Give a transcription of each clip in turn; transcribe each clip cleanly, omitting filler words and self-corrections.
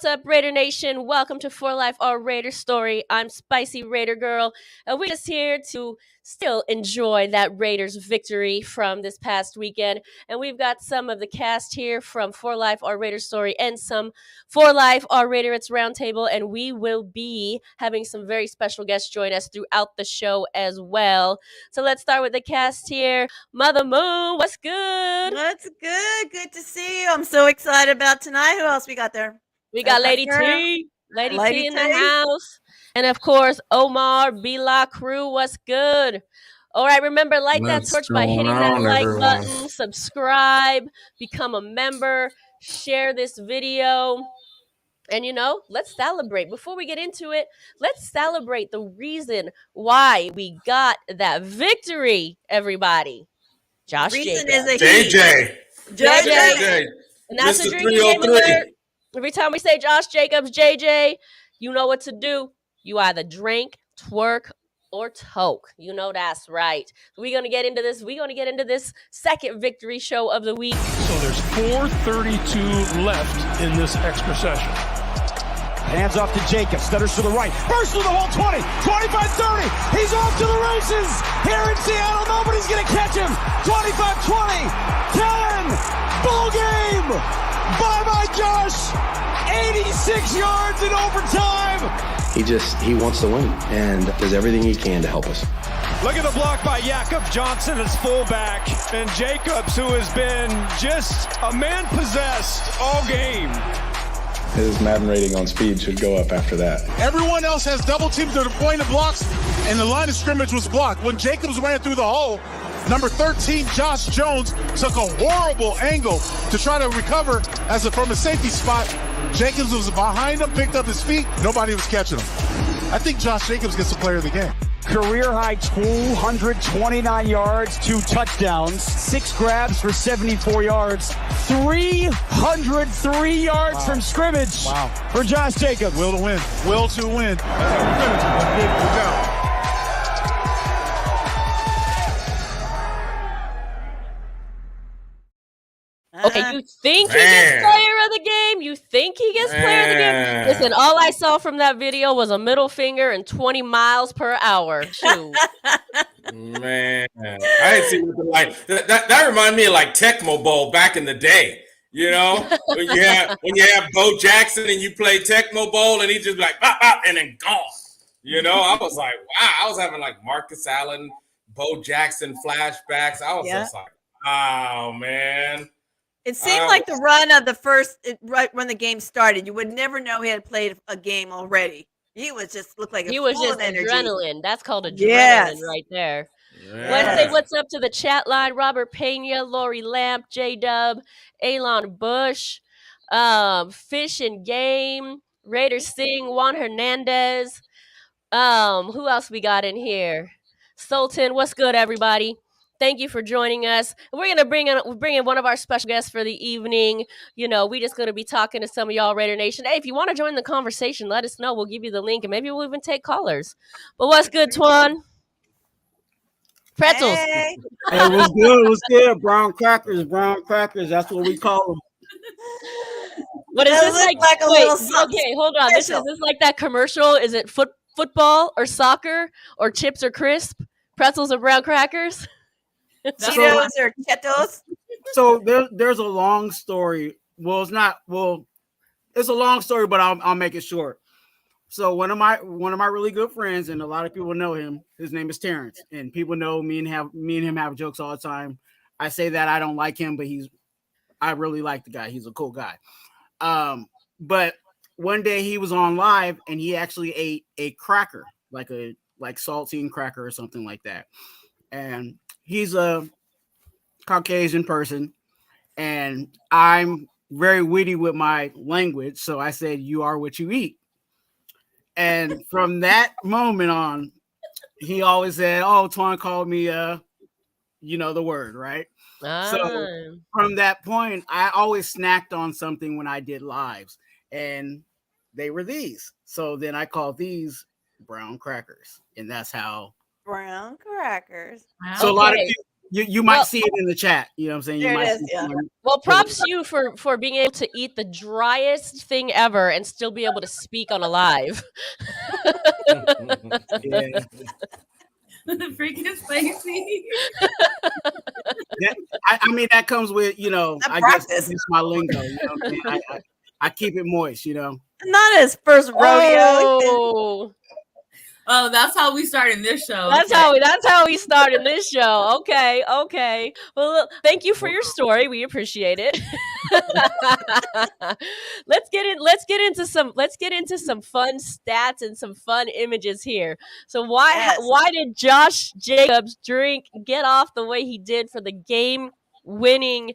up, Raider Nation? Welcome to For Life, our Raider story. I'm Spicy Raider Girl, and we're just here to still enjoy that Raiders victory from this past weekend. And we've got some of the cast here from For Life, our Raider story, and some For Life, our Raider It's Roundtable. And we will be having some very special guests join us throughout the show as well. So let's start with the cast here. Mother Moon, what's good? What's good? Good to see you. I'm so excited about tonight. Who else we got there? We got Lady T. Lady T in the house. And of course, Omar, B-La Crew, what's good? All right, remember, light that torch by hitting that like button, subscribe, become a member, share this video. And, let's celebrate. Before we get into it, let's celebrate the reason why we got that victory, everybody. Josh Jacobs. JJ. And that's a drinking game alert. Every time we say Josh Jacobs, JJ, you know what to do. You either drink, twerk, or toke. You know that's right. We're going to get into this. We're going to get into this second victory show of the week. So there's 4:32 left in this extra session. Hands off to Jacobs, stutters to the right, bursts through the whole 20, 25-30, he's off to the races, here in Seattle, nobody's gonna catch him, 25-20, 10, ball game, bye-bye Josh, 86 yards in overtime. He wants to win and does everything he can to help us. Look at the block by Jakob Johnson as fullback, and Jacobs, who has been just a man possessed all game. His Madden rating on speed should go up after that. Everyone else has double teams to the point of blocks, and the line of scrimmage was blocked. When Jacobs ran through the hole, number 13, Josh Jones, took a horrible angle to try to recover from a safety spot. Jacobs was behind him, picked up his feet. Nobody was catching him. I think Josh Jacobs gets the player of the game. Career high 229 yards, 2 touchdowns, 6 grabs for 74 yards, 303 yards from scrimmage for Josh Jacobs. Will to win. Will to win. Good job. Okay, you think he gets player of the game? You think he gets player of the game? Listen, all I saw from that video was a middle finger and 20 miles per hour. Man, I didn't see nothing like that. Reminded me of like Tecmo Bowl back in the day. You know, when you have Bo Jackson and you play Tecmo Bowl and he just like pop, pop, and then gone. You know, I was like, wow. I was having like Marcus Allen, Bo Jackson flashbacks. I was just like, wow, man. It seemed like the run of the right when the game started. You would never know he had played a game already. He was just looked like he was just adrenaline. That's called adrenaline right there. Yes. Let's say what's up to the chat line. Robert Pena, Lori Lamp, J-Dub, Elon Bush, Fish and Game, Raider Singh, Juan Hernandez. Who else we got in here? Sultan, what's good, everybody? Thank you for joining us. We're going to bring in one of our special guests for the evening. We just going to be talking to some of y'all Raider Nation. Hey, if you want to join the conversation, let us know. We'll give you the link, and maybe we'll even take callers. But what's good, Twan? Pretzels. Hey, what's good? What's good? Brown crackers. That's what we call them. What is this like? Okay, hold on. Is this like that commercial? Is it football or soccer or chips or crisp? Pretzels or brown crackers? Cheetos or Cheetos? So there's a long story. Well, it's not. Well, it's a long story, but I'll make it short. So one of my really good friends, and a lot of people know him. His name is Terrence, and people know me and him have jokes all the time. I say that I don't like him, but I really like the guy. He's a cool guy. But one day he was on live, and he actually ate a cracker, like saltine cracker or something like that, and he's a Caucasian person, and I'm very witty with my language. So I said, "You are what you eat." And from that moment on, he always said, "Oh, Twan called me, the word, right?" So from that point, I always snacked on something when I did lives, and they were these. So then I called these brown crackers, and that's how. Brown crackers. So a lot of people, You might see it in the chat. You know what I'm saying? There You it might is, see yeah. someone- Well, props to you for being able to eat the driest thing ever and still be able to speak on a live. Yeah. Freaking spicy. I mean, that comes with, That I guess practice. it's my lingo. You know what I'm saying? I keep it moist, Not his first rodeo. Oh, that's how we start in this show. That's how we start in this show. Okay. Well, thank you for your story. We appreciate it. Let's get into some fun stats and some fun images here. So why did Josh Jacobs get off the way he did for the game-winning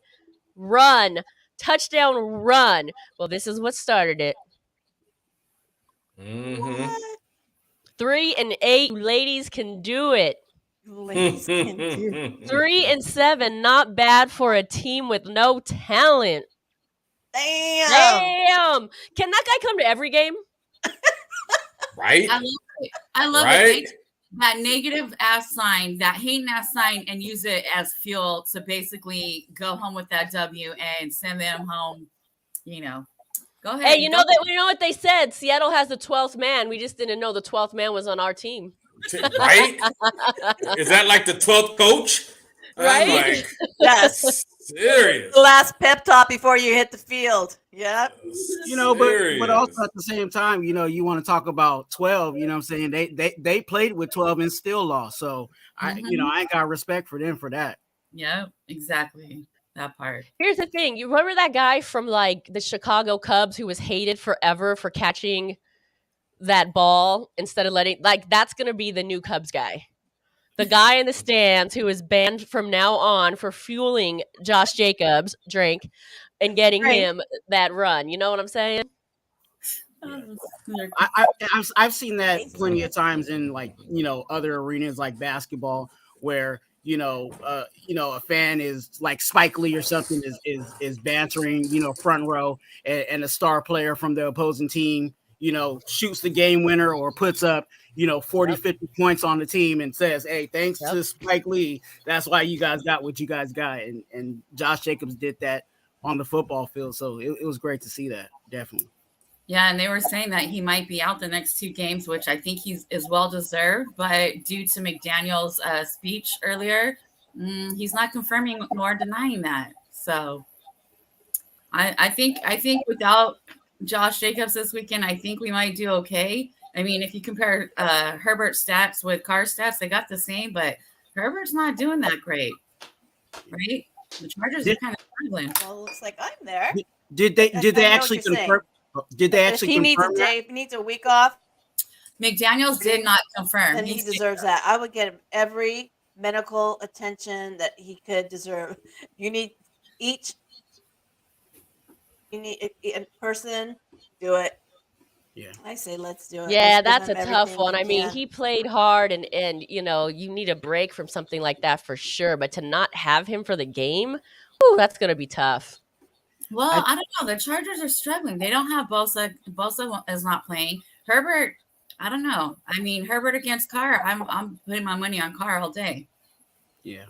touchdown run? Well, this is what started it. Mm-hmm. 3 and 8, ladies can do it. Ladies can do. 3 and 7, not bad for a team with no talent. Damn! Can that guy come to every game? Right? I love right? it. That negative ass sign, that hating ass sign, and use it as fuel to basically go home with that W and send them home. Go ahead. Hey, you know what they said? Seattle has the 12th man. We just didn't know the 12th man was on our team. Right? Is that like the 12th coach? Right? I'm like, yes. Serious. The last pep talk before you hit the field. Yep. But also at the same time, you want to talk about 12. You know what I'm saying? They played with 12 and still lost. So I ain't got respect for them for that. Yeah, exactly. That part. Here's the thing. You remember that guy from like the Chicago Cubs who was hated forever for catching that ball instead of that's going to be the new Cubs guy. The guy in the stands who is banned from now on for fueling Josh Jacobs' drink and getting him that run. You know what I'm saying? I've seen that plenty of times in other arenas like basketball where a fan is like Spike Lee or something is bantering front row and a star player from the opposing team shoots the game winner or puts up 40 50 points on the team and says, hey, thanks to Spike Lee, that's why you guys got what you guys got. And Josh Jacobs did that on the football field, so it was great to see that. Definitely. Yeah, and they were saying that he might be out the next 2 games, which I think is well deserved. But due to McDaniel's speech earlier, he's not confirming nor denying that. So I think without Josh Jacobs this weekend, I think we might do okay. I mean, if you compare Herbert's stats with Carr's stats, they got the same, but Herbert's not doing that great, right? The Chargers are kind of struggling. Well, it looks like I'm there. Did they actually confirm? Did they actually confirm he needs a week off? McDaniels did not confirm. And he deserves that. I would get him every medical attention that he could deserve. You need a person, do it. Yeah. I say let's do it. Yeah, Let's that's a tough one. I mean, he played hard and you need a break from something like that for sure. But to not have him for the game, that's going to be tough. Well, I don't know. The Chargers are struggling. They don't have Bosa. Bosa is not playing. Herbert, I don't know. I mean, Herbert against Carr. I'm putting my money on Carr all day. Yeah.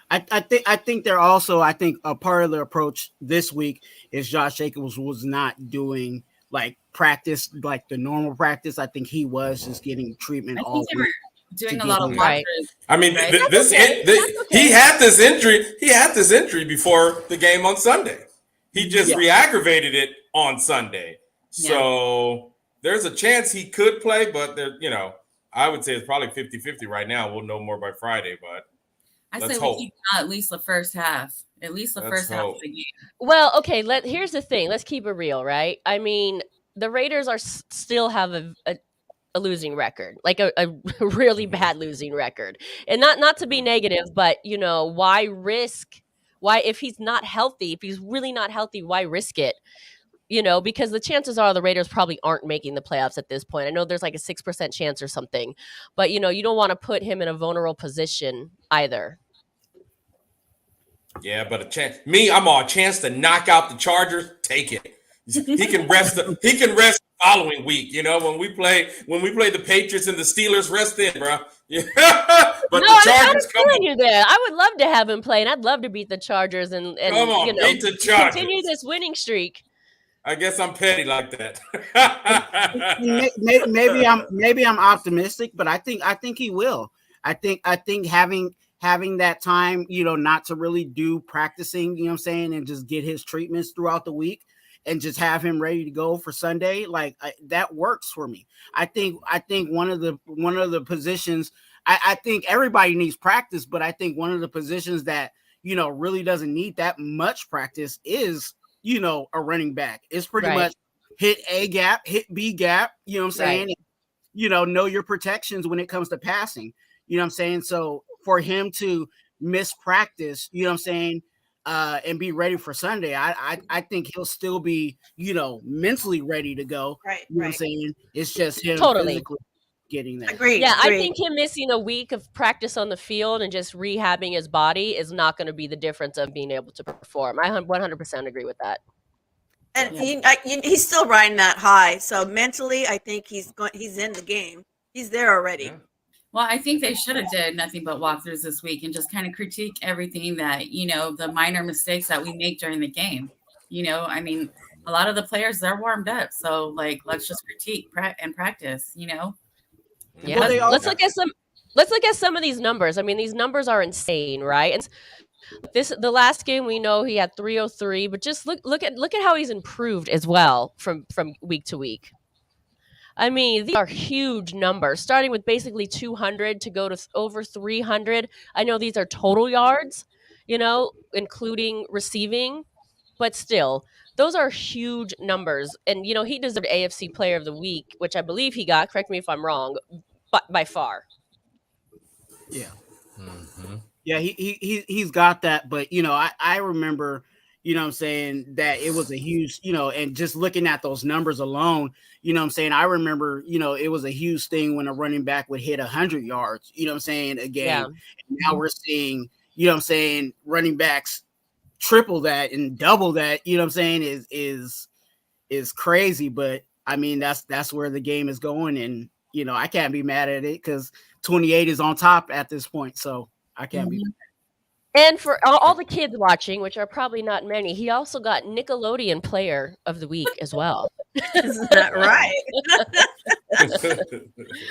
I think they're also, a part of the approach this week is Josh Jacobs was not doing like practice, like the normal practice. I think he was just getting treatment all week. Doing a lot of watches. I mean, right? He had this injury. He had this injury before the game on Sunday. He just re-aggravated it on Sunday. So there's a chance he could play, but I would say it's probably 50-50 right now. We'll know more by Friday, but I say we keep at least the first half. At least the first half of the game. Well, okay, here's the thing. Let's keep it real, right? I mean, the Raiders still have a losing record, like a really bad losing record. And not to be negative, but why risk? Why, if he's not healthy, if he's really not healthy, why risk it? Because the chances are the Raiders probably aren't making the playoffs at this point. I know there's like a 6% chance or something, but you don't want to put him in a vulnerable position either. Yeah, but I'm on a chance to knock out the Chargers. Take it. He can rest following week. You know, when we play the Patriots and the Steelers, rest in, bro. Yeah. But no, the Chargers come on. You there. I would love to have him play, and I'd love to beat the Chargers and come on, you know, beat the Chargers. Continue this winning streak. I guess I'm petty like that. maybe I'm optimistic, but I think he will. I think having that time, you know, not to really do practicing, you know what I'm saying, and just get his treatments throughout the week and just have him ready to go for Sunday, like that works for me. I think one of the positions, I think everybody needs practice, but I think one of the positions that, you know, really doesn't need that much practice is, you know, a running back. It's pretty much hit A gap, hit B gap, you know what I'm saying? Right. You know your protections when it comes to passing, you know what I'm saying? So for him to miss practice, you know what I'm saying, and be ready for Sunday, I think he'll still be, you know, mentally ready to go. Right. You know what I'm saying? It's just him physically getting that. Agreed. Yeah, I think him missing a week of practice on the field and just rehabbing his body is not going to be the difference of being able to perform. I 100% agree with that. And he's still riding that high. So mentally, I think he's in the game. He's there already. Yeah. Well, I think they should have did nothing but walkthroughs this week and just kind of critique everything that, you know, the minor mistakes that we make during the game. You know, I mean, a lot of the players, they're warmed up. So, like, let's just critique and practice, you know? Yeah, let's look at some of these numbers. I mean, these numbers are insane, right? And the last game we know he had 303, but just look at how he's improved as well from week to week. I mean, these are huge numbers, starting with basically 200 to go to over 300. I know these are total yards, you know, including receiving, but still, those are huge numbers. And, you know, he deserved AFC Player of the Week, which I believe he got. Correct me if I'm wrong, but by far. Yeah. Mm-hmm. Yeah, he's got that. But, you know, I remember, you know what I'm saying, that it was a huge, you know, and just looking at those numbers alone, you know what I'm saying, I remember, you know, it was a huge thing when a running back would hit 100 yards, you know what I'm saying, a game. Yeah. And now we're seeing, you know what I'm saying, running backs triple that and double that, you know what I'm saying, is crazy. But I mean, that's where the game is going. And, you know, I can't be mad at it because 28 is on top at this point. So I can't be mad. And for all the kids watching, which are probably not many, he also got Nickelodeon Player of the Week as well. Is that right?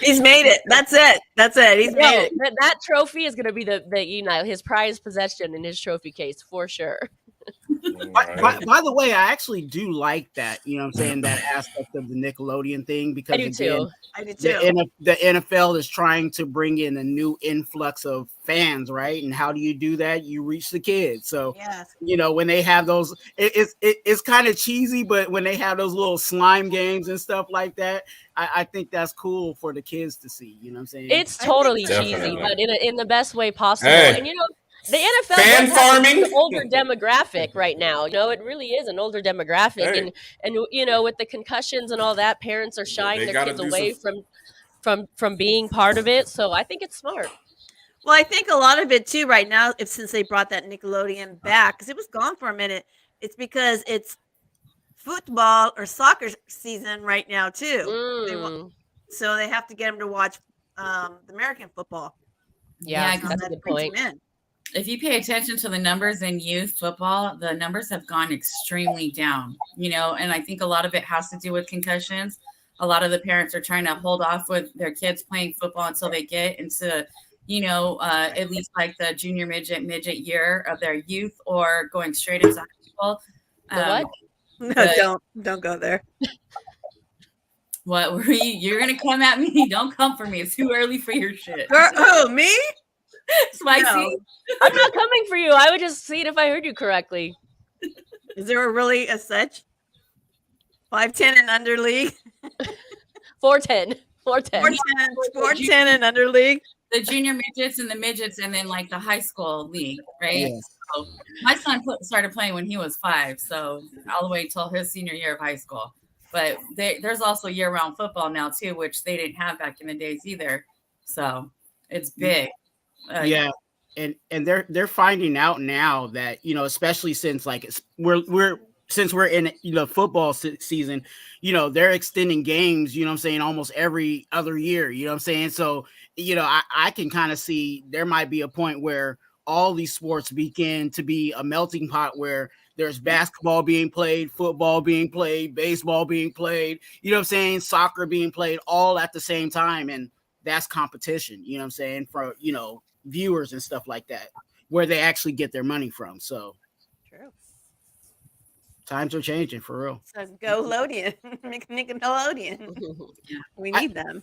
He's made it. That's it. He's made it. That trophy is going to be the you know, his prized possession in his trophy case for sure. By the way, I actually do like that, you know what I'm saying, that aspect of the Nickelodeon thing, because I do too. The NFL is trying to bring in a new influx of fans, right? And how do you do that? You reach the kids. So, you know, when they have those, it's kind of cheesy, but when they have those little slime games and stuff like that, I think that's cool for the kids to see, you know what I'm saying? It's totally cheesy, but in the best way possible. Hey. And, you know, the NFL fan farming, an older demographic right now. You know, it really is an older demographic, and you know, with the concussions and all that, parents are shying their kids away from being part of it. So I think it's smart. Well, I think a lot of it too right now, since they brought that Nickelodeon back, because it was gone for a minute, it's because it's football or soccer season right now too. So they have to get them to watch the American football. Yeah, that's a good point. If you pay attention to the numbers in youth football, the numbers have gone extremely down, you know, and I think a lot of it has to do with concussions. A lot of the parents are trying to hold off with their kids playing football until they get into, you know, at least like the junior midget year of their youth, or going straight into high school. What? No, don't go there. What were you? You're going to come at me? Don't come for me. It's too early for your shit. Oh, me? Spicy. No. I'm not coming for you. I would just see it if I heard you correctly. Is there really a such 5'10" and under league? 4'10". 4'10" and under league. The junior midgets and the midgets, and then like the high school league, right? Yes. So my son started playing when he was 5, so all the way till his senior year of high school. But there's also year-round football now too, which they didn't have back in the days either. So it's big. Yeah, and they're finding out now that, you know, especially since like we're since we're in football season, they're extending games, you know what I'm saying, almost every other year, you know what I'm saying? So, I can kind of see there might be a point where all these sports begin to be a melting pot where there's basketball being played, football being played, baseball being played, you know what I'm saying, soccer being played all at the same time. And that's competition, you know what I'm saying, for, viewers and stuff like that, where they actually get their money from. So true. Times are changing for real. So go Lodian, Nickelodeon. We need them.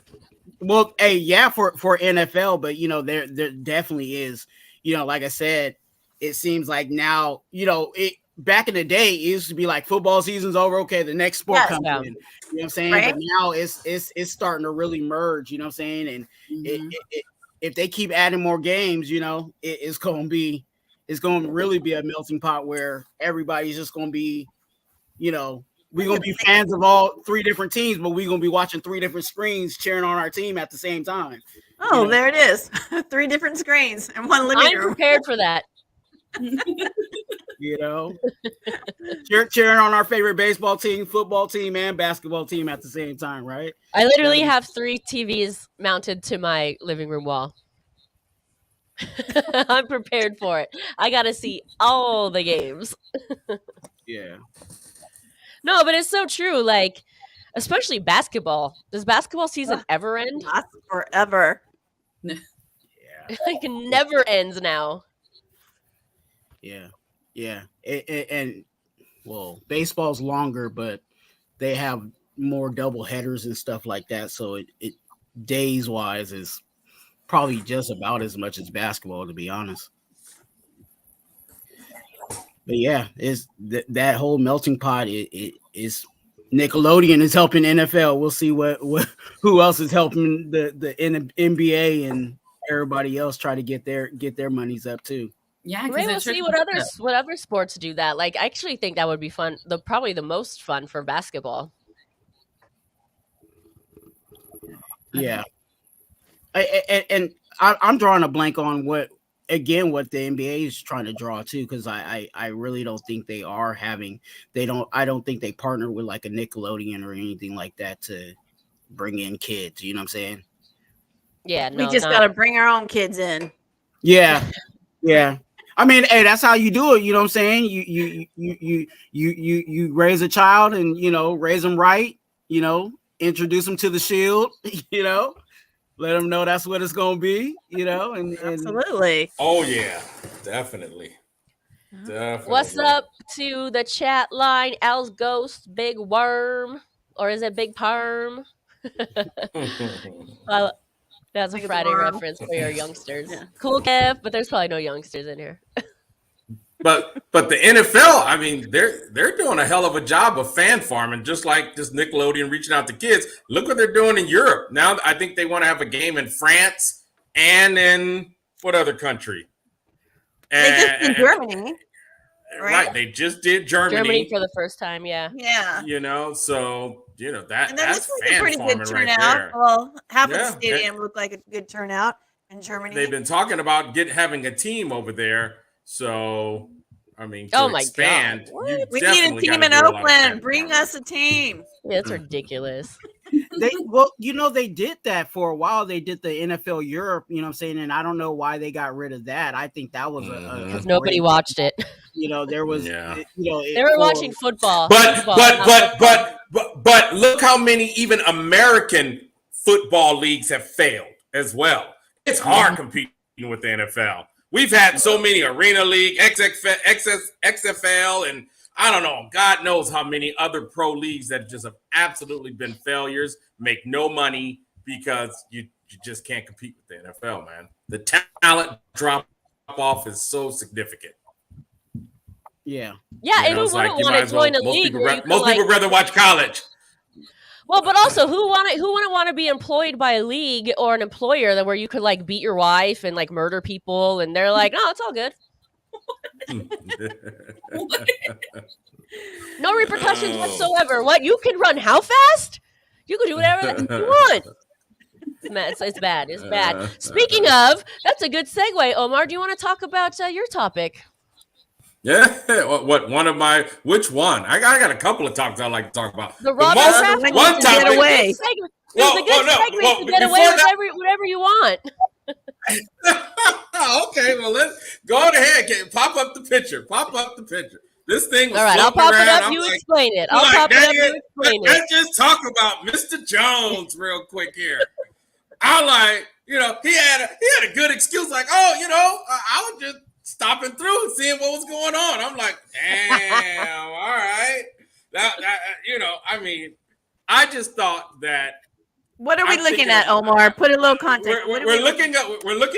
Well, hey, yeah, for NFL, but there definitely is, like I said, it seems like now, back in the day, it used to be like football season's over. Okay, the next sport comes in. You know what I'm saying? Right? But now it's starting to really merge. You know what I'm saying? And if they keep adding more games, it's going to really be a melting pot where everybody's just going to be, we're going to be fans of all three different teams, but we're going to be watching three different screens cheering on our team at the same time. Oh, there it is. 3 different screens and one living room. I'm prepared for that. Cheering on our favorite baseball team, football team, and basketball team at the same time, right? I literally have 3 TVs mounted to my living room wall. I'm prepared for it. I got to see all the games. Yeah. No, but it's so true. Like, especially basketball. Does basketball season ever end? Not forever. Yeah. Like, it never ends now. Yeah. Yeah. And baseball's longer, but they have more double headers and stuff like that. So it days wise is probably just about as much as basketball, to be honest. But yeah, it's that whole melting pot. It is Nickelodeon is helping NFL. We'll see who else is helping the NBA and everybody else try to get their monies up too. Yeah, maybe we'll see what other sports do that. Like, I actually think that would be fun. Probably the most fun for basketball. Yeah, I'm drawing a blank on what the NBA is trying to draw too, because I really don't think they are having. I don't think they partner with like a Nickelodeon or anything like that to bring in kids. You know what I'm saying? Yeah, we just got to bring our own kids in. Yeah, yeah. I mean, hey, that's how you do it. You know what I'm saying? You raise a child and raise them right. Introduce them to the Shield. Let them know that's what it's gonna be. And absolutely. Oh yeah, definitely. What's up to the chat line? Al's Ghost, Big Worm, or is it Big Perm? That's a Friday reference for your youngsters. Yeah. Cool, Kev, but there's probably no youngsters in here. But the NFL, I mean, they're doing a hell of a job of fan farming, just like this Nickelodeon reaching out to kids. Look what they're doing in Europe. Now I think they want to have a game in France and in what other country? They just did Germany. Right. They just did Germany for the first time, yeah. Yeah. So that and that's like a pretty good turnout. Right, well, half of the stadium looked like a good turnout in Germany. They've been talking about having a team over there. So, I mean, to expand, we need a team in Oakland. Bring us a team. Yeah, it's ridiculous. They did that for a while. They did the NFL Europe, you know what I'm saying? And I don't know why they got rid of that. I think that was because nobody watched it. There was, they were watching football. But look how many even American football leagues have failed as well. It's hard competing with the NFL. We've had so many Arena League, XFL, and I don't know, God knows how many other pro leagues that just have absolutely been failures, make no money because you just can't compete with the NFL, man. The talent drop off is so significant. Yeah. Yeah, and who wouldn't want to join a league? Most people rather watch college. Well, but also, who wouldn't want to be employed by a league or an employer where you could like beat your wife and like murder people, and they're like, "No, it's all good, no repercussions whatsoever." What, you can run how fast? You can do whatever you want. It's bad. It's bad. Speaking of, that's a good segue. Omar, do you want to talk about your topic? Yeah, which one? I got a couple of topics I like to talk about. The Robert Kraft one topic. It was a good segment to get away with whatever you want. Okay, well, let's go ahead. Pop up the picture. This thing was all right. I'll pop it up. You explain it. I'll pop it up. You explain it. Let's just talk about Mr. Jones real quick here. I'm like, he had a good excuse, like, I was just stopping through and seeing what was going on. I'm like, damn, all right. I just thought that. What are we looking at, Omar? Put a little context. We're looking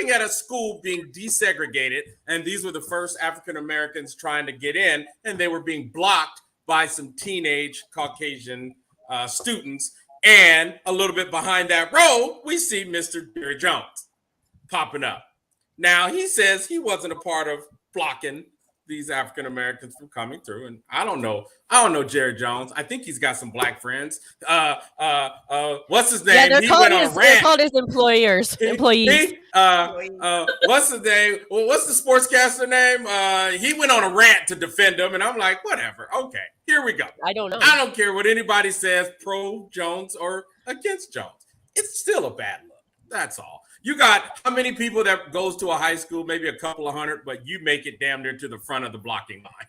at a school being desegregated, and these were the first African Americans trying to get in, and they were being blocked by some teenage Caucasian students. And a little bit behind that row, we see Mr. Jerry Jones popping up. Now, he says he wasn't a part of blocking these African Americans from coming through. And I don't know Jerry Jones. I think he's got some black friends. What's his name? Yeah, they're called his employees. What's his name? Well, what's the sportscaster name? He went on a rant to defend him, and I'm like, whatever. Okay, here we go. I don't know. I don't care what anybody says, pro Jones or against Jones. It's still a bad look. That's all. You got how many people that goes to a high school, maybe a couple of hundred, but you make it damn near to the front of the blocking line.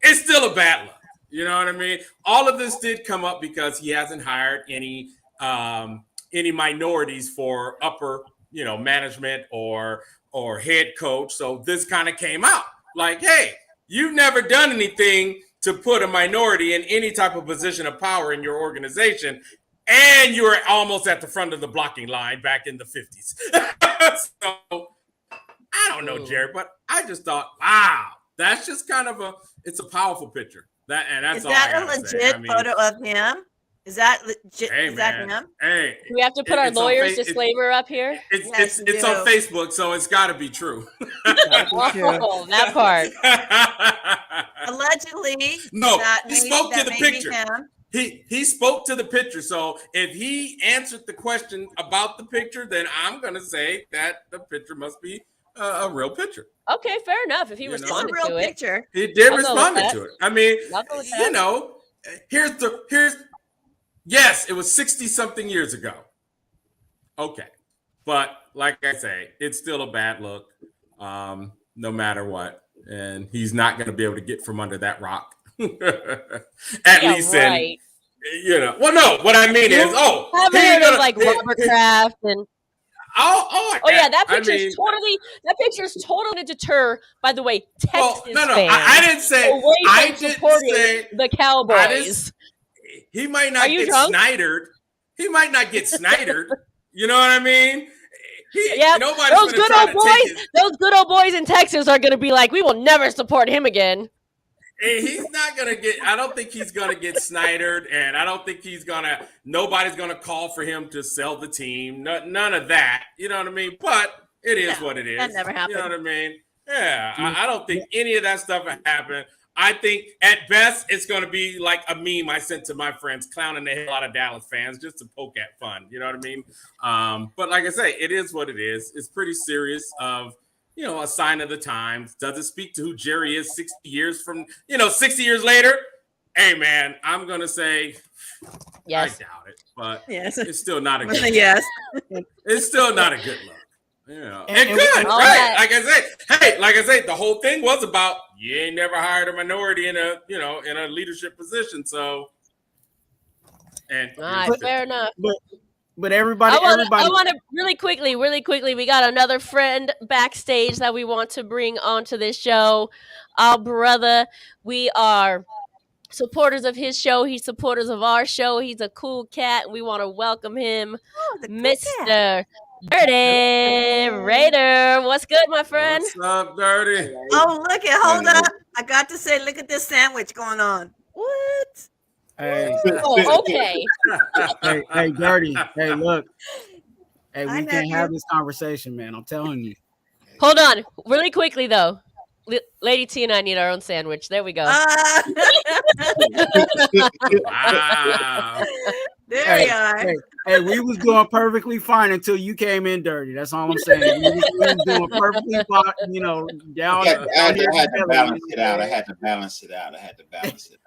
It's still a bad look. You know what I mean? All of this did come up because he hasn't hired any minorities for upper, management or head coach. So this kind of came out like, hey, you've never done anything to put a minority in any type of position of power in your organization. And you were almost at the front of the blocking line back in the 50s. So I don't know, Jared, but I just thought, wow, that's just kind of it's a powerful picture. That's all I gotta say. Is that a legit photo of him? Is that legit? Hey, is that him? Hey, do we have to put our lawyer's disclaimer up here? It's on Facebook, so it's got to be true. Oh, that part. Allegedly. No, he spoke to the picture. He spoke to the picture. So if he answered the question about the picture, then I'm going to say that the picture must be a real picture. Okay, fair enough. If he responded to it. Picture. He did respond to it. I mean, yes, it was 60-something years ago. Okay. But like I say, it's still a bad look, no matter what. And he's not going to be able to get from under that rock. At least right. Well, no, what I mean is, I've heard of like Robert Kraft and yeah, that picture's totally to deter. By the way, Texas fans. I didn't say. I didn't say the Cowboys. He might not get snidered. He might not get snidered. You know what I mean? Those good old boys in Texas are going to be like, we will never support him again. He's not going to get, I don't think he's going to get snidered, and I don't think nobody's going to call for him to sell the team. None of that. You know what I mean? But it is what it is. That never happened. You know what I mean? Yeah. I don't think any of that stuff happened. I think at best it's going to be like a meme I sent to my friends clowning the hell out of Dallas fans just to poke at fun. You know what I mean? But like I say, it is what it is. It's pretty serious of, a sign of the times. Does it speak to who Jerry is 60 years from, 60 years later? Hey, man, I'm going to say, yes. I doubt it, but it's still not a good look. Yes. It's still not a good look. It could, right? Like I say, the whole thing was about you ain't never hired a minority in a leadership position. So, fair enough. But everybody. I want to really quickly. We got another friend backstage that we want to bring onto this show. Our brother. We are supporters of his show. He's supporters of our show. He's a cool cat. We want to welcome him, Mr. Dirty Raider. What's good, my friend? What's up, Dirty? Oh, hold up. I got to say, look at this sandwich going on. What? Hey. Oh, okay. hey, Dirty. Hey, look. Hey, we can't have this conversation, man. I'm telling you. Hold on. Really quickly, though. Lady T and I need our own sandwich. There we go. Wow. There we are. Hey, we was doing perfectly fine until you came in dirty. That's all I'm saying. We was doing perfectly fine, down. I had to balance it out. I had to balance it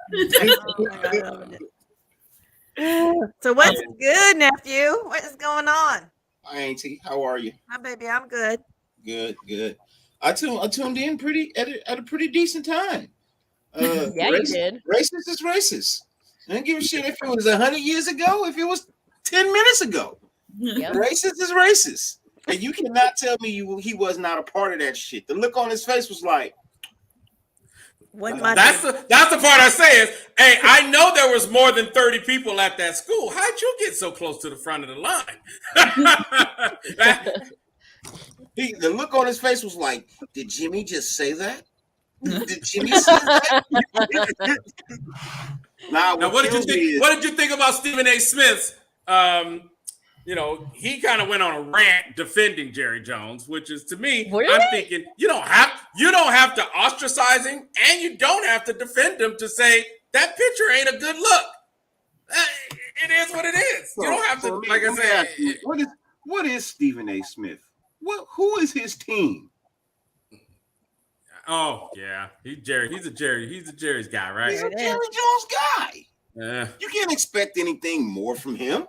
out. So what's good, nephew? What is going on? Hi, Auntie. How are you? Hi, baby. I'm good. Good. I tuned in at a pretty decent time. Yeah, you did. Racist is racist. I don't give a shit if it was 100 years ago, if it was 10 minutes ago. Yep. Racist is racist. And you cannot tell me he was not a part of that shit. The look on his face was like, that's the part I say is, hey, I know there was more than 30 people at that school. How'd you get so close to the front of the line? The look on his face was like, did Jimmy just say that? Did Jimmy say that? Now, what did you think? What did you think about Stephen A. Smith's? He kind of went on a rant defending Jerry Jones, which is, to me, really? I'm thinking you don't have to ostracize him, and you don't have to defend him to say that picture ain't a good look. It is what it is. You don't have to, like I said. What is Stephen A. Smith? Who is his team? Oh yeah, he's Jerry's guy, right? He's a Jerry Jones guy. You can't expect anything more from him.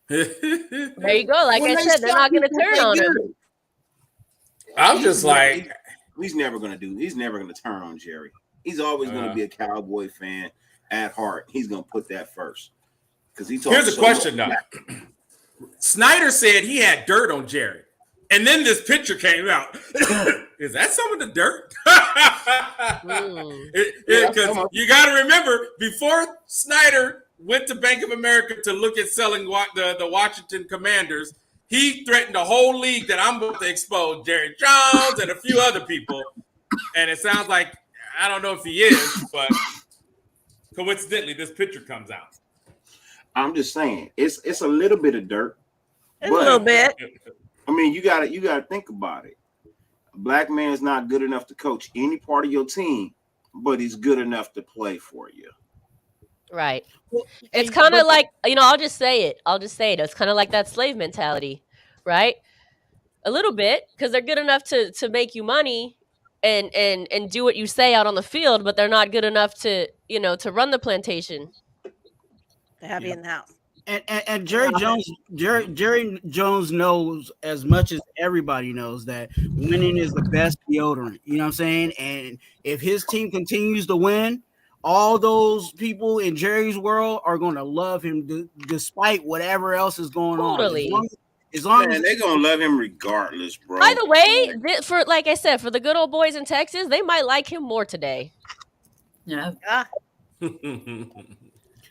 There you go. Like I said, they're not going to turn on him. I'm just like, he's never going to turn on Jerry. He's always going to be a Cowboy fan at heart. He's going to put that first. Because he. Here's the question, though. Snyder said he had dirt on Jerry. And then this picture came out. Is that some of the dirt? Because you got to remember, before Snyder went to Bank of America to look at selling the Washington Commanders, he threatened the whole league that I'm about to expose Jerry Jones and a few other people. And it sounds like, I don't know if he is, but coincidentally, this picture comes out. I'm just saying, it's a little bit of dirt. A little bit. I mean, you gotta think about it. A black man is not good enough to coach any part of your team, but he's good enough to play for you. Right. It's kind of like, I'll just say it. It's kind of like that slave mentality, right? A little bit, because they're good enough to make you money and do what you say out on the field, but they're not good enough to run the plantation. To have you in the house. And Jerry Jones knows as much as everybody knows that winning is the best deodorant. You know what I'm saying? And if his team continues to win, all those people in Jerry's world are going to love him despite whatever else is going on. As long as they're going to love him regardless, bro. By the way, like I said, for the good old boys in Texas, they might like him more today. Yeah.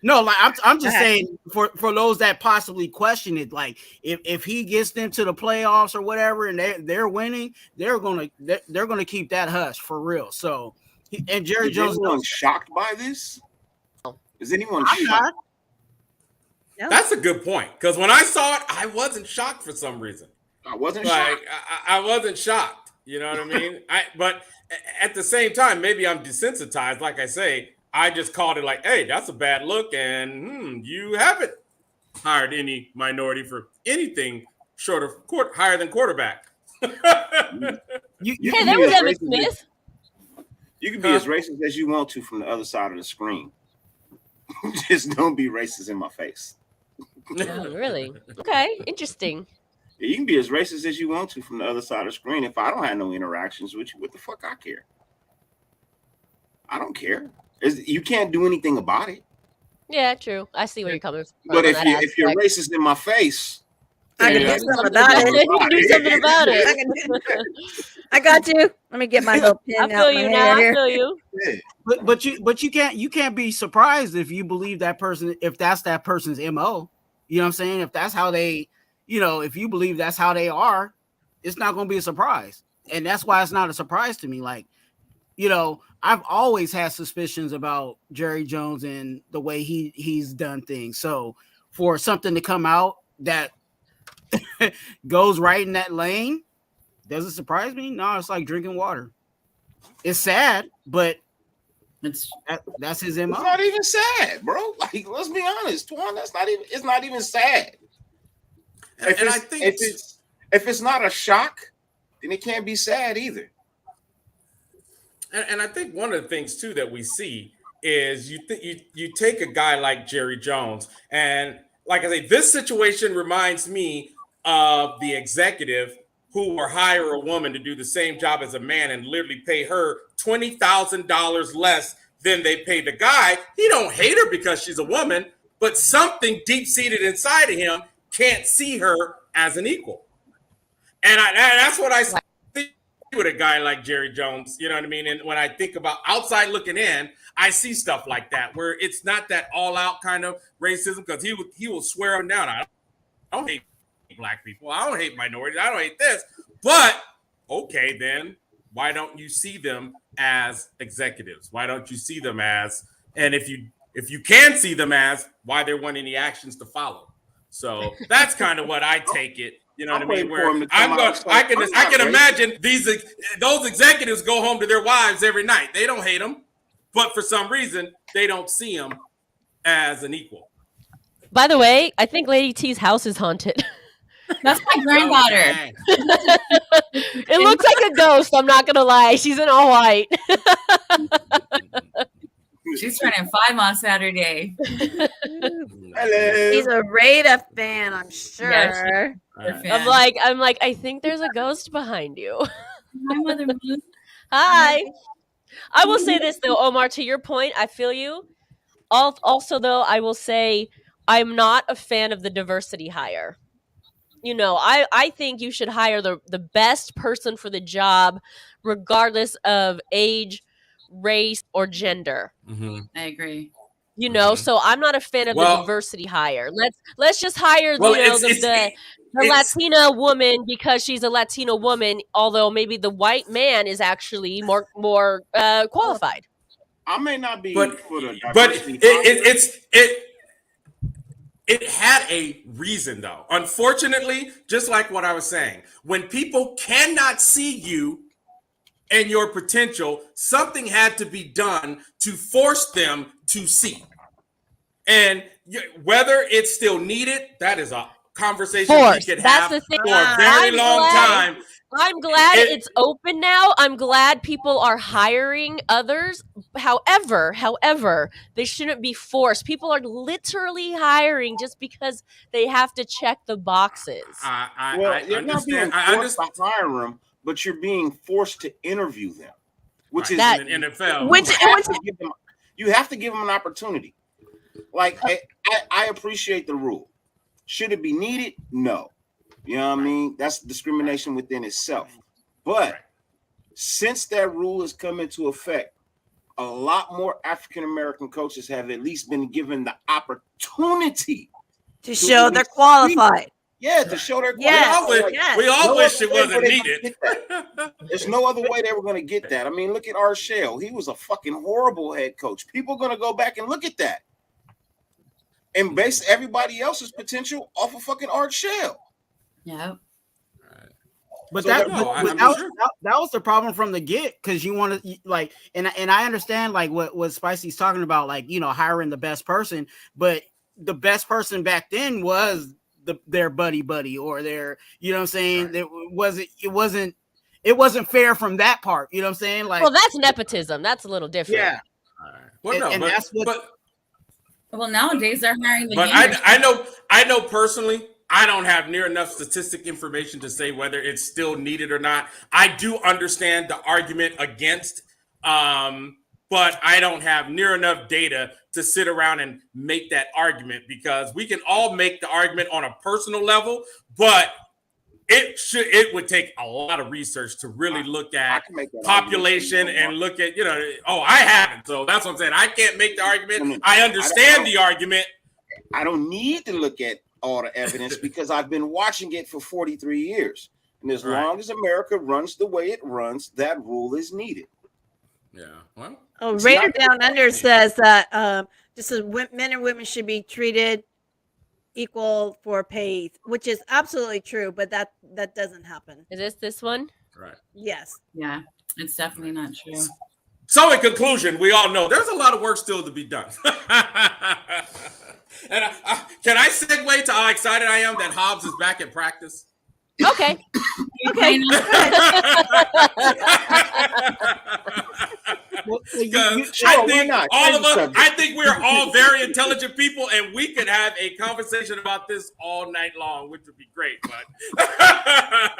No, like I'm just saying for those that possibly question it, like if he gets them to the playoffs or whatever and they're winning, they're gonna keep that hush for real. So and Jerry Jones. Is anyone shocked by this? Is anyone shocked? No. That's a good point, because when I saw it, I wasn't shocked for some reason. I wasn't shocked. I wasn't shocked. You know what I mean? But at the same time, maybe I'm desensitized. Like I say, I just called it like, hey, that's a bad look, and you haven't hired any minority for anything short of higher than quarterback. Hey, that was Evan Smith. You can be as racist as you want to from the other side of the screen. Just don't be racist in my face. Oh, really? Okay, interesting. Yeah, you can be as racist as you want to from the other side of the screen. If I don't have no interactions with you, what the fuck I care? I don't care. You can't do anything about it. Yeah, true. I see where you're coming from. But if you're racist in my face, I can do something about it. You can do something about it. I got you. Let me get my little pin out my hair here. I feel you. But you can't be surprised if you believe that person, if that's that person's MO. You know what I'm saying? If that's how they, if you believe that's how they are, it's not going to be a surprise. And that's why it's not a surprise to me. Like, I've always had suspicions about Jerry Jones and the way he's done things. So for something to come out that goes right in that lane, does it surprise me? No, it's like drinking water. It's sad, but that's his MO. It's not even sad, bro. Like, let's be honest, Twan. It's not even sad. And I think if it's not a shock, then it can't be sad either. And I think one of the things too that we see is you take a guy like Jerry Jones, and like I say, this situation reminds me of the executive who will hire a woman to do the same job as a man and literally pay her $20,000 less than they pay the guy. He don't hate her because she's a woman, but something deep-seated inside of him can't see her as an equal. And that's what I see with a guy like Jerry Jones, you know what I mean? And when I think about outside looking in, I see stuff like that where it's not that all-out kind of racism, because he will swear them down. I don't hate black people. I don't hate minorities. I don't hate this. But, okay, then why don't you see them as executives? Why don't you see them as, and if you can see them as, why there weren't any actions to follow? So that's kind of what I take it. You know what I mean? Where I can imagine those executives go home to their wives every night. They don't hate them, but for some reason they don't see them as an equal. By the way, I think Lady T's house is haunted. That's my granddaughter. It looks like a ghost. I'm not gonna lie. She's in all white. She's turning 5 on Saturday. Hello. He's a Raider fan, I'm sure. Yeah, I'm like, I think there's a ghost behind you. Hi, Mother Moon. Hi. I will say this though, Omar, to your point, I feel you. Also, though, I will say I'm not a fan of the diversity hire. You know, I think you should hire the best person for the job, regardless of age, race, or gender. Mm-hmm. I agree. You know, so I'm not a fan of the diversity hire. Let's just hire the Latina woman because she's a Latino woman, although maybe the white man is actually more qualified. I may not be but it had a reason though. Unfortunately, just like what I was saying, when people cannot see you and your potential, something had to be done to force them to see. And whether it's still needed, that is a conversation we could have for a very long time. I'm glad it's open now. I'm glad people are hiring others. However, they shouldn't be forced. People are literally hiring just because they have to check the boxes. You're not being forced to hire them, but you're being forced to interview them, which is in the NFL. You have to give them an opportunity. Like I appreciate the rule. Should it be needed? No. You know what I mean? That's discrimination within itself. But since that rule has come into effect, a lot more African American coaches have at least been given the opportunity to show they're qualified. Yeah, to show their qualified. We all wish it wasn't needed. There's no other way they were going to get that. I mean, look at Arshell. He was a fucking horrible head coach. People are going to go back and look at that and base everybody else's potential off of fucking Arshell. Yeah. But that was the problem from the get, because you want to like, and I understand like what Spicy's talking about, like, you know, hiring the best person, but the best person back then was their buddy or their, you know what I'm saying? Right. It wasn't fair from that part, you know what I'm saying? Like, well, that's nepotism. That's a little different. Yeah. All right. Well, that's what. Well, nowadays they're hiring the. But I know personally, I don't have near enough statistic information to say whether it's still needed or not. I do understand the argument against, but I don't have near enough data to sit around and make that argument, because we can all make the argument on a personal level, but it would take a lot of research to really look at population and look at, I haven't. So that's what I'm saying. I can't make the argument. I understand the argument. I don't need to look at all the evidence because I've been watching it for 43 years. And as long as America runs the way it runs, that rule is needed. Yeah. Well, Raider Down Under says that men and women should be treated equal for pay, which is absolutely true, but that doesn't happen. Is this one? Right. Yes. Yeah, it's definitely not true. So in conclusion, we all know there's a lot of work still to be done. And Can I segue to how excited I am that Hobbs is back in practice? Okay. Okay. I think we're all very intelligent people, and we could have a conversation about this all night long, which would be great. But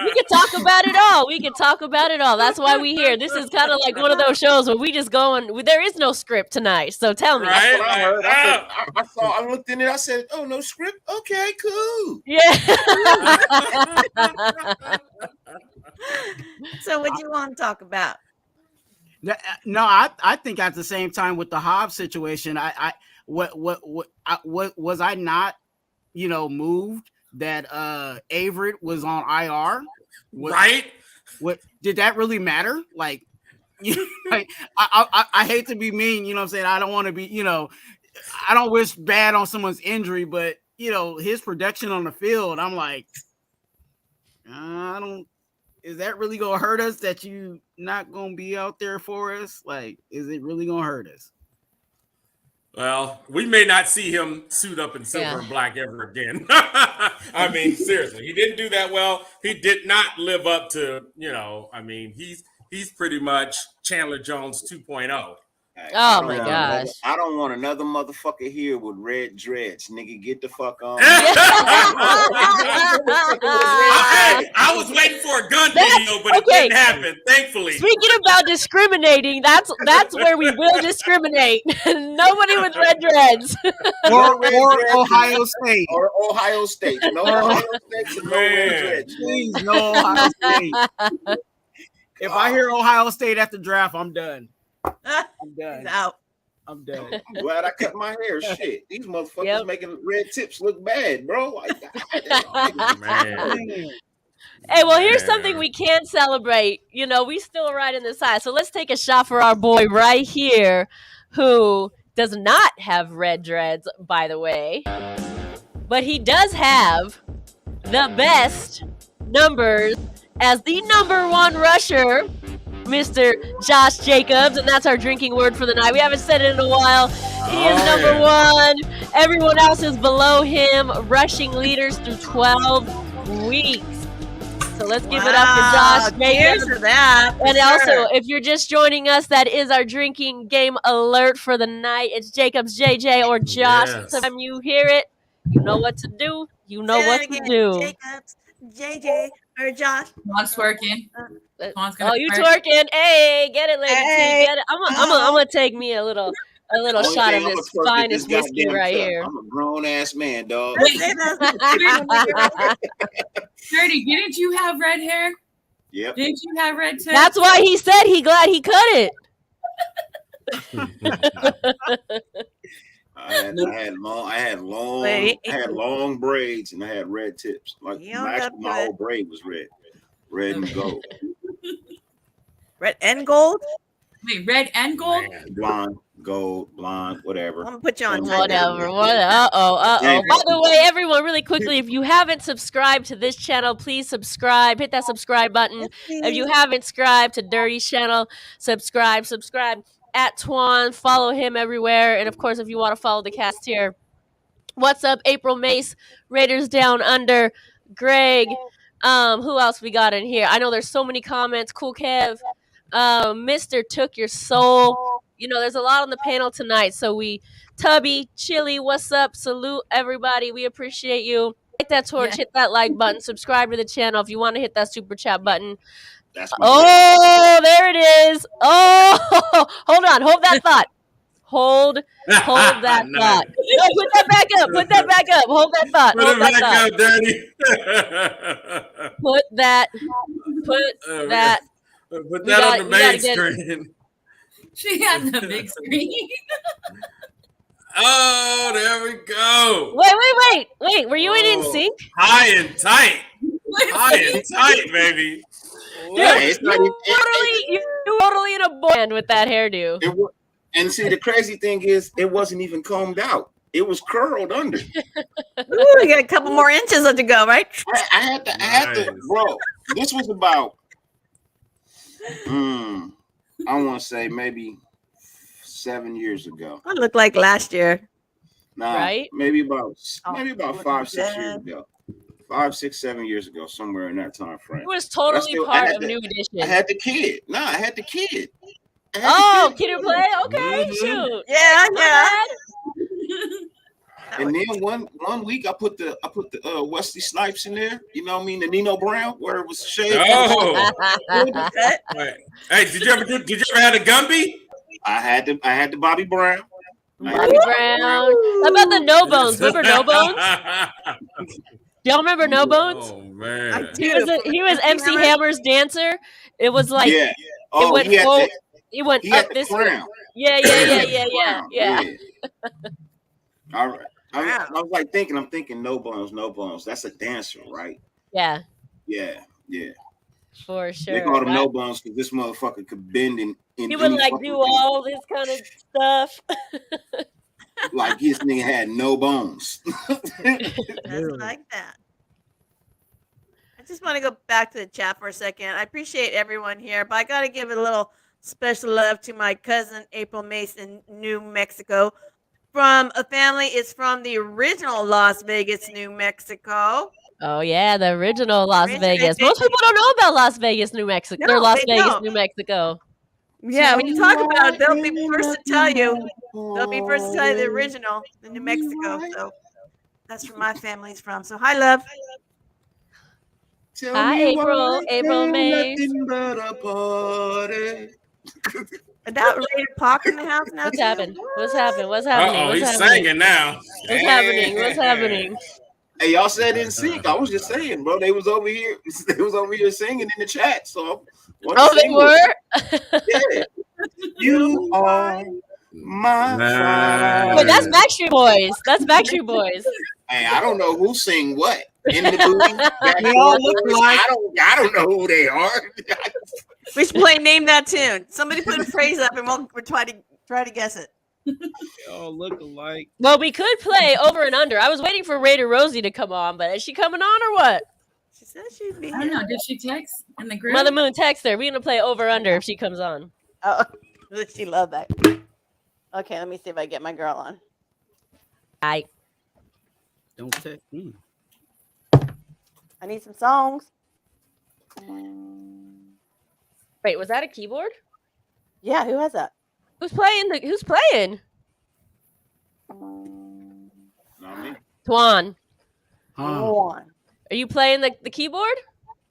we could talk about it all. We could talk about it all. That's why we here. This is kind of like one of those shows where we just go and there is no script tonight. So tell me. Right? I heard. I looked in it. I said, "Oh, no script. Okay, cool." Yeah. So, what do you want to talk about? No, I think at the same time with the Hobbs situation, what was I not, moved that Averett was on IR? Right? What did that really matter? Like, like I hate to be mean, you know what I'm saying? I don't want to be, I don't wish bad on someone's injury, but his production on the field, I'm like, I don't. Is that really gonna hurt us that you not gonna be out there for us? Like, is it really gonna hurt us? Well, we may not see him suit up in silver and black ever again. I mean, seriously, he didn't do that well. He did not live up to, he's pretty much Chandler Jones 2.0. Oh my gosh! I don't want another motherfucker here with red dreads, nigga. Get the fuck on. I was waiting for a gun video, but it didn't happen. Thankfully. Speaking about discriminating, that's where we will discriminate. Nobody with red dreads. or Ohio State. Or Ohio State. No Ohio State. No red dreads. Please, no Ohio State. If I hear Ohio State at the draft, I'm done. I'm done. He's out. I'm done. I'm glad I cut my hair. Shit, these motherfuckers making red tips look bad, bro. Like, man. Hey, well, here's something we can celebrate. We still right in the side. So let's take a shot for our boy right here, who does not have red dreads, by the way, but he does have the best numbers as the number one rusher, Mr. Josh Jacobs, and that's our drinking word for the night. We haven't said it in a while. He is number one. Everyone else is below him, rushing leaders through 12 weeks. So let's give it up for Josh Jacobs. For that. And also, if you're just joining us, that is our drinking game alert for the night. It's Jacobs, JJ, or Josh. Yes. Anytime you hear it, you know what to do. You know what to do. Jacobs, JJ, or Josh. Juan's twerking. You twerking? Hey, get it, lady. Hey. Get it. I'm gonna take me a little shot of this finest whiskey right here. I'm a grown ass man, dog. Dirty, didn't you have red hair? Yep. Didn't you have red tips? That's why he said he glad he cut it. I had long braids and I had red tips. Like actually, my whole braid was red and gold. Red and gold? Wait, red and gold? Blonde, gold, blonde, whatever. I'm gonna put you on. Whatever. By the way, everyone, really quickly, if you haven't subscribed to this channel, please subscribe. Hit that subscribe button. If you haven't subscribed to Dirty's channel, subscribe at Twan. Follow him everywhere. And of course, if you want to follow the cast here, what's up, April Mace, Raiders Down Under, Greg. Who else we got in here? I know there's so many comments. Cool Kev, Mr. Took Your Soul. There's a lot on the panel tonight. So Tubby, Chili, what's up? Salute everybody. We appreciate you. Hit that torch, hit that like button, subscribe to the channel if you want to hit that super chat button. There it is. Oh, hold on. Hold that thought. Hold that thought. No, put that back up. Put that back up. Hold that thought. Put it back up, Dirty. Put that on the main screen. She had the big screen. Oh, there we go. Wait. Were you in sync? High and tight. Baby. Dude, you're totally in a band with that hairdo. And see, the crazy thing is, it wasn't even combed out. It was curled under. Ooh, you got a couple more inches to go, right? I had to, bro. This was about, I want to say maybe 7 years ago. It looked like last year. Nah, right? maybe about Oh, 5, 6 years yeah. ago. 5, 6, 7 years ago, somewhere in that time frame. It was But I totally still, part of New Edition. I had the kid. Nah, I had the kid. Oh, Kid and Play? Okay, Mhm. shoot. Yeah, My yeah. bad. And then one week I put the Wesley Snipes in there. You know what I mean? The Nino Brown where it was shaved. Oh, Okay. right. Hey, did you ever have a Gumby? I had the Bobby Brown. Bobby Brown. How about the No Bones? Remember No Bones? Y'all remember No Bones? Oh man, He was MC Hammer's dancer. It was like yeah. Oh, it went he had up the this way. crown. Yeah. All right. I was like I'm thinking No Bones. That's a dancer, right? Yeah. Yeah. For sure. They called him No Bones because this motherfucker could bend in he would like do all this kind of stuff. like his nigga had no bones. That's like that. I just want to go back to the chat for a second. I appreciate everyone here, but I got to give a little special love to my cousin April Mason, New Mexico. From a family, it's from the original Las Vegas, New Mexico. Oh yeah, the original Las Vegas. Most people don't know about Las Vegas, New Mexico. No, or Las they Vegas, don't. New Mexico. Yeah, when you talk about it, they'll be first to tell you. They'll be first to tell you the original, the New Mexico. So that's where my family's from. So hi, love. Hi, April. April Mays. And that rated Pac in the house now. What's happened? What's happened? What's happening? Uh-oh, What's he's happening? singing now. What's happening? What's happening? Hey, y'all said in sync. I was just saying, bro. They was over here. They was over here singing in the chat. So, they were. Yeah. You are my fire. Wait, that's Backstreet Boys. That's Backstreet Boys. Hey, I don't know who sing what in the booty. They all look like. I don't know who they are. We should play Name That Tune. Somebody put a phrase up and we'll try to guess it. They all look alike. Well, we could play Over and Under. I was waiting for Raider Rosie to come on, but is she coming on or what? She said she'd be. I don't know. Did she text in the group? Mother Moon, text her. We're gonna play Over Under if she comes on. Oh, she loved that. Okay, let me see if I get my girl on. Don't text me. I need some songs. Wait, was that a keyboard? Yeah, who has that? Who's playing? Who's playing? Not me. Twan. Are you playing the keyboard?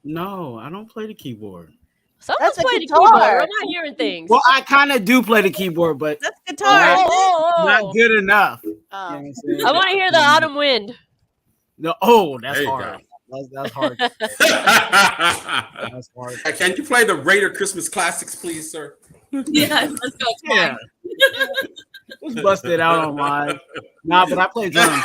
No, I don't play the keyboard. Someone's That's a playing the guitar. keyboard. Or am I hearing things? Well, I kind of do play the keyboard, but That's guitar. not good enough. Oh. You know what I'm saying? I want to hear the Autumn Wind. No, that's There you hard. That's hard. That's hard. Can you play the Raider Christmas classics, please, sir? Yeah, let's go. Yeah. Just busted out online. Nah, but I play drums.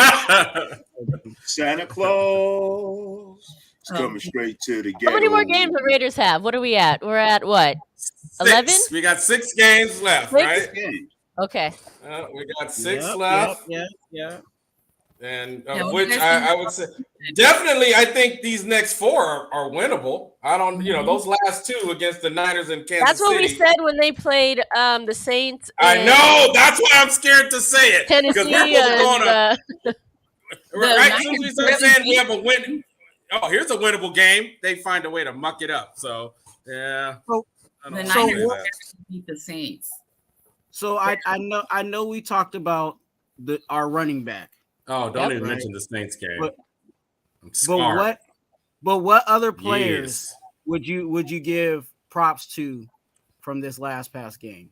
Santa Claus is coming straight to the ghetto. How many more games the Raiders have? What are we at? We're at what? 11? We got 6 games left, Six? right? Okay. We got 6 left. Yeah. And Yeah, which I would say definitely, I think these next 4 are winnable. I don't, those last 2 against the Niners and Kansas That's what City. we said when they played the Saints. I know. That's why I'm scared to say it. Tennessee right? As soon as we start saying we have a win, here's a winnable game. They find a way to muck it up. So yeah, So, The Niners beat the Saints. So I know we talked about our running back. Oh, don't even mention the Saints game. But what other players would you give props to from this last past game?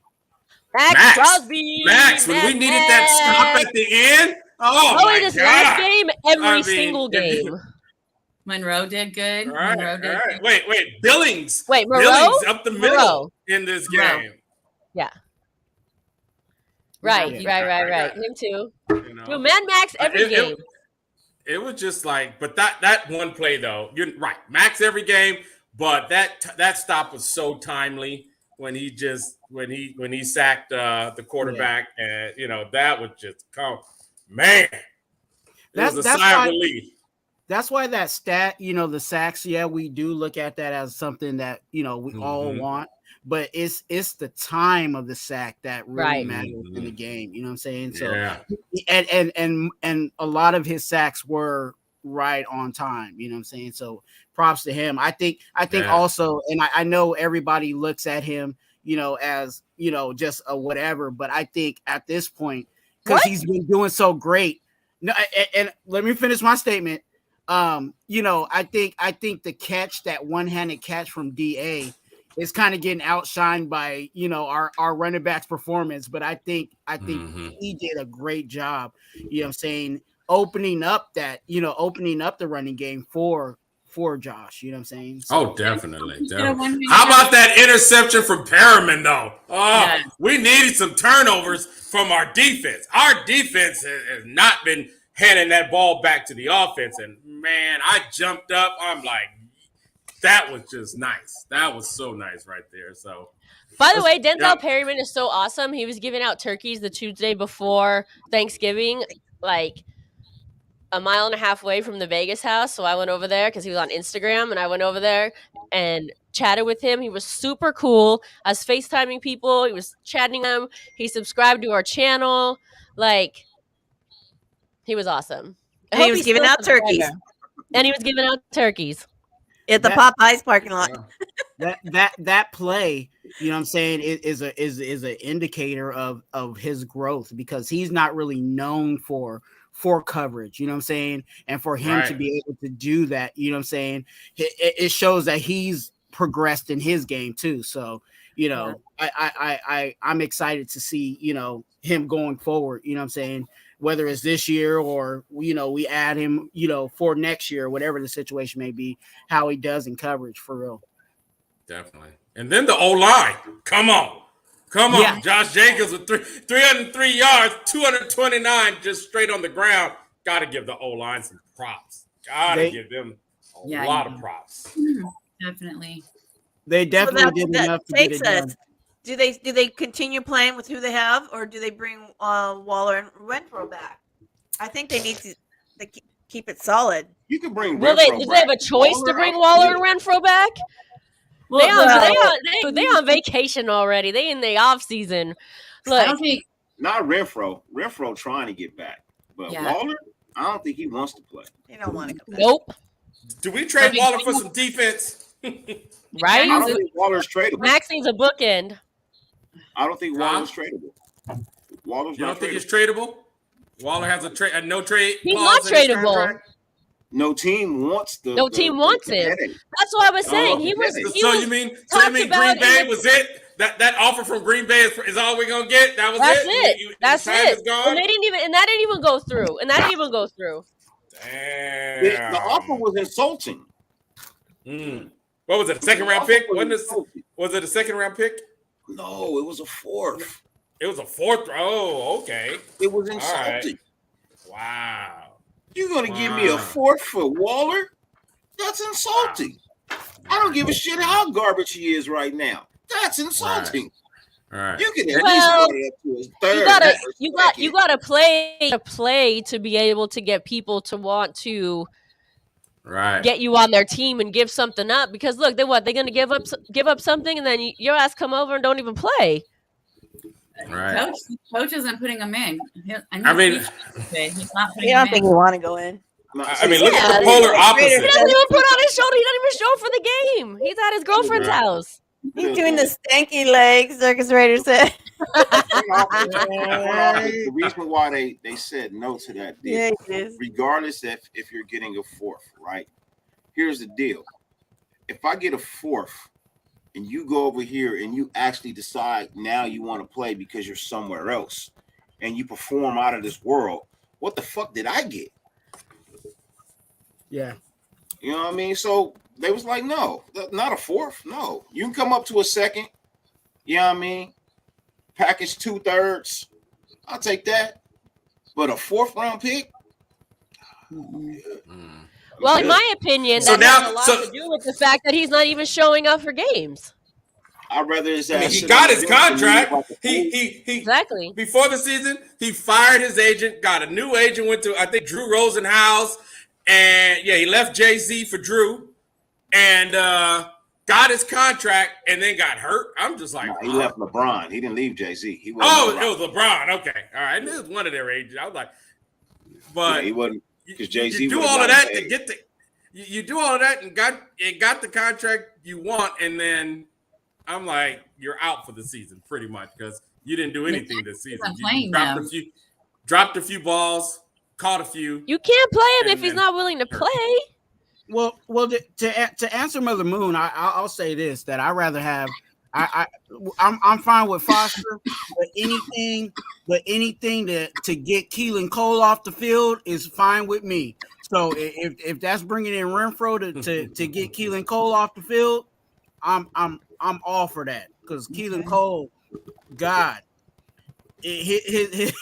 Max Crosby. Max, when we needed that stop at the end. Oh my this God. last game, every single game. Monroe did good. All right, Monroe did good. Wait. Billings. Wait, Moreau? Billings up the middle in this game. Yeah. Right. Him too. Dude, Mad Max every game. It was just like, but that one play though, you're right. Max every game, but that stop was so timely when he sacked the quarterback, and that was just man. It was a sigh of relief. That's why that stat, the sacks, we do look at that as something that we all want. but it's the time of the sack that really matters in the game. You know what I'm saying? So and a lot of his sacks were right on time. You know what I'm saying? So props to him. I think also, and I know everybody looks at him, as just a whatever, but I think at this point, because he's been doing so great. No, and let me finish my statement. I think the catch, that one-handed catch from DA, is kind of getting outshined by our running back's performance. But I think he did a great job. You know what I'm saying? Opening up the running game for Josh. You know what I'm saying? So, definitely. How about that interception from Perriman, though? We needed some turnovers from our defense. Our defense has not been handing that ball back to the offense. And, man, I jumped up. I'm like, that was just nice. That was so nice right there. So, by the way, Denzel Perryman is so awesome. He was giving out turkeys the Tuesday before Thanksgiving, like a mile and a half away from the Vegas house. So I went over there because he was on Instagram, and I went over there and chatted with him. He was super cool. I was FaceTiming people. He was chatting them. He subscribed to our channel. Like, he was awesome. And he was giving out turkeys. And he was giving out turkeys at the Popeyes parking lot. That play, you know what I'm saying, is an indicator of his growth, because he's not really known for coverage, you know what I'm saying? And for him to be able to do that, you know what I'm saying, it shows that he's progressed in his game too. So, I'm excited to see, him going forward, you know what I'm saying? Whether it's this year or, we add him, for next year, whatever the situation may be, how he does in coverage, for real. Definitely. And then the O-line. Come on. Josh Jacobs with 303 yards, 229 just straight on the ground. Got to give the O-line some props. Got to give them a lot of props. Definitely. They definitely did enough to get it done. Do they continue playing with who they have, or do they bring Waller and Renfro back? I think they need to keep it You can bring Renfro back. Do they have a choice to bring Waller and Renfro back? Well, they on vacation already. They in the off season. Look, not Renfro. Renfro trying to get back, but Waller, I don't think he wants to play. He don't want to come back. Nope. Do we trade Waller for some defense? Right? I don't think Waller's tradable. Maxine's a bookend. I don't think Waller's tradable. You don't think he's tradable? Waller has a no trade. He's not tradable. No team wants him. That's what I was saying. So you mean Green Bay was it? That offer from Green Bay is all we're gonna get? That's it. That's it. And that didn't even go through. Damn. The offer was insulting. What was it? A second round pick? Was it a second round pick? No, it was a fourth. It was a fourth. Oh, okay. It was insulting. Right. Wow. You're going to give me a fourth for Waller? That's insulting. Wow. I don't give a shit how garbage he is right now. That's insulting. Right. You can at least go to his third. You gotta play to be able to get people to want to get you on their team and give something up. Because look, they're gonna give up something, and then your ass come over and don't even play. Right. Coach isn't putting him in. He's not putting I don't think he want to go in. Look at the polar opposite. He doesn't even put on his shoulder. He doesn't even show for the game. He's at his girlfriend's house. He's doing the stanky legs, Circus Raider said. The reason why they said no to that deal, regardless if you're getting a fourth, right? Here's the deal. If I get a fourth and you go over here and you actually decide now you want to play because you're somewhere else and you perform out of this world, what the fuck did I get? Yeah. You know what I mean? So they was like, no, not a fourth. No, you can come up to a second. You know what I mean? Package 2/3. I'll take that. But a fourth round pick? Well, in my opinion, that has a lot to do with the fact that he's not even showing up for games. I'd rather he got his contract. He exactly before the season, he fired his agent, got a new agent, went to I think Drew Rosenhaus, and he left Jay-Z for Drew, and got got his contract, and then got hurt. I'm just like, he left LeBron. He didn't leave Jay-Z. It was LeBron. Okay, all right. It was one of their agents. I was like, but he wasn't because Jay-Z. You do all of that to get the. You do all of that and got the contract you want, and then I'm like, you're out for the season pretty much because you didn't do anything this season. You dropped a few balls, caught a few. You can't play him if he's not willing to play. Well, to answer Mother Moon, I'll say this: that I rather have. I'm fine with Foster, but anything to get Keelan Cole off the field is fine with me. So if that's bringing in Renfro to get Keelan Cole off the field, I'm all for that because Keelan Cole, God, his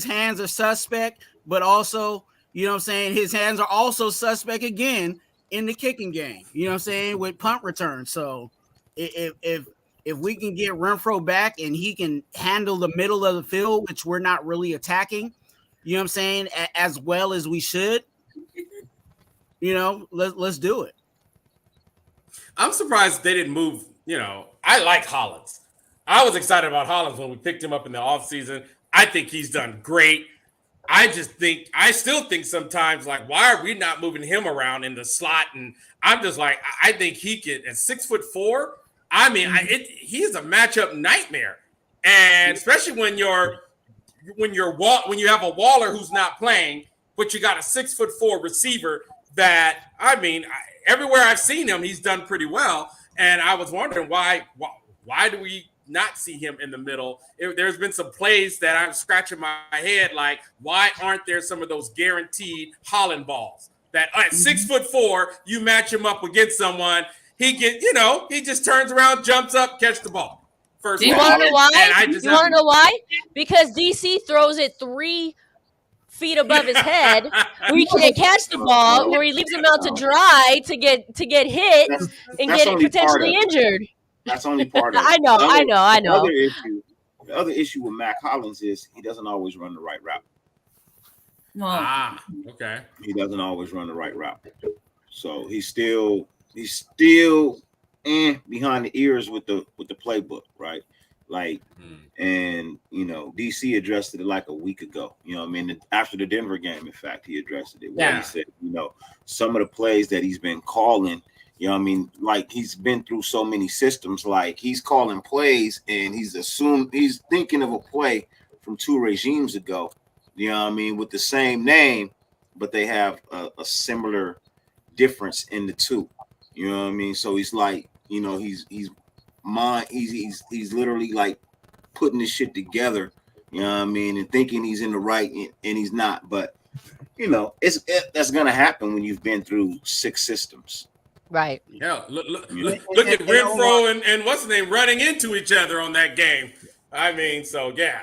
hands are suspect, but also, you know what I'm saying, his hands are also suspect again in the kicking game. You know what I'm saying, with punt return. So if we can get Renfro back and he can handle the middle of the field, which we're not really attacking, you know what I'm saying, as well as we should, you know, let's do it. I'm surprised they didn't move. You know, I like Hollins. I was excited about Hollins when we picked him up in the offseason. I think he's done great. I still think sometimes, like, why are we not moving him around in the slot? And I'm just like, I think he could, at 6'4". I mean, he's a matchup nightmare, and especially when you have a Waller who's not playing, but you got a 6'4" receiver that, I mean, everywhere I've seen him, he's done pretty well. And I was wondering why do we not see him in the middle? There's been some plays that I'm scratching my head, like, why aren't there some of those guaranteed Holland balls that at 6'4", you match him up against someone, he just turns around, jumps up, catch the ball. Do you want to know why? You want to know why? Because DC throws it 3 feet above his head, where he can't catch the ball, where he leaves him out to dry to get hit and get potentially injured. That's only part of it. I know. The other issue with Mac Hollins is he doesn't always run the right route. Okay. He doesn't always run the right route. So he's still behind the ears with the playbook, right? Like, and you know, DC addressed it like a week ago. You know what I mean? After the Denver game, in fact, he addressed it. Where he said, you know, some of the plays that he's been calling, you know what I mean? Like, he's been through so many systems, like he's calling plays and he's thinking of a play from 2 regimes ago, you know what I mean, with the same name, but they have a similar difference in the two. You know what I mean? So he's like, you know, he's literally like putting this shit together, you know what I mean, and thinking he's in the right and he's not. But you know, that's gonna happen when you've been through 6 systems. Right. Yeah. Look at Renfro and what's his name running into each other on that game. I mean, so yeah.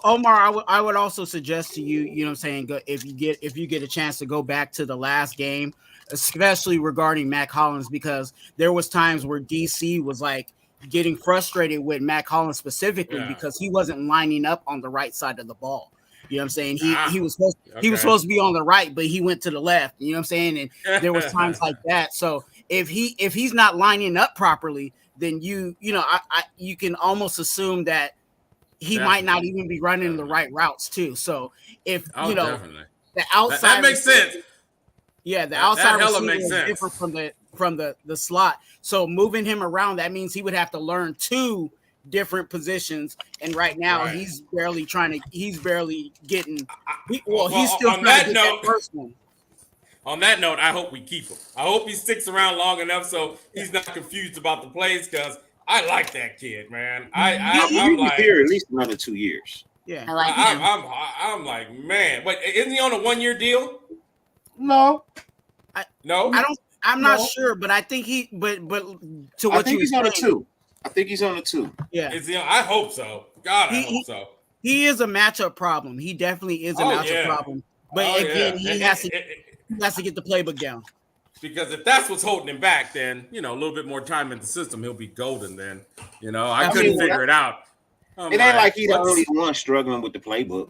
Omar, I would also suggest to you, you know what I'm saying, if you get a chance to go back to the last game, especially regarding Mac Hollins, because there was times where DC was like getting frustrated with Mac Hollins specifically because he wasn't lining up on the right side of the ball. You know what I'm saying? He was supposed to be on the right, but he went to the left. You know what I'm saying? And there was times like that. So if he's not lining up properly, then you can almost assume that he might not even be running the right routes too. So if the outside that makes sense. Yeah, the outside receiver makes is sense. Different from the slot. So moving him around, that means he would have to learn 2 different positions. And right now he's barely getting. He's still on trying that to get note, that first one. On that note, I hope we keep him. I hope he sticks around long enough so he's not confused about the plays, because I like that kid, man. I'm like, here at least another 2 years. Yeah, I like him. I'm like, man. But isn't he on a 1-year deal? No. I'm not sure, but I think but to what you he's on a 2. I think he's on a 2. Yeah. Is he? I hope so. God, I hope so. He is a matchup problem. He definitely is a matchup problem. But again, he has to get the playbook down. Because if that's what's holding him back, then, you know, a little bit more time in the system, he'll be golden then. You know, I couldn't figure it out. It ain't like he's the only one struggling with the playbook.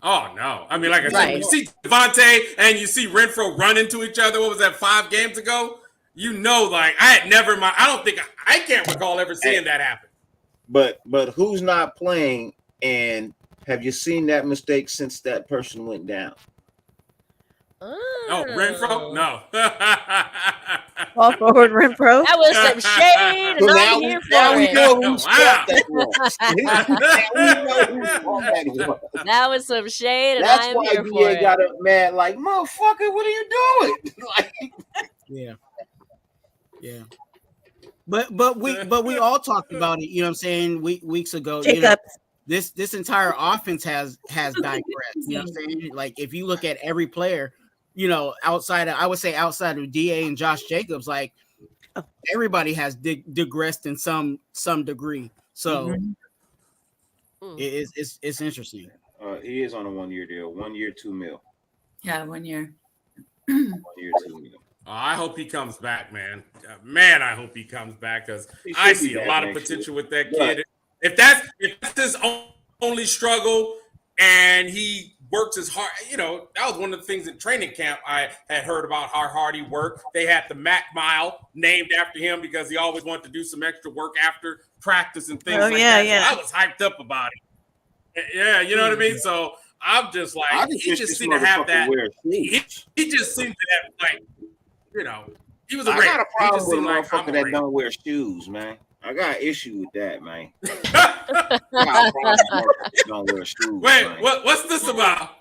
Oh, no. I mean, like I said, you see Devontae and you see Renfro run into each other. What was that, 5 games ago? like I had never. I can't recall ever seeing that happen. But who's not playing? And have you seen that mistake since that person went down? Oh, Renfro? No. Ball forward Renfro. That was some shade, and I'm here for it. That was some shade, and I am here for it. That's why got up mad, like, motherfucker, what are you doing? Yeah. But we all talked about it. You know what I'm saying? Weeks ago. Jacob. This entire offense has digressed. You know what I'm saying? Like if you look at every player, outside of DA and Josh Jacobs, like everybody has digressed in some degree. So it's interesting. He is on a 1 year deal. 1 year, $2 million. Yeah, 1 year. 1 year, $2 million. I hope he comes back, man. I hope he comes back because I see a lot of potential with that kid. If that's his only struggle and he works as hard, that was one of the things in training camp I had heard about how hard he worked. They had the Mac Mile named after him because he always wanted to do some extra work after practice and things like that. Yeah. So I was hyped up about it. Yeah, you know what I mean? So I'm just like, he just seemed to have that. He just seemed to have, like, he was a I got a problem with a motherfucker that don't wear shoes, man. I got an issue with that, man. Don't wear shoes. Wait, man. What's this about?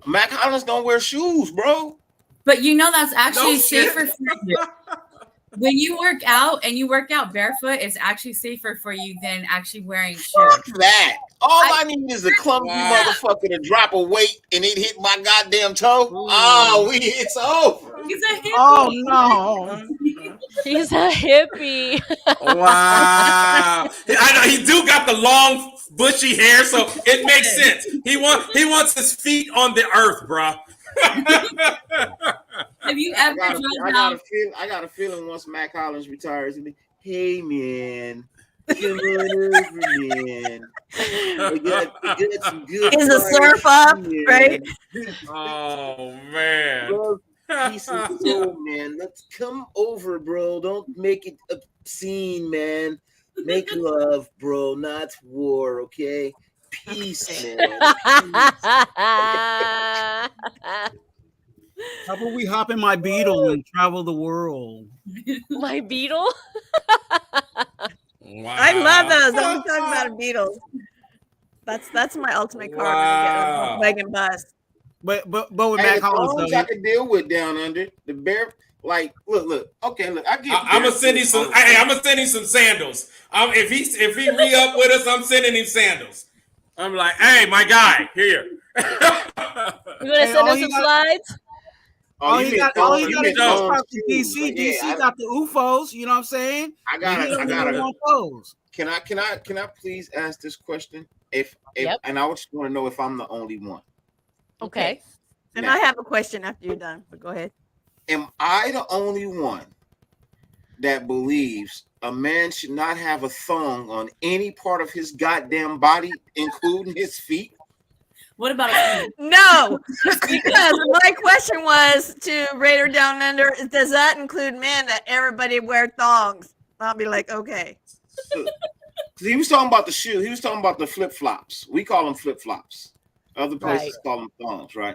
Mac Hollins don't wear shoes, bro. But that's actually safer for you. When you work out and you work out barefoot, it's actually safer for you than actually wearing shoes. Fuck that. All I need is a clumsy motherfucker to drop a weight and it hit my goddamn toe. Oh, it's over. He's a hippie. Oh no. He's a hippie. Wow. I know he do got the long bushy hair, so it makes sense. He wants his feet on the earth, bro. Have you ever I got a feeling once Mac Hollins retires, he'll be, hey man, come on over, man. We got some good. Is a surf up, right? Oh man. Bro, piece of soul, man. Let's come over, bro. Don't make it obscene, man. Make love, bro, not war, okay? Peace, man. How about we hop in my Beetle and travel the world? My Beetle? Wow. I love those. Don't talk about a Beatles. That's my ultimate car. Wow. Wagon bus. But with Mac Hollins, I can deal with down under the bear. Like, look. Okay, look. I'm gonna send you some. I'm gonna send you some sandals. If he re-up with us, I'm sending him sandals. I'm like, hey, my guy, here. You gonna send us some slides? All you got to do is to DC. DC got the UFOs. You know what I'm saying? I got it. Can I please ask this question? And I just want to know if I'm the only one. Okay. And now, I have a question after you're done. But go ahead. Am I the only one that believes a man should not have a thong on any part of his goddamn body, including his feet? What about a No, because my question was to Raider Down Under, does that include men that everybody wear thongs? I'll be like, okay. He was talking about the shoe. He was talking about the flip-flops. We call them flip-flops. Other places call them thongs, right?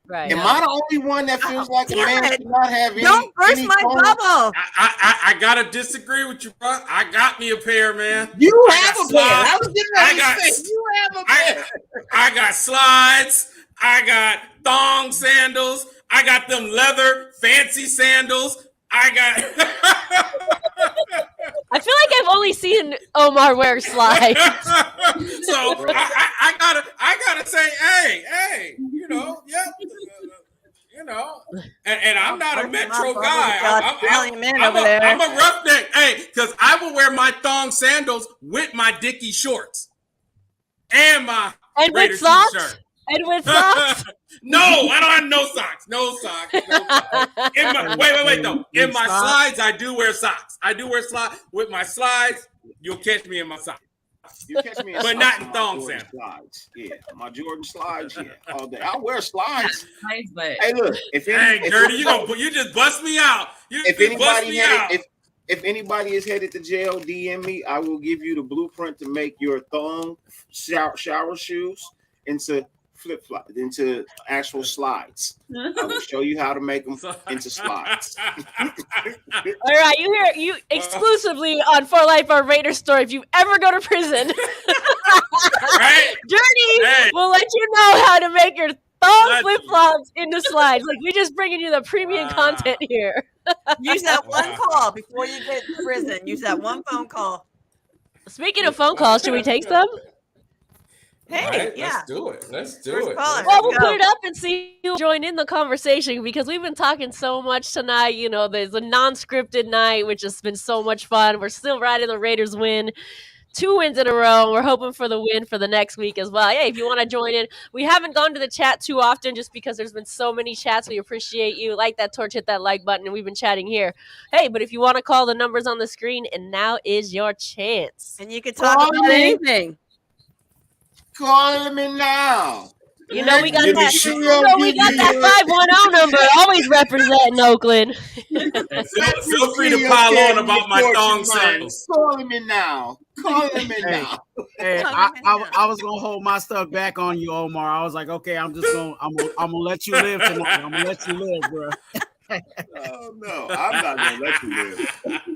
Right. Am I the only one that feels like a man should not have any? Don't burst my bubble. I gotta disagree with you, bro. I got me a pair, man. You have a pair. I was getting ready to say, you have a pair. I got slides. I got thong sandals. I got them leather fancy sandals. I feel like I've only seen Omar wear slides. So I gotta say, hey, and I'm not a Metro guy. I'm a roughneck. Hey, because I will wear my thong sandals with my Dickie shorts and my with socks. T-shirt. And with socks? No, I don't have no socks. No socks. Wait, though. In my slides, I do wear socks. I do wear slides. With my slides, you'll catch me in my socks. You catch me in but not in thong sandals. Slides. Yeah, my Jordan slides. Yeah, all day. I wear slides. Nice, but Hey, look. Dirty, you just bust me out. If anybody is headed to jail, DM me. I will give you the blueprint to make your thong shower shoes into flip-flop, into actual slides. I will show you how to make them into slides. All right, you hear you exclusively on For Life or Raider Story. If you ever go to prison, right? Dirty will let you know how to make your thong flip-flops into slides. Like, we just bringing you the premium content here. Use that one call before you get to prison. Use that one phone call. Speaking of phone calls, should we take some? Hey, right, yeah. Let's do it. Well, we'll put it up and see who join in the conversation, because we've been talking so much tonight. You know, there's a non-scripted night, which has been so much fun. We're still riding the Raiders win. 2 wins in a row. We're hoping for the win for the next week as well. Hey, if you want to join in, we haven't gone to the chat too often just because there's been so many chats. We appreciate you. Like that torch, hit that like button, and we've been chatting here. Hey, but if you want to call, the numbers on the screen, and now is your chance. And you can talk about anything. Call me now. You know we got that 510 number, always representing Oakland. Feel free to pile on about my thong sandals. Calling me now. Calling me now. Hey, I was gonna hold my stuff back on you, Omar. I was like, okay, I'm gonna let you live tonight. I'm gonna let you live, bro. Oh no, I'm not gonna let you live.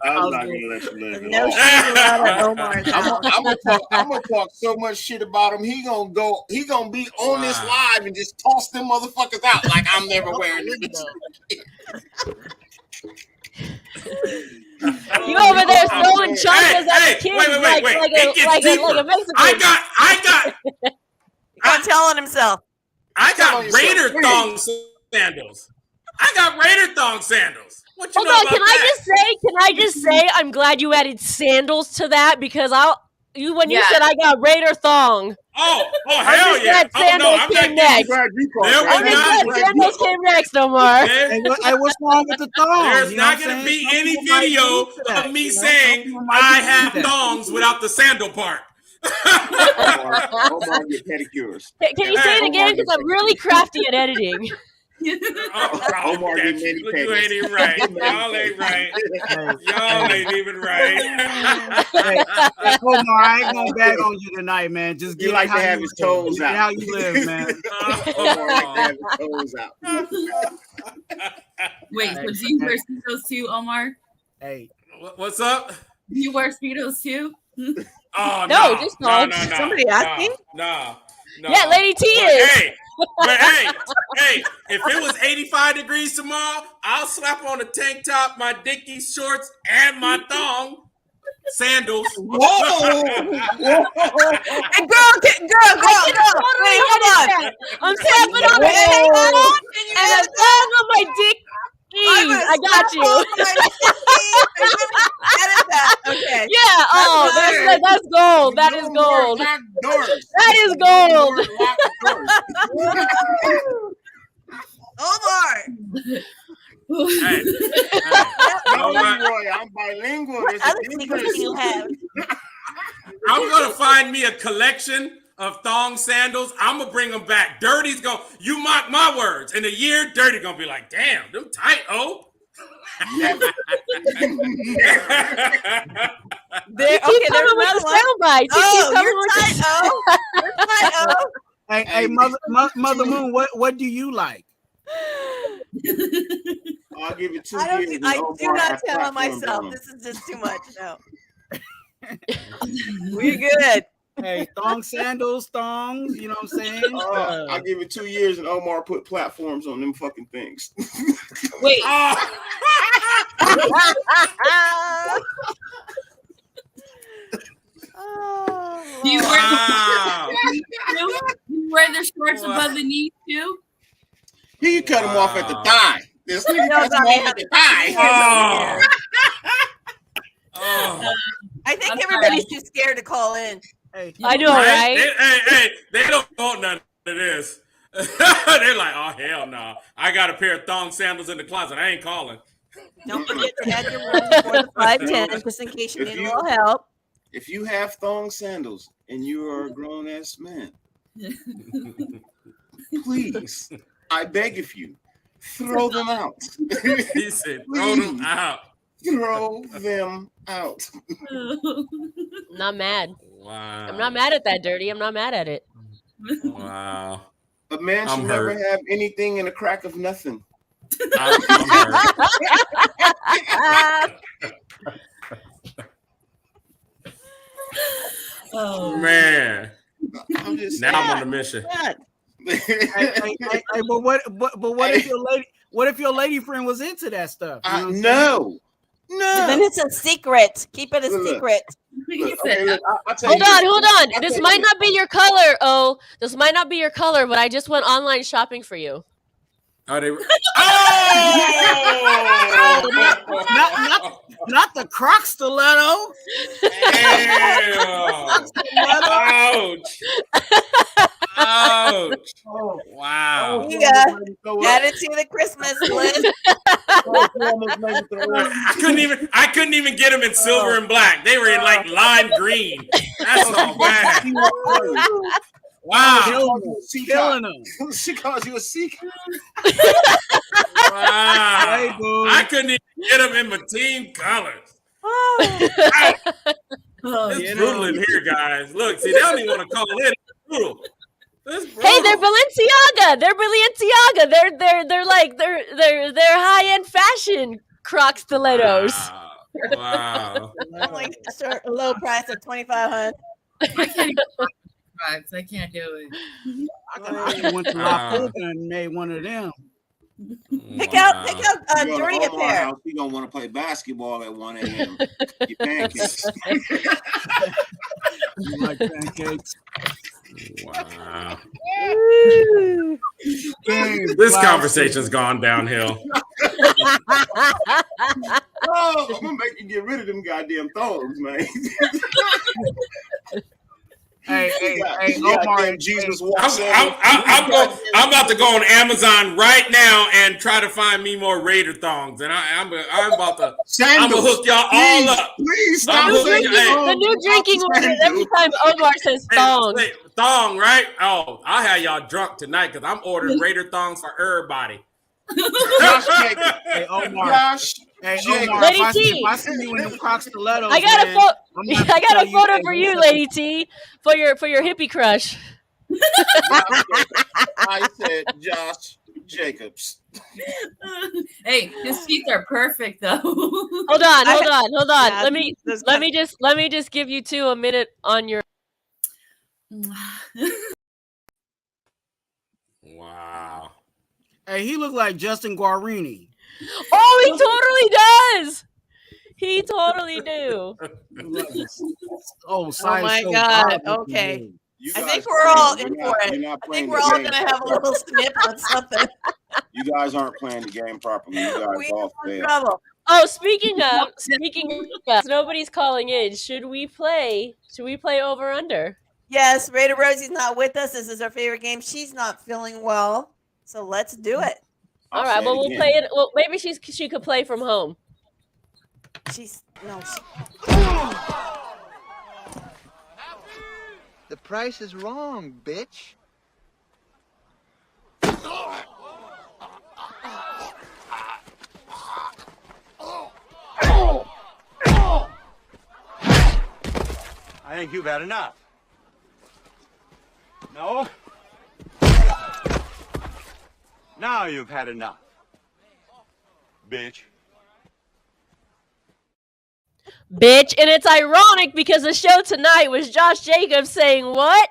I'm not gonna let you live. No shit about Omar's I'm gonna talk so much shit about him. He gonna be on this live and just toss them motherfuckers out like I'm never wearing this. You over there throwing chunkas at the kids like a Mexican. I got. I'm telling himself. I got Raider thong sandals. What you know about that? Can I just say, I'm glad you added sandals to that, because you said I got Raider thong. Oh, hell yeah. Sandals came next. Sandals came next, Omar. Hey, what's wrong with the thongs? There's not going to be any video of me saying I have thongs without the sandal part. Omar get pedicures. Can you say it again? Because I'm really crafty at editing. Omar get you ain't even right. Y'all ain't right. Y'all ain't even right. Hey, Omar, I ain't gonna bag on you tonight, man. Just get like to have his toes out. How you live, man. Omar like to have his toes out. Wait, so do you wear Speedos too, Omar? Hey, what's up? Do you wear Speedos too? Oh no, just no. Somebody asking? No. Yeah, Lady T is. Hey, if it was 85 degrees tomorrow, I'll slap on a tank top, my Dickies shorts, and my thong sandals. Whoa! Hey, girl. Wait, hold on. I'm tapping on it. And a thong on my dick. I got you. Okay. Yeah. Oh, that's gold. That is gold. That is gold. Omar. Roy, I'm bilingual. What other secrets do you have? I'm gonna find me a collection of thong sandals. I'm gonna bring them back. Dirty's gonna, you mock my words. In a year, Dirty gonna be like, damn, them tight, oh. There's another one. You're tight, oh. Hey, Mother Moon, what do you like? I'll give it 2 I years. do not tell on myself. This is just too much. No. We're good. Hey, thongs, you know what I'm saying? I'll give it 2 years and Omar put platforms on them fucking things. Wait. Do you wear the shorts above the knee too? You cut them off at the thigh. This nigga cuts them off at the thigh. I think everybody's too scared to call in. I know, right? Hey, they don't want none of this. They're like, oh, hell no. I got a pair of thong sandals in the closet. I ain't calling. Don't forget to add your room before the 5:10, just in case you need a little help. if you have thong sandals and you are a grown ass man, please, I beg of you, throw them out. He said, throw them out. Throw them out. I'm not mad. Wow. I'm not mad at that, Dirty. I'm not mad at it. Wow. A man should never have anything in a crack of nothing. I'm hurt. Oh man. I'm just now I'm on the mission. But what if your lady? What if your lady friend was into that stuff? No. Then it's a secret. Keep it a secret. Hold on. This might not be your color. Oh, this might not be your color, but I just went online shopping for you. Are they? Not the Croc stiletto. Ouch! Ouch! Oh, wow! Yeah, add it to the Christmas list. I couldn't even get them in silver and black. They were in like lime green. That's so bad. Wow! Killing them. She calls you a seeker. Wow! I couldn't even get them in my team colors. It's brutal in here, guys. Look, see, they don't even want to call it brutal. Hey, they're Balenciaga. They're high end fashion Croc stilettos. Wow. Only a low price of $2,500. I can't do it. I went to La Puta and made one of them. Pick out Dirty a pair. You don't want to play basketball at 1 a.m. Your pancakes. You like pancakes? Wow. This conversation's gone downhill. Oh, I'm gonna make you get rid of them goddamn thongs, man. Hey, Omar, Jesus I'm about to go on Amazon right now and try to find me more Raider thongs, and I'm about to hook y'all all up. Please stop. The new drinking order every time Omar says thong. Thong, right? Oh, I'll have y'all drunk tonight because I'm ordering Raider thongs for everybody. Hey, Omar. Hey, Omar, Lady if T. I see you in them Croc stilettos, I got a photo for you, Lady T, for your hippie crush. I said Josh Jacobs. Hey, his feet are perfect though. Hold on. Yeah, Let me just give you two a minute on your. Wow. Hey, he looked like Justin Guarini. Oh, he totally does. He totally do. Oh my God. Okay. I think we're all in for it. I think we're all going to have a little snip on something. You guys aren't playing the game properly. You guys all fail. Trouble. Oh, speaking of, nobody's calling in. Should we play over under? Yes, Raider Rosie's not with us. This is her favorite game. She's not feeling well. So let's do it. All right, well, we'll play it. Well, maybe she could play from home. The price is wrong, bitch. I think you've had enough. No? Now you've had enough. Bitch. And it's ironic because the show tonight was Josh Jacobs saying what?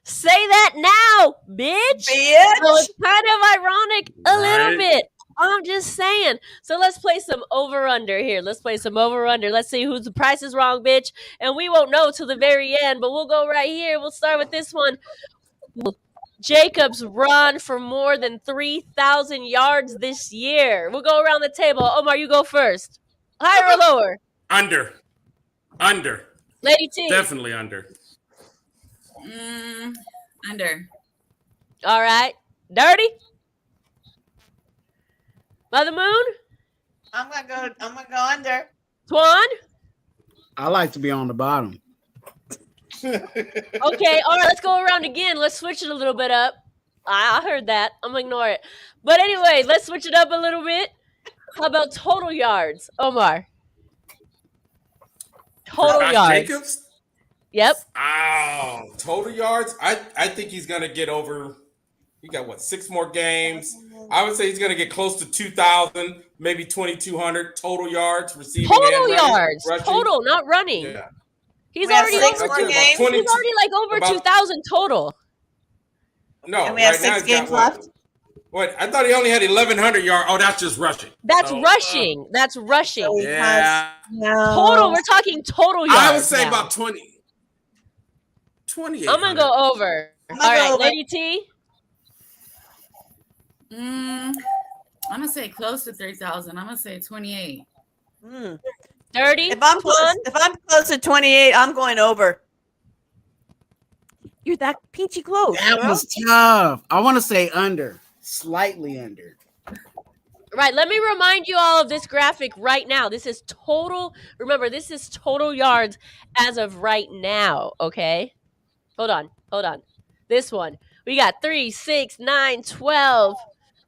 Say that now, bitch. So it's kind of ironic a little bit. I'm just saying. So let's play some over-under here. Let's see who's the price is wrong, bitch. And we won't know till the very end, but we'll go right here. We'll start with this one. Jacobs run for more than 3,000 yards this year. We'll go around the table. Omar, you go first. Higher or lower? Under. Lady T. Definitely under. Under. All right. Dirty? By the moon? I'm gonna go under. Twan? I like to be on the bottom. Okay, all right, let's go around again. Let's switch it a little bit up. I heard that. I'm gonna ignore it. But anyway, let's switch it up a little bit. How about total yards, Omar? Total Josh yards. Jacobs? Yep. Oh, total yards? I think he's going to get over. He got, 6 more games? I would say he's going to get close to 2,000, maybe 2,200 total yards receiving. Total yards. Rushing. Total, not running. Yeah. He's already over 2,000. He's already like over 2,000 total. No, and we have 6 games left. What? I thought he only had 1,100 yards. Oh, that's just rushing. That's rushing. That's rushing. So yeah. Total. We're talking total yards. I would say about 28. I'm gonna go over. All right, Lady T. I'm gonna say close to 3,000. I'm gonna say 28. 30. If I'm close to 28, I'm going over. You're that peachy close. That was tough. I want to say under, slightly under. Right. Let me remind you all of this graphic right now. This is total. Remember, this is total yards as of right now. Okay. Hold on. This one. We got 3, 6, 9, 12,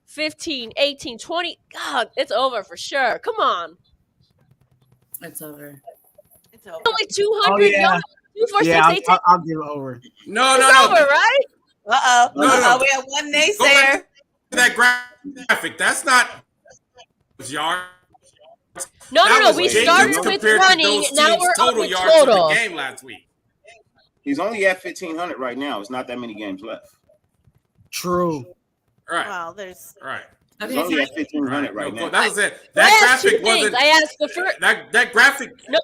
15, 18, 20. God, it's over for sure. Come on. It's over. It's over. Only 200 yards. 2, 4, 6, 8, 10. I'll give it over. No. Over, right? No. We have one naysayer. That graphic. That's not yards. No. We started with running. Now we're up with total. The game last week. He's only at 1,500 right now. It's not that many games left. True. Right. Well, there's right. He's only at 1,500 right now. That was it. That graphic wasn't. I asked the first. That graphic. Nope.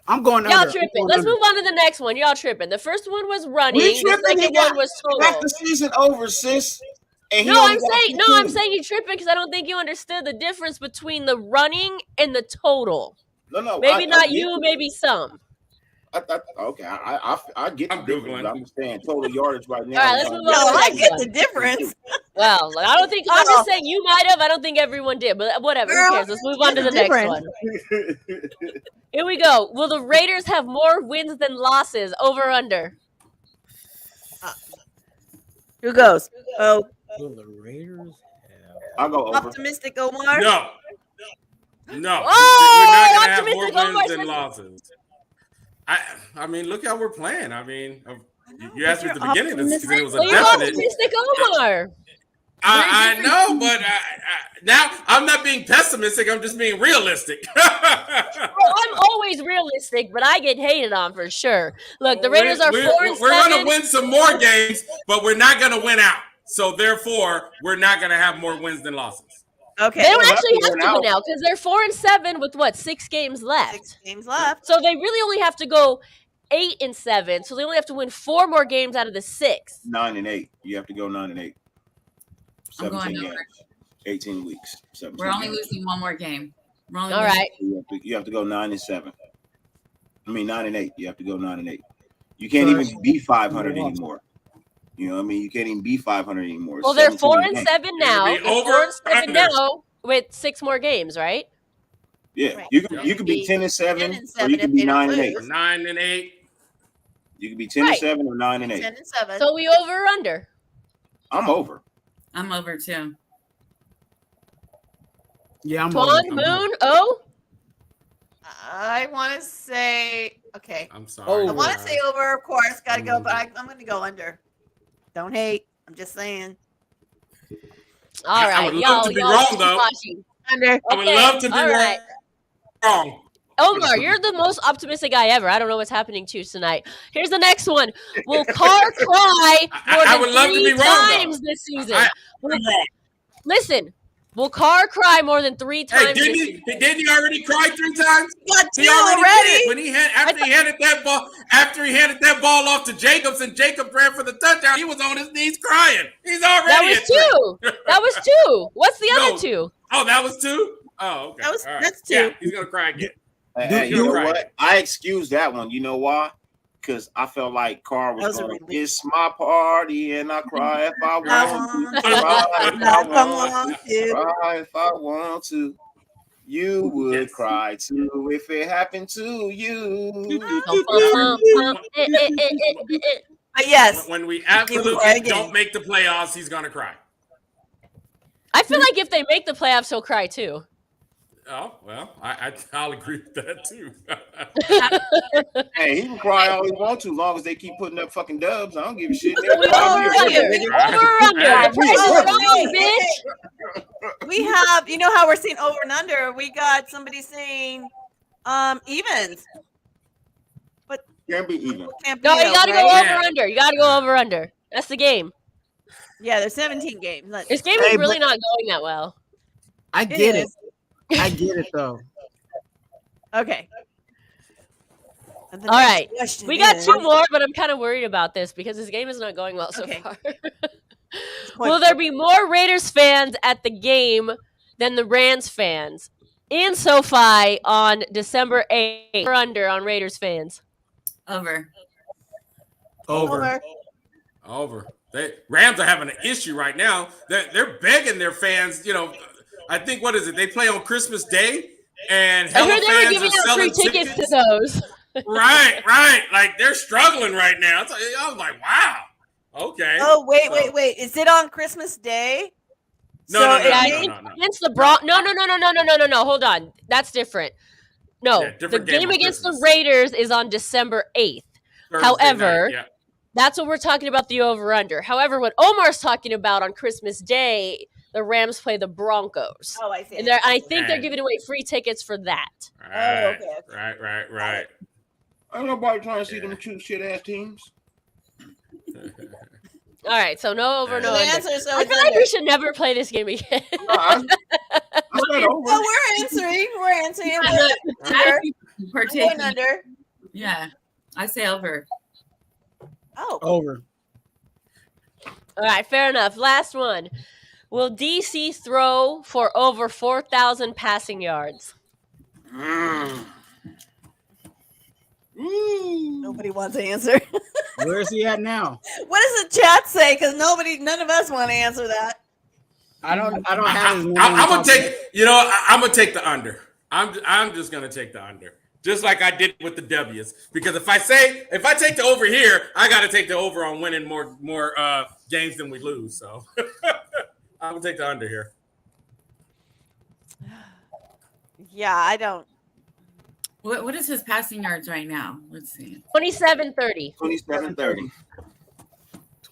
I'm going Y'all under. tripping. Let's move on to the next one. Y'all tripping. The first one was running. The second one was total. Half the season over, sis. I'm saying you're tripping because I don't think you understood the difference between the running and the total. No. Maybe not you, maybe some. Okay, I get the difference. I'm saying total yardage right now. All right, let's move on. I get the difference. Well, I don't think. I'm just saying you might have. I don't think everyone did, but whatever. Who cares? Let's move on to the next one. Here we go. Will the Raiders have more wins than losses? Over or under? Who goes? Oh. Will the Raiders have? I'll go over. Optimistic Omar? No. Oh, we're not going to have more wins than losses. I mean, look how we're playing. I mean, you asked me at the beginning of this season. It was a definite. Optimistic Omar. I know, but now I'm not being pessimistic. I'm just being realistic. I'm always realistic, but I get hated on for sure. Look, the Raiders are 4-7. We're going to win some more games, but we're not going to win out. So therefore, we're not going to have more wins than losses. Okay. They don't actually have to win out because they're 4-7 with 6 games left. 6 games left. So they really only have to go 8-7. So they only have to win 4 more games out of the 6. 9-8. You have to go 9-8. 17 games. 18 weeks. We're only losing one more game. All right. You have to go 9-7. I mean 9-8. You have to go 9-8. You can't even be 500 anymore. You know what I mean? You can't even be 500 anymore. Well, they're 4-7 now. They're 4-7 now with 6 more games, right? Yeah, right. you can be 10-7, or you can be 9-8. 9-8. You can be 10-7 or 9-8. 10-7. So we over or under? I'm over. I'm over too. Yeah, I'm Twan, over. Moon, O. I want to say okay. I'm sorry. I want to say over, of course. Got to go, but I'm going to go under. Don't hate. I'm just saying. All right, I would love to be wrong, though. Under. I would love to be wrong. Omar, you're the most optimistic guy ever. I don't know what's happening to you tonight. Here's the next one. Will Carr cry more than 3 times this season? Listen, will Carr cry more than 3 times? Hey, didn't he already cry 3 times? He already did. When he had after he handed that ball off to Jacobs and Jacobs ran for the touchdown, he was on his knees crying. He's already. That was 2. That was 2. What's the other 2? Oh, that was 2. Oh, okay. That's 2. Yeah, he's gonna cry again. You know what? I excused that one. You know why? Because I felt like Carr was going, it's my party and I cry if I want to. Cry if I want to. You would cry too if it happened to you. Yes. When we absolutely don't make the playoffs, he's gonna cry. I feel like if they make the playoffs, he'll cry too. Oh, well, I'll agree with that too. Hey, he can cry all he wants to, as long as they keep putting up fucking dubs. I don't give a shit. Over under. Bitch. We have, you know how we're seeing over and under. We got somebody saying evens. But can't be even. No, you gotta go over under. You gotta go over under. That's the game. Yeah, there's 17 games. This game is really not going that well. I get it. I get it though. Okay. All right. We got two more, but I'm kind of worried about this because this game is not going well so far. Will there be more Raiders fans at the game than the Rams fans in SoFi on December 8th? Or under on Raiders fans? Over. Rams are having an issue right now. They're begging their fans. You know, I think what is it? They play on Christmas Day, and I heard they were giving out free tickets to those. Right. Like they're struggling right now. I was like, wow. Okay. Oh wait. Is it on Christmas Day? No. Against the No. Hold on. That's different. No, the game against the Raiders is on December 8th. However, that's what we're talking about, the over-under. However, what Omar's talking about on Christmas Day, the Rams play the Broncos. Oh, I see. And I think they're giving away free tickets for that. Right. Ain't nobody trying to see them two shit-ass teams. All right, so no over, no The under. answer is I feel like we should never play this game again. No, we're answering. We're going under. Yeah, I say over. Oh. Over. All right, fair enough. Last one. Will DC throw for over 4,000 passing yards? Nobody wants to answer. Where is he at now? What does the chat say? Because none of us want to answer that. I don't have his name. I'm gonna take. I'm gonna take the under. I'm just gonna take the under, just like I did with the W's. Because if I take the over here, I got to take the over on winning more games than we lose. So I'm gonna take the under here. Yeah, I don't. What is his passing yards right now? Let's see. 27-30. 27-30.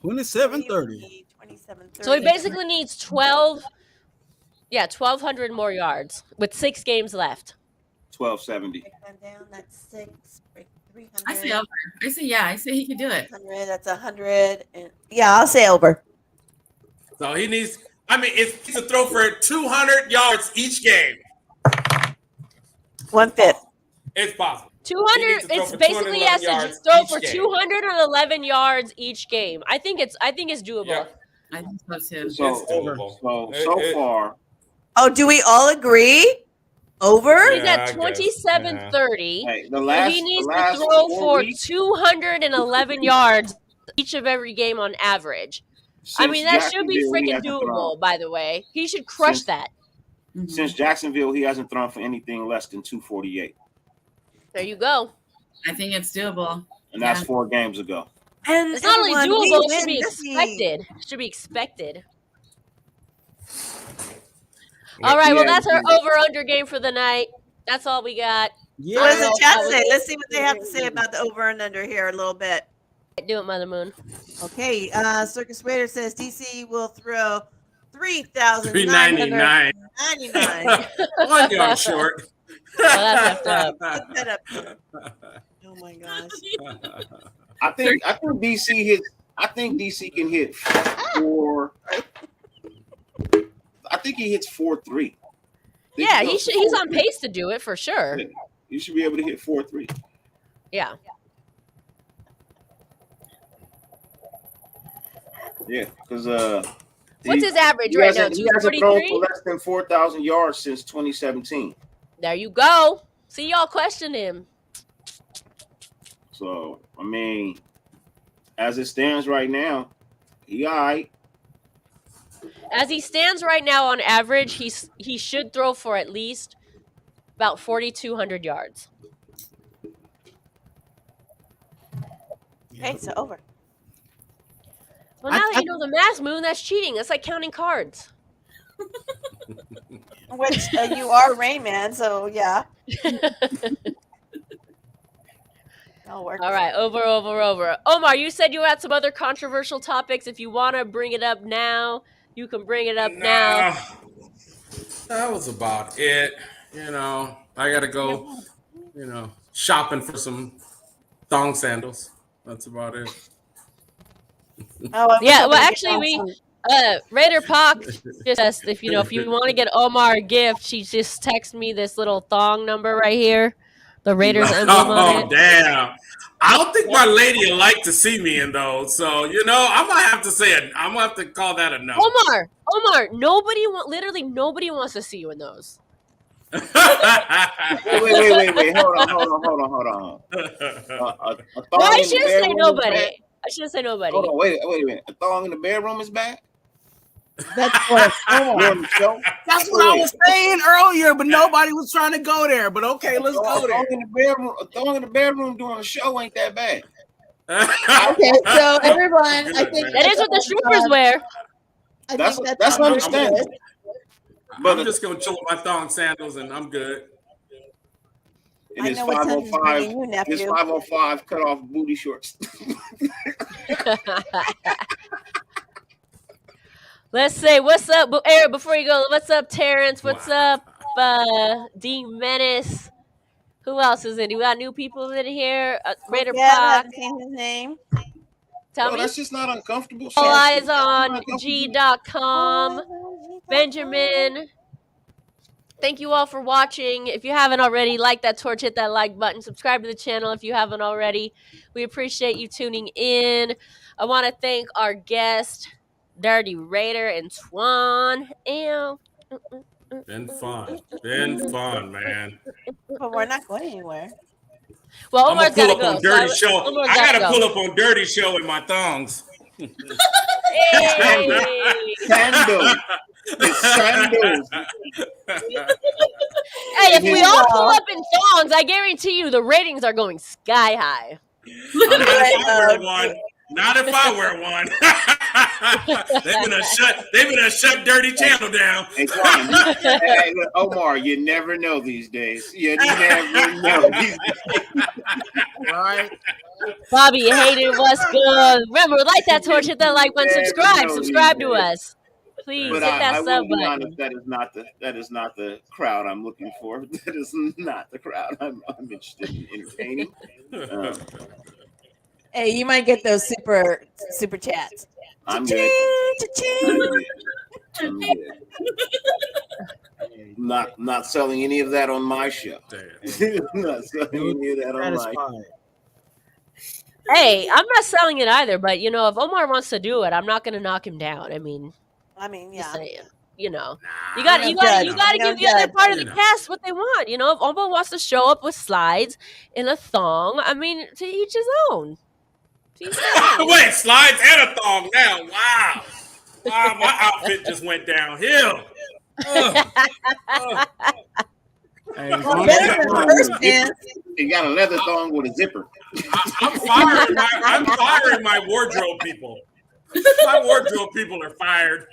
27-30. So he basically needs 1,200 more yards with 6 games left. 1270. That's 6. 300. I say over. I say he could do it. 100. That's 100. Yeah, I'll say over. So he needs. I mean, it's to throw for 200 yards each game. 1/5. It's possible. 200. It's basically has to throw for 211 yards each game. I think it's doable. Yeah. I think so too. So far. Oh, do we all agree? Over? He's at 27-30. Hey, he needs to throw for 211 yards each of every game on average. I mean, that should be freaking doable, by the way. He should crush that. Since Jacksonville, he hasn't thrown for anything less than 248. There you go. I think it's doable. And that's 4 games ago. And it's not only doable, it should be expected. It should be expected. All right, well, that's our over-under game for the night. That's all we got. Yeah. What does the chat say? Let's see what they have to say about the over and under here a little bit. Do it, Mother Moon. Okay, Circus Raider says DC will throw 3,999. 1 yard short. Well, that's up. Oh my gosh. I think DC hits. I think DC can hit 4. I think he hits 4-3. Yeah, he's on pace to do it for sure. Yeah, you should be able to hit 4-3. Yeah. Yeah, because what's his average right now? He hasn't thrown for less than 4,000 yards since 2017. There you go. See, y'all question him. So I mean, as it stands right now, he all right. As he stands right now on average, he should throw for at least about 4,200 yards. Okay, so over. Well, now that you know the math, Moon, that's cheating. That's like counting cards. Which you are Rain Man, so yeah. That'll work. All right, over. Omar, you said you had some other controversial topics. If you want to bring it up now, you can bring it up now. That was about it. You know, I got to go, shopping for some thong sandals. That's about it. Oh, yeah, well, actually, Raider Pock just asked if you want to get Omar a gift, she just texted me this little thong number right here, the Raiders emblem on it. Oh, damn. I don't think my lady will like to see me in those. So, I might have to I'm going to have to call that a no. Omar, literally nobody wants to see you in those. Wait. Hold on. No, I shouldn't say nobody. Hold on, wait a minute. A thong in the bedroom is bad? That's what That's what I was saying earlier, but nobody was trying to go there. But okay, let's go there. A thong in the bedroom doing a show ain't that bad. Okay, so everyone, I think that is what the strippers wear. That's understandable. But I'm just gonna chill with my thong sandals and I'm good. And it's 505. It's 505 cut off booty shorts. Let's say what's up, Eric. Before you go, what's up, Terrence? What's up, Dean Menace? Who else is in? We got new people in here. Raider Pock. I haven't seen his name. Tell me. That's just not uncomfortable. All eyes on G.com. Benjamin. Thank you all for watching. If you haven't already, like that torch, hit that like button, subscribe to the channel if you haven't already. We appreciate you tuning in. I want to thank our guest, Dirty Raider and Twan. Been fun, man. But we're not going anywhere. Well, Omar's got to go. Dirty Show. I got to pull up on Dirty Show in my thongs. Sandals. Hey, if we all pull up in thongs, I guarantee you the ratings are going sky high. Not if I wear one. They're gonna shut Dirty Channel down. Hey, look, Omar, you never know these days. You never know these days. Right. Bobby, you hated what's good. Remember, light that torch, hit that like button, subscribe to us. Please but hit that sub button. Honest, that is not the crowd I'm looking for. That is not the crowd I'm interested in entertaining. Hey, you might get those super chats. I'm good. Not selling any of that on my show. Not selling any of that on my show. Hey, I'm not selling it either, but if Omar wants to do it, I'm not going to knock him down. I mean, yeah. Saying, you got to give the other part of the cast what they want. If Omar wants to show up with slides in a thong, I mean, to each his own. Wait, slides and a thong now. Wow, my outfit just went downhill. You got a leather thong with a zipper. I'm firing my wardrobe people. My wardrobe people are fired.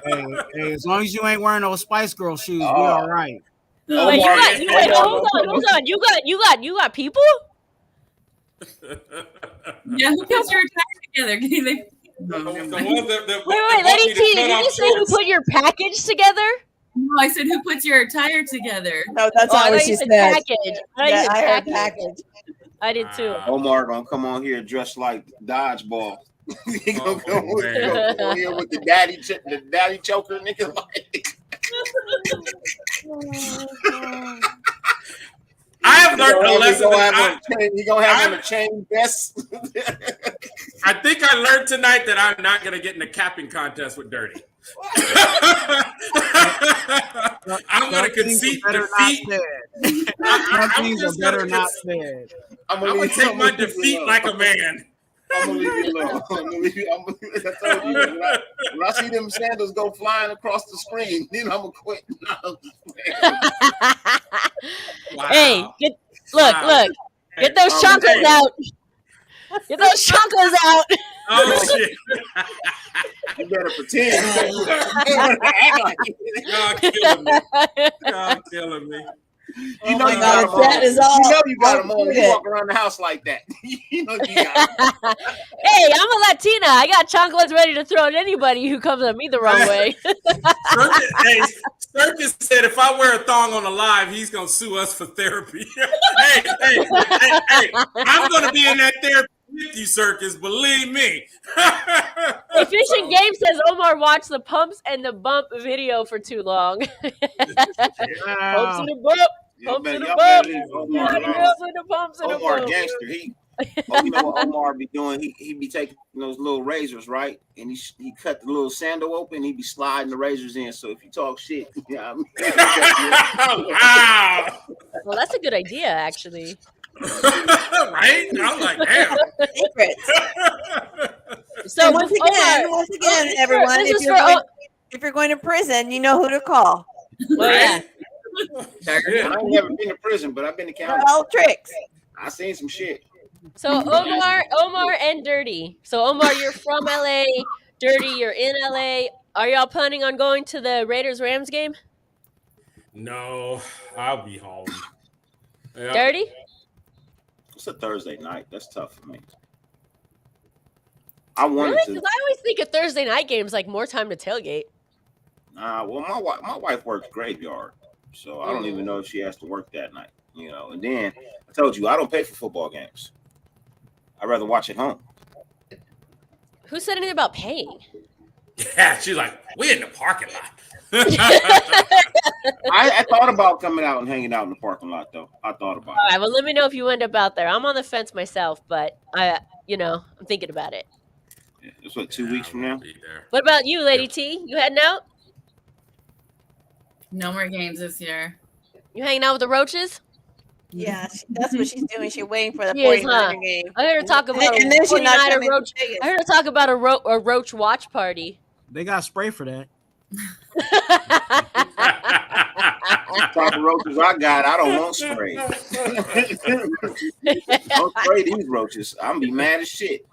Hey, as long as you ain't wearing those Spice Girl shoes, we all right. Wait, hold on. You got people? Yeah, who puts your attire together? Wait, Lady T, did you say who put your package together? No, I said who puts your attire together. No, that's not what she said. Package. I heard package. I did too. Omar gonna come on here dressed like dodgeball. He gonna come on here with the daddy choker, nigga. I have learned a lesson. You gonna have on a chain vest? I think I learned tonight that I'm not gonna get in a capping contest with Dirty. I'm gonna concede defeat. I'm gonna take my defeat like a man. I'm gonna leave you alone. I told you, when I see them sandals go flying across the screen, then I'm gonna quit. Wow. Hey, look. Get those chocolates out. Get those chocolates out. Oh shit! You better pretend. Y'all killing me. Y'all killing me. You know you got them on. You walk around the house like that. You know you got them. Hey, I'm a Latina. I got chocolates ready to throw at anybody who comes at me the wrong way. Circus said if I wear a thong on a live, he's gonna sue us for therapy. hey, I'm gonna be in that therapy with you, Circus. Believe me. Hey, Fish and Game says Omar watched the pumps and the bump video for too long. Pumps and the bump. Pumps and the bump. Omar gangster. You know what Omar be doing? He be taking those little razors, right? And he cut the little sandal open. He be sliding the razors in. So if you talk shit, Wow. Well, that's a good idea, actually. Right? I'm like, damn. Secrets. So once again, everyone, if you're going to prison, you know who to call. Well, yeah. I ain't never been to prison, but I've been to county. All tricks. I seen some shit. So Omar and Dirty. So Omar, you're from LA. Dirty, you're in LA. Are y'all planning on going to the Raiders-Rams game? No, I'll be home. Yeah. Dirty? It's a Thursday night. That's tough for me. I wanted really? to. Because I always think a Thursday night game is like more time to tailgate. Well, my wife works graveyard, so I don't even know if she has to work that night. You know, and then I told you I don't pay for football games. I'd rather watch at home. Who said anything about paying? Yeah, she's like, we're in the parking lot. I thought about coming out and hanging out in the parking lot, though. I thought about it. All right, well, let me know if you end up out there. I'm on the fence myself, but I'm thinking about it. Yeah, it's 2 weeks from now. What about you, Lady T? You heading out? No more games this year. You hanging out with the Roaches? Yeah, that's what she's doing. She's waiting for the She is, 49er game. I heard her talk about and then she's not coming to Roach. Vegas. I heard her talk about a Roach watch party. They got spray for that. Type of roaches I got, I don't want spray. Don't spray these roaches. I'm be mad as shit.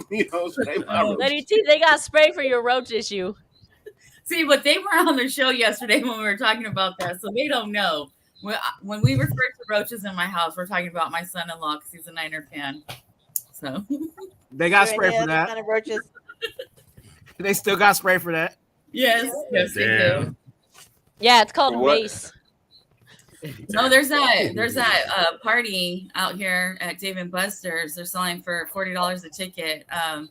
You know, spray my roaches. Lady T, they got spray for your roach issue. See, but they were on the show yesterday when we were talking about that, so they don't know. When we refer to roaches in my house, we're talking about my son-in-law because he's a Niner fan. So they got spray for that. Kind of roaches. They still got spray for that. Yes, they do. Yeah, it's called mace. No, there's that party out here at Dave & Buster's. They're selling for $40 a ticket. No.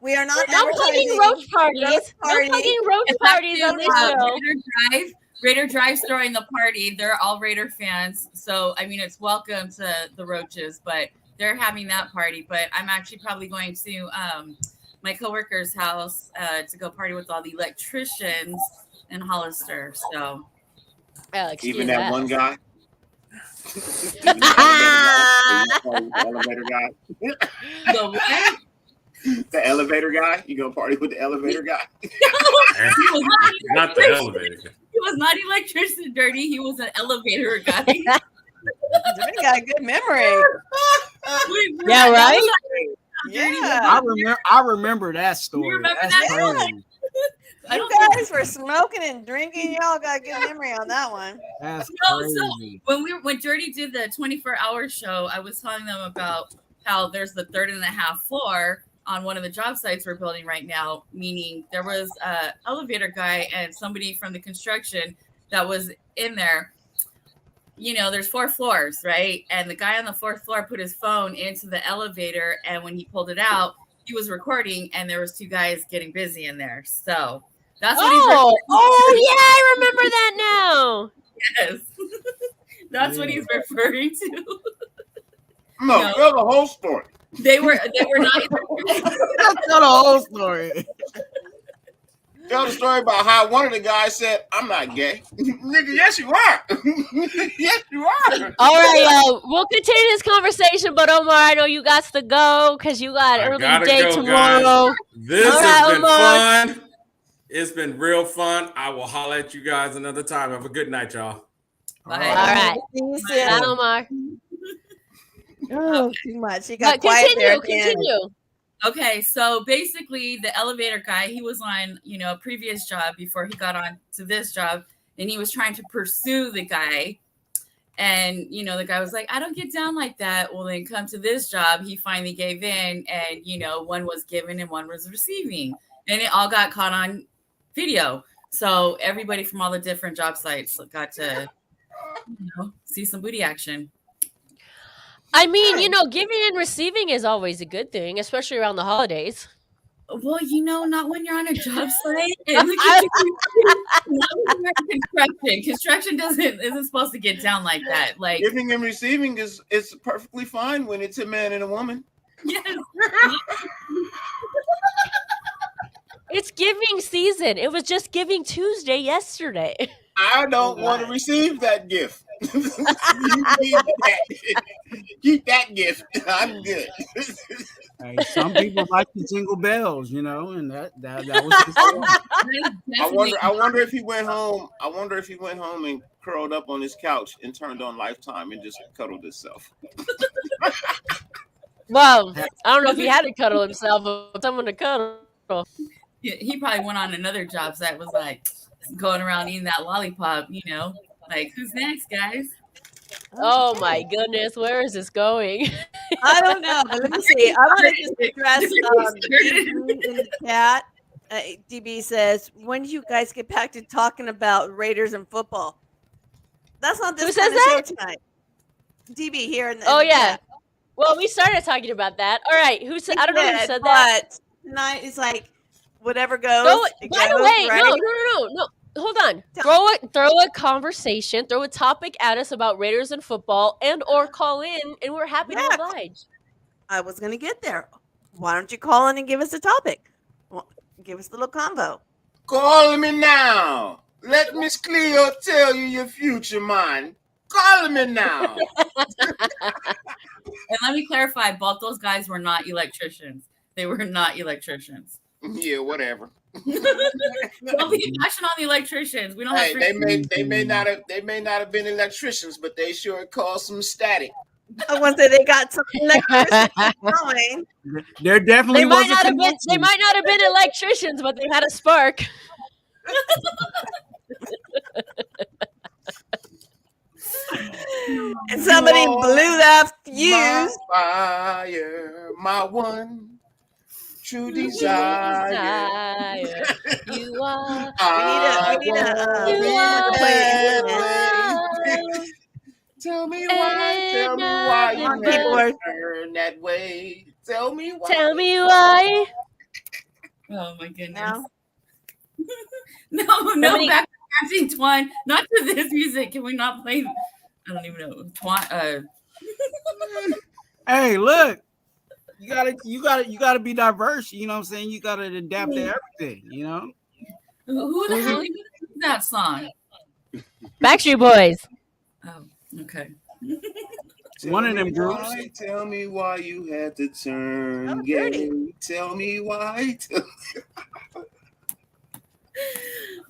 We are not. No fucking roach parties. No fucking roach parties on this show. Raider Drive's throwing the party. They're all Raider fans. So, I mean, it's welcome to the Roaches, but they're having that party. But I'm actually probably going to my coworker's house to go party with all the electricians in Hollister. So, even that one guy? The elevator guy? The what? The elevator guy? You gonna party with the elevator guy? Not the elevator guy. He was not electrician dirty. He was an elevator guy. Dirty got a good memory. Yeah, right? Yeah. I remember that story. You remember That's that? crazy. You guys were smoking and drinking. Y'all got a good memory on that one. That's crazy. So when Dirty did the 24-hour show, I was telling them about how there's the 3.5 floor on one of the job sites we're building right now, meaning there was an elevator guy and somebody from the construction that was in there. You know, there's 4 floors, right? And the guy on the 4th floor put his phone into the elevator, and when he pulled it out, he was recording, and there was 2 guys getting busy in there. So that's what he's referring to. Oh, yeah, I remember that now. Yes. That's what he's referring to. No, tell the whole story. They were not. Tell the whole story. Tell the story about how one of the guys said, "I'm not gay." Nigga, yes you are. Yes you are. All right, y'all. We'll continue this conversation, but Omar, I know you got to go because you got early day tomorrow. Guys. This has been fun. It's been real fun. I will holler at you guys another time. Have a good night, y'all. Bye. All right. See you soon. Bye, Omar. Oh, too much. He got quiet there. Continue. Okay, so basically the elevator guy, he was on, a previous job before he got on to this job, and he was trying to pursue the guy. And, the guy was like, I don't get down like that. Well, then come to this job. He finally gave in, and, one was given and one was receiving. And it all got caught on video. So everybody from all the different job sites got to, see some booty action. I mean, giving and receiving is always a good thing, especially around the holidays. Well, not when you're on a job site. Construction isn't supposed to get down like that. Like giving and receiving is perfectly fine when it's a man and a woman. Yes. It's giving season. It was just Giving Tuesday yesterday. I don't want to receive that gift. Keep that gift. I'm good. Hey, some people like the jingle bells, and that was. I wonder if he went home. I wonder if he went home and curled up on his couch and turned on Lifetime and just cuddled himself. Well, I don't know if he had to cuddle himself or someone to cuddle. He probably went on another job that was like going around eating that lollipop, like who's next, guys? Oh my goodness, where is this going? I don't know, but let me see. I want to just address DB in the chat. DB says, when do you guys get back to talking about Raiders and football? That's not this kind of show tonight. DB here in the chat. Well, we started talking about that. All right, who said? I don't know who said that. But tonight is like whatever goes. By the way, right? No. Hold on. Throw a conversation, throw a topic at us about Raiders and football, and or call in, and we're happy to oblige. I was gonna get there. Why don't you call in and give us a topic? Well, give us a little combo. Call me now. Let Miss Cleo tell you your future, man. Call me now. And let me clarify, both those guys were not electricians. They were not electricians. Yeah, whatever. Don't be bashing on the electricians. We don't have. They may not have been electricians, but they sure caused some static. I want to say they got some electricity going. There definitely they might not have been electricians, but they had a spark. And somebody blew that fuse. My fire, my one true desire. You are. We need Tell me why you never turn that way. Tell me why. Oh my goodness. No, back to Twine. Not to this music. Can we not play? I don't even know. Twine. Hey, look. You gotta be diverse. You know what I'm saying? You gotta adapt to everything. Who the hell is that song? Backstreet Boys. Oh, okay. One of them groups. Tell me why you had to turn gay. Tell me why.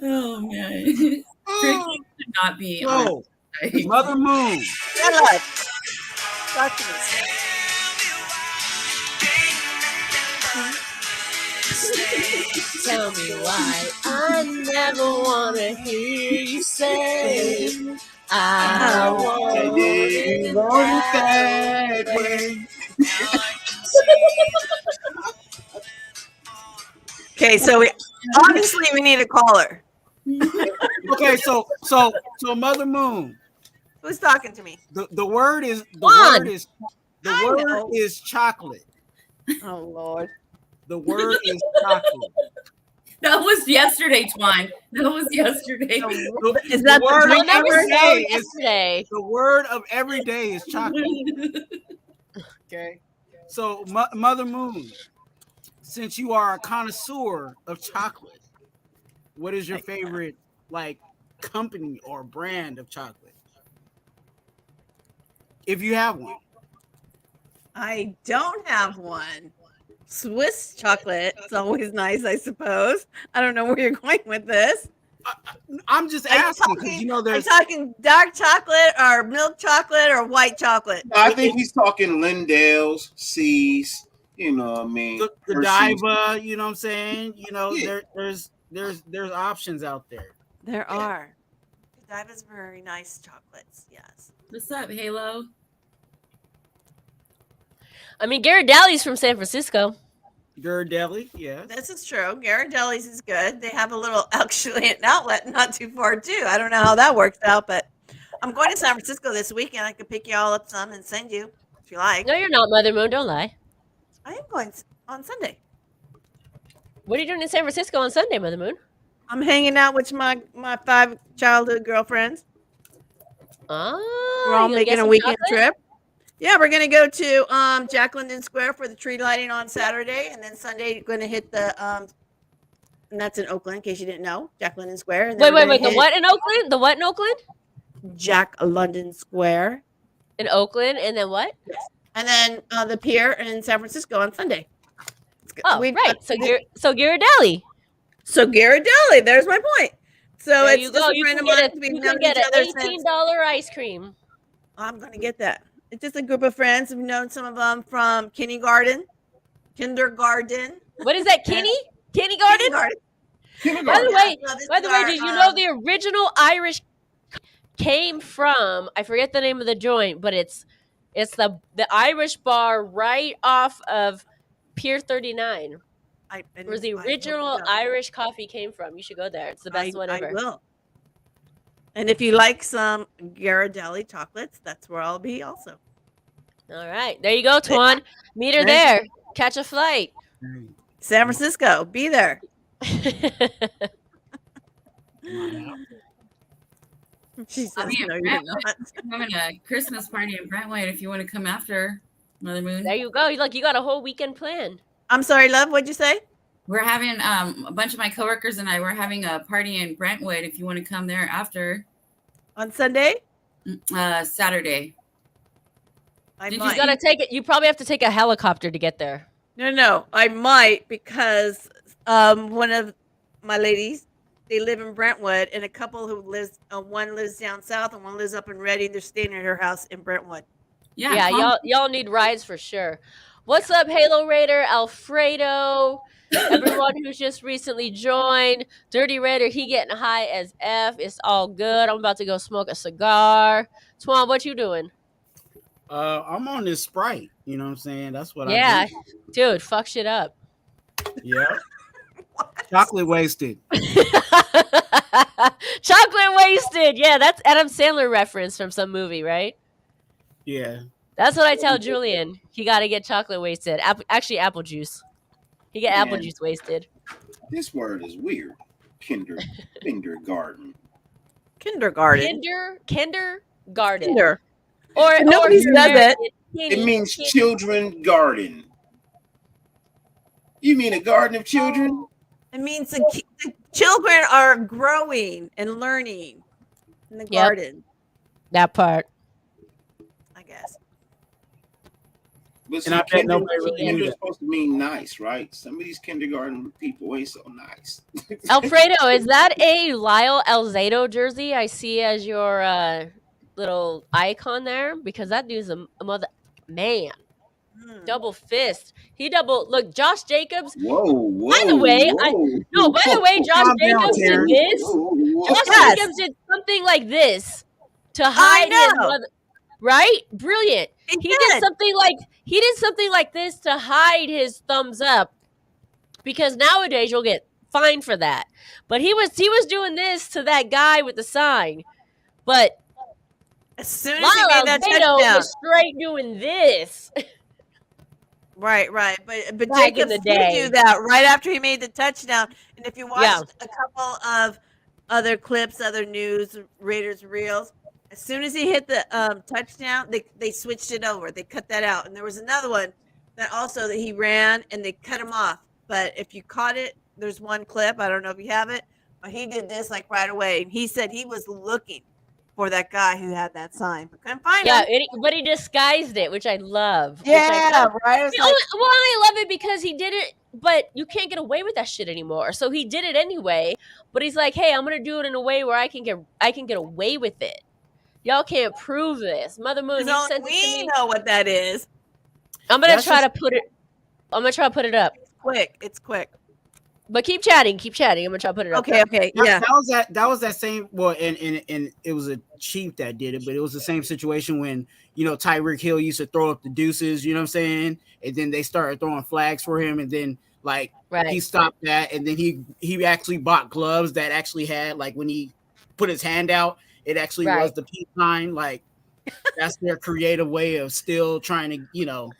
Oh man. Tricky should not be. Oh, Mother Moon. Talk to me. Tell me why I never wanna hear you say I want it that way. Okay, so obviously we need a caller. Okay, so Mother Moon. Who's talking to me? The word is chocolate. Oh Lord. The word is chocolate. That was yesterday, Twine. That was yesterday. Is that the word yesterday? The word of every day is chocolate. Okay. So Mother Moon, since you are a connoisseur of chocolate, what is your favorite like company or brand of chocolate? If you have one. I don't have one. Swiss chocolate. It's always nice, I suppose. I don't know where you're going with this. I'm just asking because are you talking dark chocolate or milk chocolate or white chocolate? I think he's talking Lindale's, C's. You know what I mean? The Godiva, you know what I'm saying? You know, there's options out there. There are. Godiva's very nice chocolates, yes. What's up, Halo? I mean, Ghirardelli's from San Francisco. Ghirardelli, yeah. This is true. Ghirardelli's is good. They have a little, actually, an outlet not too far, too. I don't know how that works out, but I'm going to San Francisco this weekend. I could pick you all up some and send you if you like. No, you're not, Mother Moon. Don't lie. I am going on Sunday. What are you doing in San Francisco on Sunday, Mother Moon? I'm hanging out with my 5 childhood girlfriends. Oh, we're all making a weekend trip. Yeah, we're gonna go to Jack London Square for the tree lighting on Saturday, and then Sunday going to hit the and that's in Oakland, in case you didn't know, Jack London Square. And wait, the what in Oakland? The what in Oakland? Jack London Square in Oakland, and then what? Yes. And then the pier in San Francisco on Sunday. Oh, right. So Ghirardelli. So Ghirardelli. There's my point. So there it's you just go. a friend of mine. You can get an $18 ice cream. I'm gonna get that. It's just a group of friends. We've known some of them from kindergarten. What is that, kindergarten? By the way, did you know the original Irish came from? I forget the name of the joint, but it's the Irish bar right off of Pier 39. Where the original Irish coffee came from. You should go there. It's the best one ever. I will. And if you like some Ghirardelli chocolates, that's where I'll be also. All right. There you go, Twan. Meet her there. Catch a flight. San Francisco. Be there. I'm having a Christmas party in Brentwood if you want to come after, Mother Moon. There you go. You got a whole weekend planned. I'm sorry, love. What'd you say? We're having a bunch of my coworkers and I. We're having a party in Brentwood. If you want to come there after. On Sunday? Saturday. You gotta take it. You probably have to take a helicopter to get there. No. I might because one of my ladies, they live in Brentwood, and a couple who lives, one lives down south and one lives up in Reading. They're staying at her house in Brentwood. Yeah. Y'all need rides for sure. What's up, Halo Raider, Alfredo, everyone who's just recently joined. Dirty Raider, he getting high as F. It's all good. I'm about to go smoke a cigar. Twan, what you doing? I'm on this Sprite. You know what I'm saying? That's what I do. Dude, fuck shit up. Yeah. Chocolate wasted. Chocolate wasted. Yeah, that's Adam Sandler reference from some movie, right? Yeah. That's what I tell Julian. He got to get chocolate wasted. Actually, apple juice. He get apple juice wasted. This word is weird. Kindergarten. Kindergarten. Kindergarten. Or nobody says it. It means children garden. You mean a garden of children? It means the children are growing and learning in the garden. That part. I guess. But I bet nobody really knew that. Supposed to mean nice, right? Some of these kindergarten people ain't so nice. Alfredo, is that a Lyle Alzado jersey I see as your little icon there? Because that dude's a mother man. Double fist. Look, Josh Jacobs. Whoa. By the way, Josh Jacobs did this. Josh Jacobs did something like this to hide his mother. Right? Brilliant. He did something like this to hide his thumbs up. Because nowadays you'll get fined for that. But he was doing this to that guy with the sign. But as soon as he made that touchdown, was straight doing this. Right. But Jacobs did do that right after he made the touchdown. And if you watched a couple of other clips, other news, Raiders reels, as soon as he hit the touchdown, they switched it over. They cut that out. And there was another one that also that he ran and they cut him off. But if you caught it, there's one clip. I don't know if you have it, He did this like right away. He said he was looking for that guy who had that sign, but couldn't find him. But he disguised it, which I love. Yeah, right. Like, I love it because he did it, but you can't get away with that shit anymore. So he did it anyway. But he's like, "Hey, I'm gonna do it in a way where I can get away with it. Y'all can't prove this, Mother Moon. You sent it to me. We know what that is. I'm gonna try to put it. I'm gonna try to put it up. It's quick. But keep chatting. I'm gonna try to put it up. Okay. Yeah. That was that same. Well, and it was a Chief that did it, but it was the same situation when Tyreek Hill used to throw up the deuces. You know what I'm saying? And then they started throwing flags for him, and then he stopped that, and then he actually bought gloves that actually had when he put his hand out, it actually was the peace sign. That's their creative way of still trying to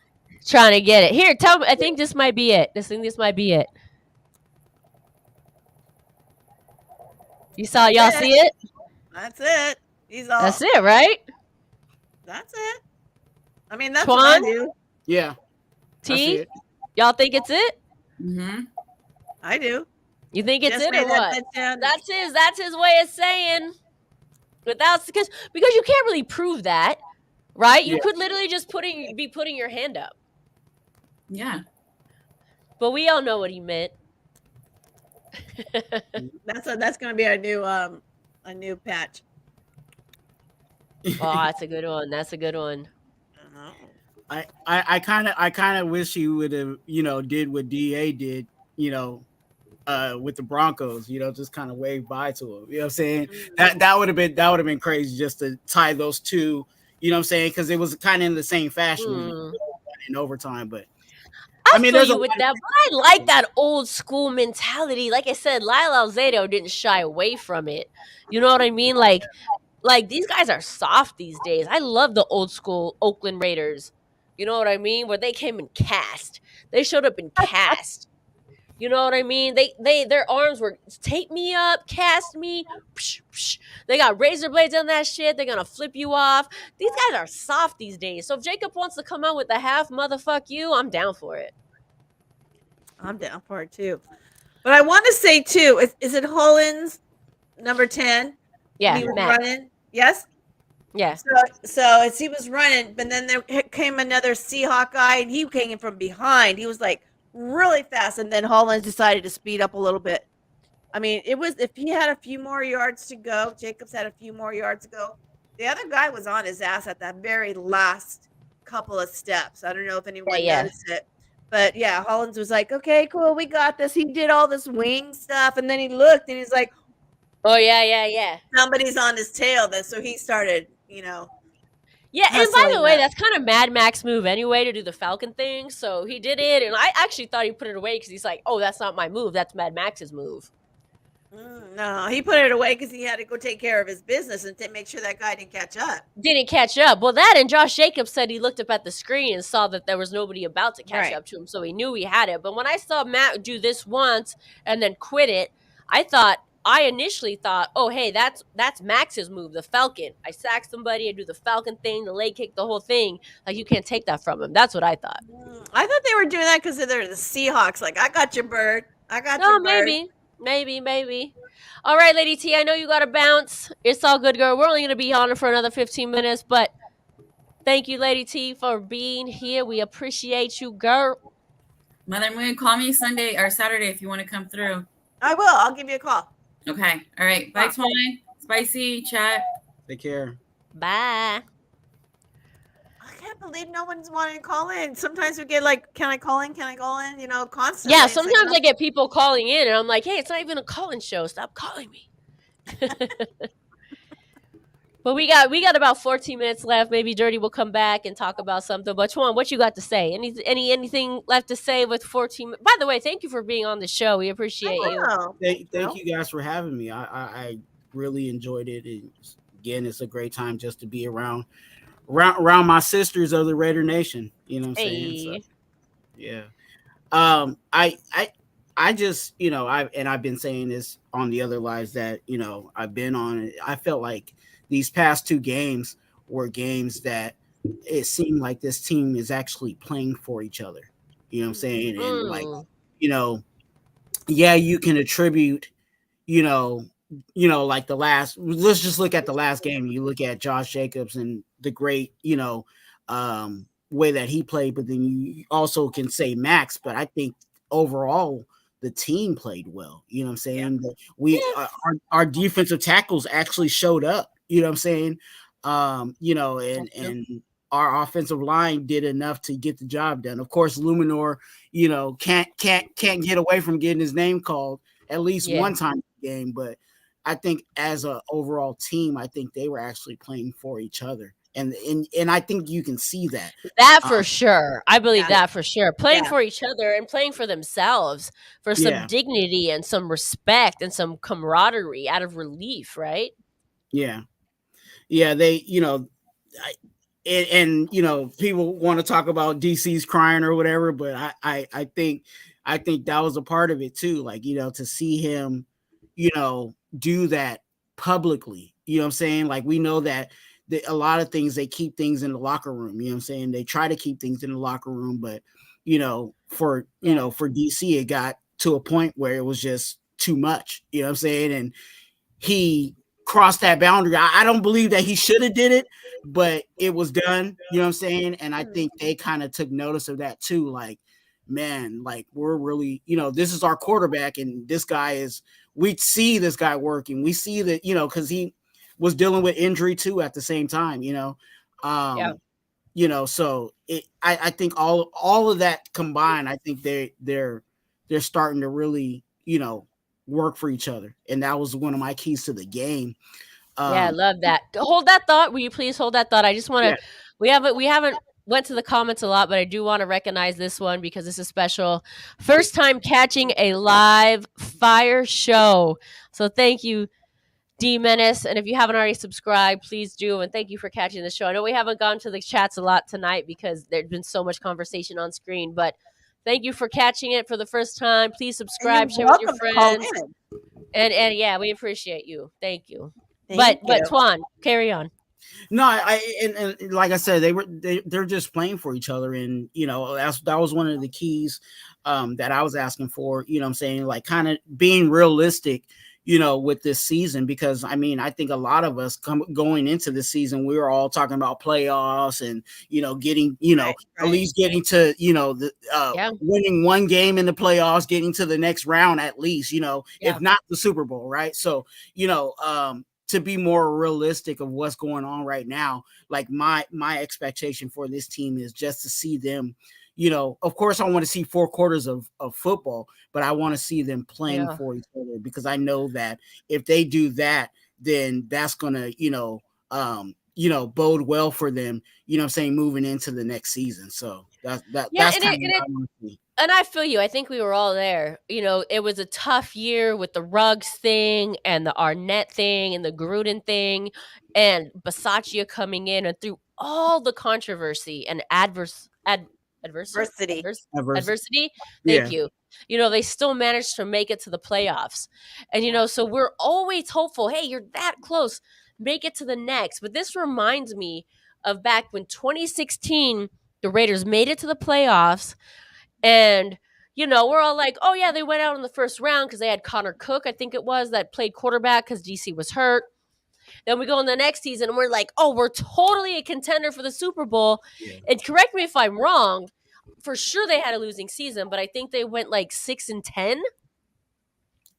trying to get it. Here, tell me. I think this might be it. This might be it. Y'all see it? That's it. That's it, right? That's it. I mean, that's Twan? what I do. Yeah. T? Y'all think it's it? Mm-hmm. I do. You think it's it or what? That's his way of saying because you can't really prove that, right? You could literally just be putting your hand up. Yeah. But we all know what he meant. That's going to be a new patch. Oh, that's a good one. That's a good one. I kind of wish he would have did what DA did with the Broncos, just kind of wave by to him. You know what I'm saying? That would have been crazy just to tie those two. You know what I'm saying? Because it was kind of in the same fashion in overtime, but. I mean, there's with that, but I like that old school mentality. Like I said, Lyle Alzado didn't shy away from it. You know what I mean? Like these guys are soft these days. I love the old school Oakland Raiders. You know what I mean? Where they came in cast. They showed up in cast. You know what I mean? Their arms were tape me up, cast me. Psh, psh. They got razor blades on that shit. They're gonna flip you off. These guys are soft these days. So if Jacob wants to come out with a half motherfuck you, I'm down for it. I'm down for it too. But I want to say too, is it Hollins, number 10? Yeah, he was running. Yes. Yeah. So as he was running, but then there came another Seahawk guy, and he came in from behind. He was really fast, and then Hollins decided to speed up a little bit. I mean, if he had a few more yards to go, Jacobs had a few more yards to go. The other guy was on his ass at that very last couple of steps. I don't know if anyone noticed it. But yeah, Hollins was like, okay, cool, we got this. He did all this wing stuff, and then he looked, and he's like, oh, yeah. Somebody's on his tail. So he started, Yeah, and by the way, that's kind of Mad Max move anyway to do the Falcon thing. So he did it, and I actually thought he put it away because he's like, oh, that's not my move. That's Mad Max's move. No, he put it away because he had to go take care of his business and make sure that guy didn't catch up. Well, that and Josh Jacobs said he looked up at the screen and saw that there was nobody about to catch up to him, so he knew he had it. But when I saw Matt do this once and then quit it, I initially thought, oh, hey, that's Max's move, the Falcon. I sack somebody, I do the Falcon thing, the leg kick, the whole thing. You can't take that from him. That's what I thought. I thought they were doing that because they're the Seahawks. I got your bird. I got your bird. Maybe. All right, Lady T, I know you got to bounce. It's all good, girl. We're only going to be on for another 15 minutes, but thank you, Lady T, for being here. We appreciate you, girl. Mother Moon, call me Sunday or Saturday if you want to come through. I will. I'll give you a call. Okay. All right. Bye, Twine. Spicy. Chat. Take care. Bye. I can't believe no one's wanting to call in. Sometimes we get can I call in? Constantly. Yeah, sometimes I get people calling in, and I'm like, hey, it's not even a call-in show. Stop calling me. But we got about 14 minutes left. Maybe Dirty will come back and talk about something. But Twan, what you got to say? Anything left to say with 14? By the way, thank you for being on the show. We appreciate you. Thank you guys for having me. I really enjoyed it. And again, it's a great time just to be around my sisters of the Raider Nation. You know what I'm saying? So, yeah. I just, I've been saying this on the other lives that, I've been on. I felt like these past two games were games that it seemed like this team is actually playing for each other. You know what I'm saying? And you can attribute, you know, like let's just look at the last game. You look at Josh Jacobs and the great, way that he played, but then you also can say Max, but I think overall the team played well. You know what I'm saying? That we our defensive tackles actually showed up. You know what I'm saying? And our offensive line did enough to get the job done. Of course, Luminor, can't get away from getting his name called at least one time in the game. But I think as an overall team, I think they were actually playing for each other. And I think you can see that. That for sure. I believe that for sure. Playing for each other and playing for themselves for some dignity and some respect and some camaraderie out of relief, right? Yeah. Yeah, they, people want to talk about DC's crying or whatever, but I think that was a part of it too. Like, to see him, do that publicly, you know what I'm saying? Like, we know that a lot of things, they keep things in the locker room, you know what I'm saying? They try to keep things in the locker room, but for DC, it got to a point where it was just too much, you know what I'm saying? And he crossed that boundary. I don't believe that he should have did it, but it was done, you know what I'm saying? And I think they kind of took notice of that too. Like, man, like, we're really, this is our quarterback, and this guy we see this guy working. We see that, because he was dealing with injury too at the same time, so I think all of that combined, I think they're starting to really, work for each other. And that was one of my keys to the game. I love that. Hold that thought. Will you please hold that thought? I just want to, we haven't went to the comments a lot, but I do want to recognize this one because this is special. First time catching a live fire show. So thank you, D Menace. And if you haven't already subscribed, please do. And thank you for catching the show. I know we haven't gone to the chats a lot tonight because there's been so much conversation on screen, but thank you for catching it for the first time. Please subscribe, share with your friends. And yeah, we appreciate you. Thank you. But Twan, carry on. No, and like I said, they're just playing for each other, and that was one of the keys that I was asking for. You know what I'm saying? Like, kind of being realistic, with this season, because I think a lot of us going into the season, we were all talking about playoffs and getting at least getting to winning one game in the playoffs, getting to the next round at least, if not the Super Bowl, right? So to be more realistic of what's going on right now, like my expectation for this team is just to see them, of course I want to see 4 quarters of football, but I want to see them playing for each other, because I know that if they do that, then that's going to, bode well for them, what I'm saying, moving into the next season. So that's kind of what I want to see. And I feel you. I think we were all there. It was a tough year with the Ruggs thing and the Arnett thing and the Gruden thing and Bisaccia coming in, and through all the controversy and adversity. Thank you. They still managed to make it to the playoffs. And, so we're always hopeful. Hey, you're that close. Make it to the next. But this reminds me of back when 2016, the Raiders made it to the playoffs. And, we're all like, oh, yeah, they went out in the first round because they had Connor Cook, I think it was, that played quarterback because DC was hurt. Then we go in the next season and we're like, oh, we're totally a contender for the Super Bowl. Yeah. And correct me if I'm wrong, for sure they had a losing season, but I think they went like 6-10.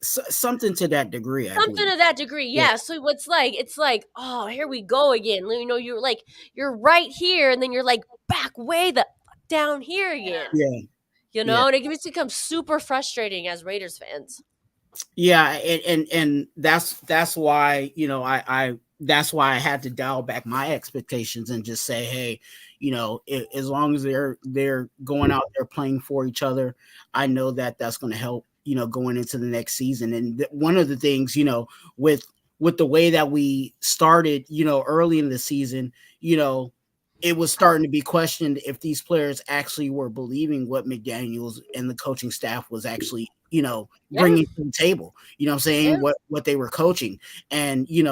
Something to that degree. Yeah. So it's like, oh, here we go again. You're right here, and then you're like back way down here again. Yeah. And it becomes super frustrating as Raiders fans. Yeah, and that's why that's why I had to dial back my expectations and just say, hey, as long as they're going out there playing for each other, I know that's going to help, going into the next season. And one of the things, with the way that we started, early in the season, it was starting to be questioned if these players actually were believing what McDaniels and the coaching staff was actually, bringing to the table, what I'm saying, what they were coaching. And, did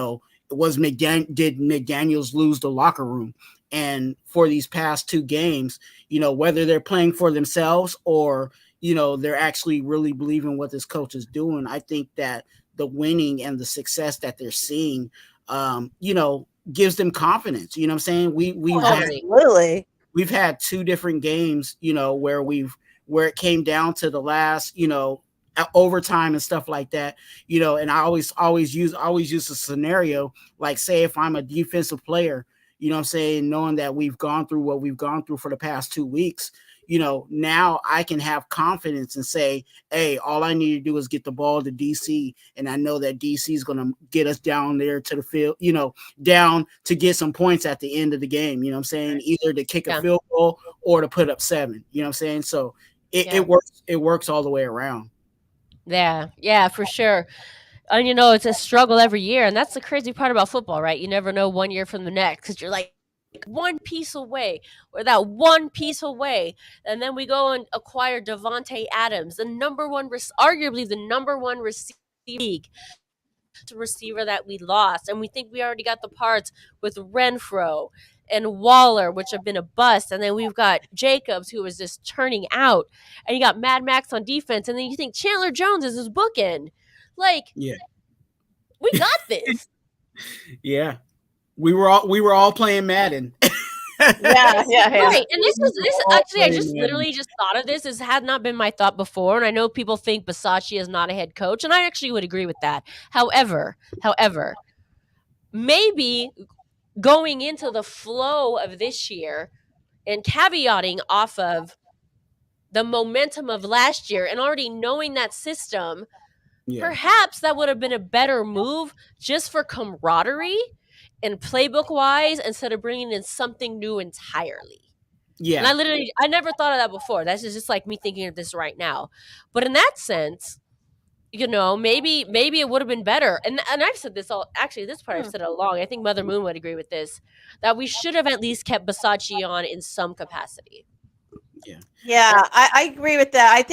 McDaniels lose the locker room? And for these past 2 games, whether they're playing for themselves or, they're actually really believing what this coach is doing, I think that winning and the success that they're seeing, gives them confidence. You know what I'm saying? Absolutely. We've had 2 different games, where it came down to the last, overtime and stuff like that, and I always use a scenario, like, say if I'm a defensive player, you know what I'm saying, knowing that we've gone through what we've gone through for the past 2 weeks, now I can have confidence and say, hey, all I need to do is get the ball to DC, and I know that DC is going to get us down there to the field, down to get some points at the end of the game, you know what I'm saying, either to kick a field goal or to put up 7, you know what I'm saying? So it works all the way around. Yeah, for sure. And it's a struggle every year, and that's the crazy part about football, right? You never know one year from the next, because you're like one piece away, or that one piece away, and then we go and acquire Devontae Adams, arguably the number one receiver that we lost, and we think we already got the parts with Renfro and Waller, which have been a bust, and then we've got Jacobs, who is just turning out, and you got Mad Max on defense, and then you think Chandler Jones is his bookend. Like, we got this. Yeah, we were all playing Madden. Yeah. Right, and this actually, I just literally just thought of this. This had not been my thought before, and I know people think Bisaccia is not a head coach, and I actually would agree with that. However, maybe going into the flow of this year and caveating off of the momentum of last year and already knowing that system, perhaps that would have been a better move just for camaraderie and playbook wise, instead of bringing in something new entirely. Yeah. And I never thought of that before. That's just like me thinking of this right now. But in that sense, maybe it would have been better. And I've said this this part I've said it along. I think Mother Moon would agree with this, that we should have at least kept Bisaccia on in some capacity. Yeah, I agree with that. I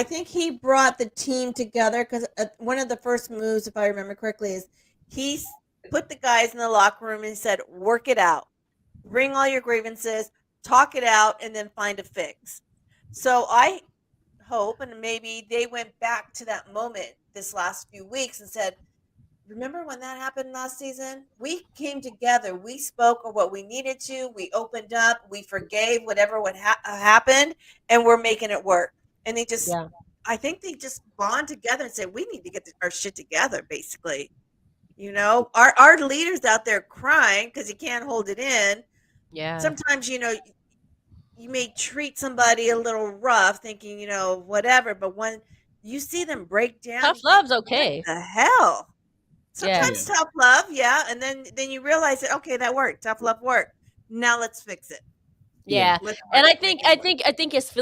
think he brought the team together, because one of the first moves, if I remember correctly, is he put the guys in the locker room and said, work it out, bring all your grievances, talk it out, and then find a fix. So I hope, and maybe they went back to that moment this last few weeks and said, remember when that happened last season? We came together. We spoke of what we needed to. We opened up. We forgave whatever would happened, and we're making it work. And they just, I think they just bond together and say, we need to get our shit together, basically. Our leader's out there crying because he can't hold it in. Yeah. Sometimes, you may treat somebody a little rough, thinking, whatever. But when you see them break down, tough love's okay. What the hell? Sometimes tough love, and then you realize that, okay, that worked. Tough love worked. Now let's fix it. Yeah. And I think it's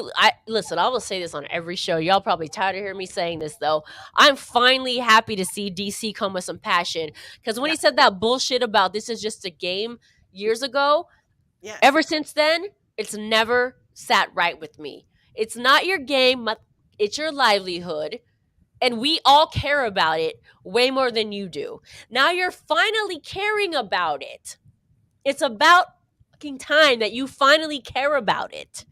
listen, I will say this on every show. Y'all probably tired of hearing me saying this, though. I'm finally happy to see DC come with some passion, because when he said that bullshit about this is just a game years ago, ever since then, it's never sat right with me. It's not your game, it's your livelihood. And we all care about it way more than you do. Now you're finally caring about it. It's about fucking time that you finally care about it.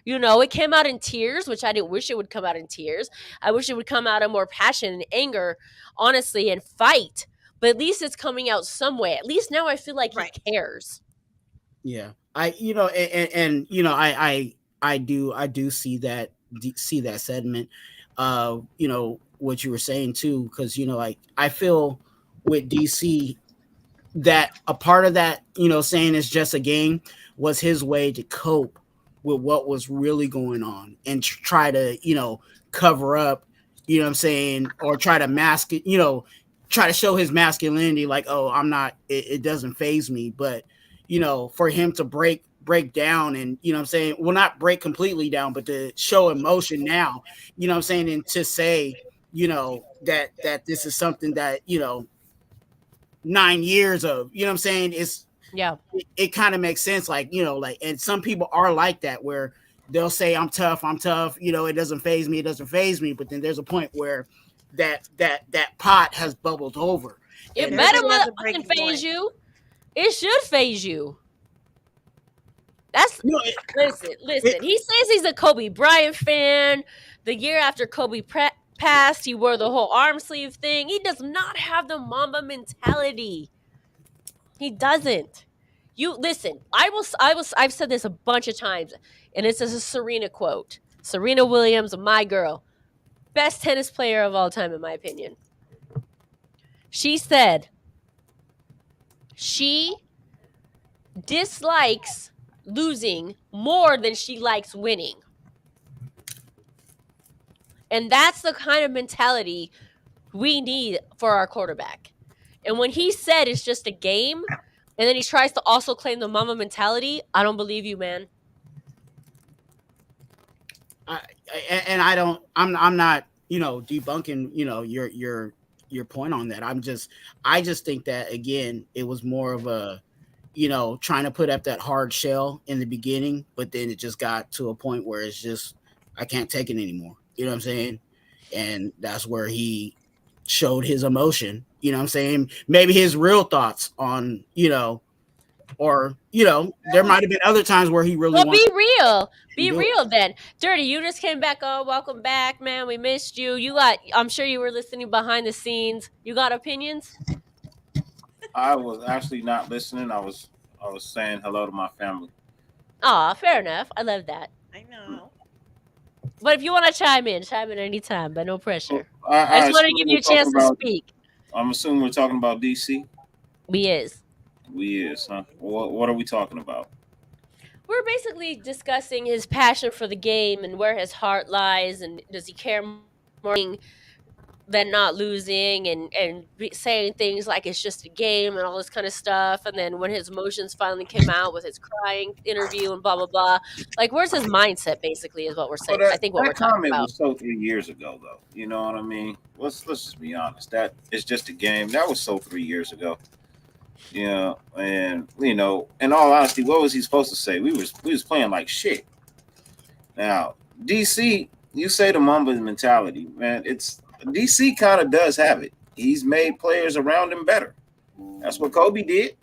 It came out in tears, which I didn't wish it would come out in tears. I wish it would come out of more passion and anger, honestly, and fight. But at least it's coming out some way. At least now I feel like he cares. Yeah. I do see that sentiment. What you were saying too, because I feel with DC that a part of that, saying it's just a game, was his way to cope with what was really going on and try to cover up, what I'm saying, or try to mask it, try to show his masculinity, like, oh, I'm not, it doesn't faze me. But for him to break down and, what I'm saying, well, not break completely down, but to show emotion now, what I'm saying, and to say, that this is something that, 9 years of, what I'm saying, it kind of makes sense. Like, and some people are like that, where they'll say, I'm tough, it doesn't faze me. But then there's a point where that pot has bubbled over. It better motherfucking faze you. It should faze you. Listen. He says he's a Kobe Bryant fan. The year after Kobe pass. He wore the whole arm sleeve thing. He does not have the Mamba mentality. He doesn't. You listen. I've said this a bunch of times, and it's a Serena quote. Serena Williams, my girl, best tennis player of all time, in my opinion. She said she dislikes losing more than she likes winning. And that's the kind of mentality we need for our quarterback. And when he said it's just a game, and then he tries to also claim the Mamba mentality, I don't believe you, man. I'm not, debunking, your point on that. I just think that, again, it was more of a, trying to put up that hard shell in the beginning, but then it just got to a point where it's just, I can't take it anymore. You know what I'm saying? And that's where he showed his emotion, you know what I'm saying? Maybe his real thoughts on, or, there might have been other times where he really be real. Be real then. Dirty, you just came back. Oh, welcome back, man. We missed you. I'm sure you were listening behind the scenes. You got opinions? I was actually not listening. I was saying hello to my family. Aw, fair enough. I love that. I know. But if you want to chime in anytime, but no pressure. I just want to give you a chance to speak. I'm assuming we're talking about DC. We is, huh? What are we talking about? We're basically discussing his passion for the game and where his heart lies, and does he care more than not losing, and saying things like it's just a game and all this kind of stuff. And then when his emotions finally came out with his crying interview and blah blah blah, like where's his mindset? Basically, is what we're saying. I think what we're talking about. Was so 3 years ago, though. You know what I mean? Let's just be honest. That is just a game. That was so 3 years ago. Yeah, and in all honesty, what was he supposed to say? We was playing like shit. Now, DC, you say the Mamba mentality, man. It's DC kind of does have it. He's made players around him better. That's what Kobe did.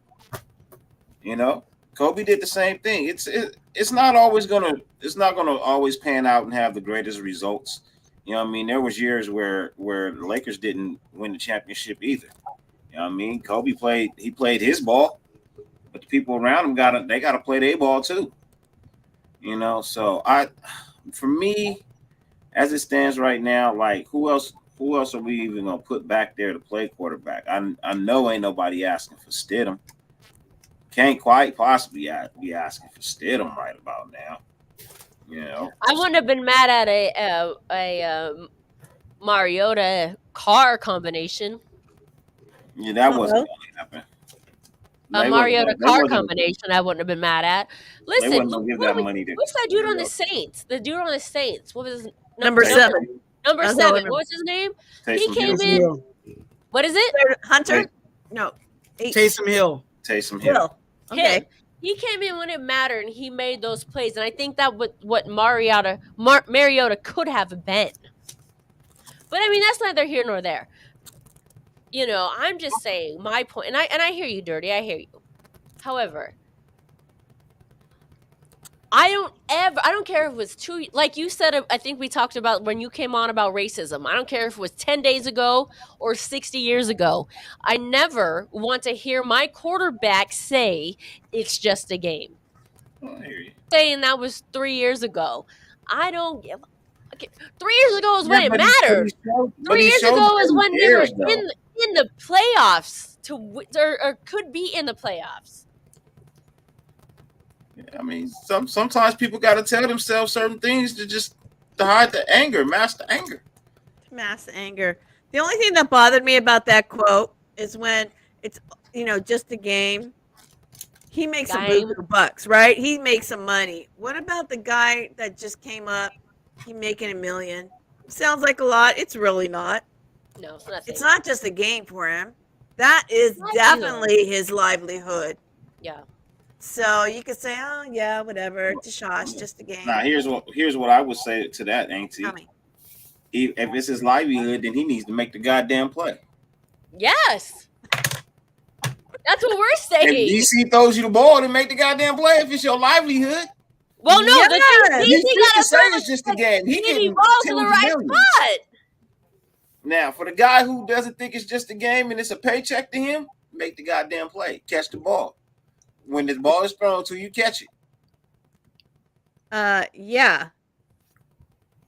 Kobe did the same thing. It's not gonna always pan out and have the greatest results. You know what I mean? There was years where the Lakers didn't win the championship either. You know what I mean? Kobe played his ball, but the people around him gotta play their ball too. So for me, as it stands right now, like who else are we even gonna put back there to play quarterback? I know ain't nobody asking for Stidham. Can't quite possibly be asking for Stidham right about now. I wouldn't have been mad at a Mariota Carr combination. Yeah, that wasn't going to happen. A Mariota Carr combination, I wouldn't have been mad at. Listen, what's that dude on the Saints? The dude on the Saints. What was his number 7? Number 7. What was his name? He came in. What is it? Hunter? No. Taysom Hill. Okay. He came in when it mattered, and he made those plays. And I think that what Mariota could have been. But I mean, that's neither here nor there. I'm just saying my point, and I hear you, Dirty. I hear you. However, I don't care if it was like you said, I think we talked about when you came on about racism. I don't care if it was 10 days ago or 60 years ago. I never want to hear my quarterback say it's just a game. I hear you. Saying that was 3 years ago. I don't give. Okay. 3 years ago is when it mattered. 3 years ago is when we were in the playoffs or could be in the playoffs. I mean, sometimes people got to tell themselves certain things to hide the anger, mask the anger. Mask the anger. The only thing that bothered me about that quote is when it's just a game. He makes some bucks, right? He makes some money. What about the guy that just came up? He making $1 million. Sounds like a lot. It's really not. No, it's not. It's not just a game for him. That is definitely his livelihood. Yeah. So you could say, oh yeah, whatever, Tashash, just a game. Now here's what I would say to that, Auntie. If it's his livelihood, then he needs to make the goddamn play. Yes. That's what we're saying. If DC throws you the ball, then make the goddamn play if it's your livelihood. Well, no, DC got to say it's just a game. He can ball to the right spot. Now, for the guy who doesn't think it's just a game and it's a paycheck to him, make the goddamn play. Catch the ball. When the ball is thrown to you, catch it. Yeah.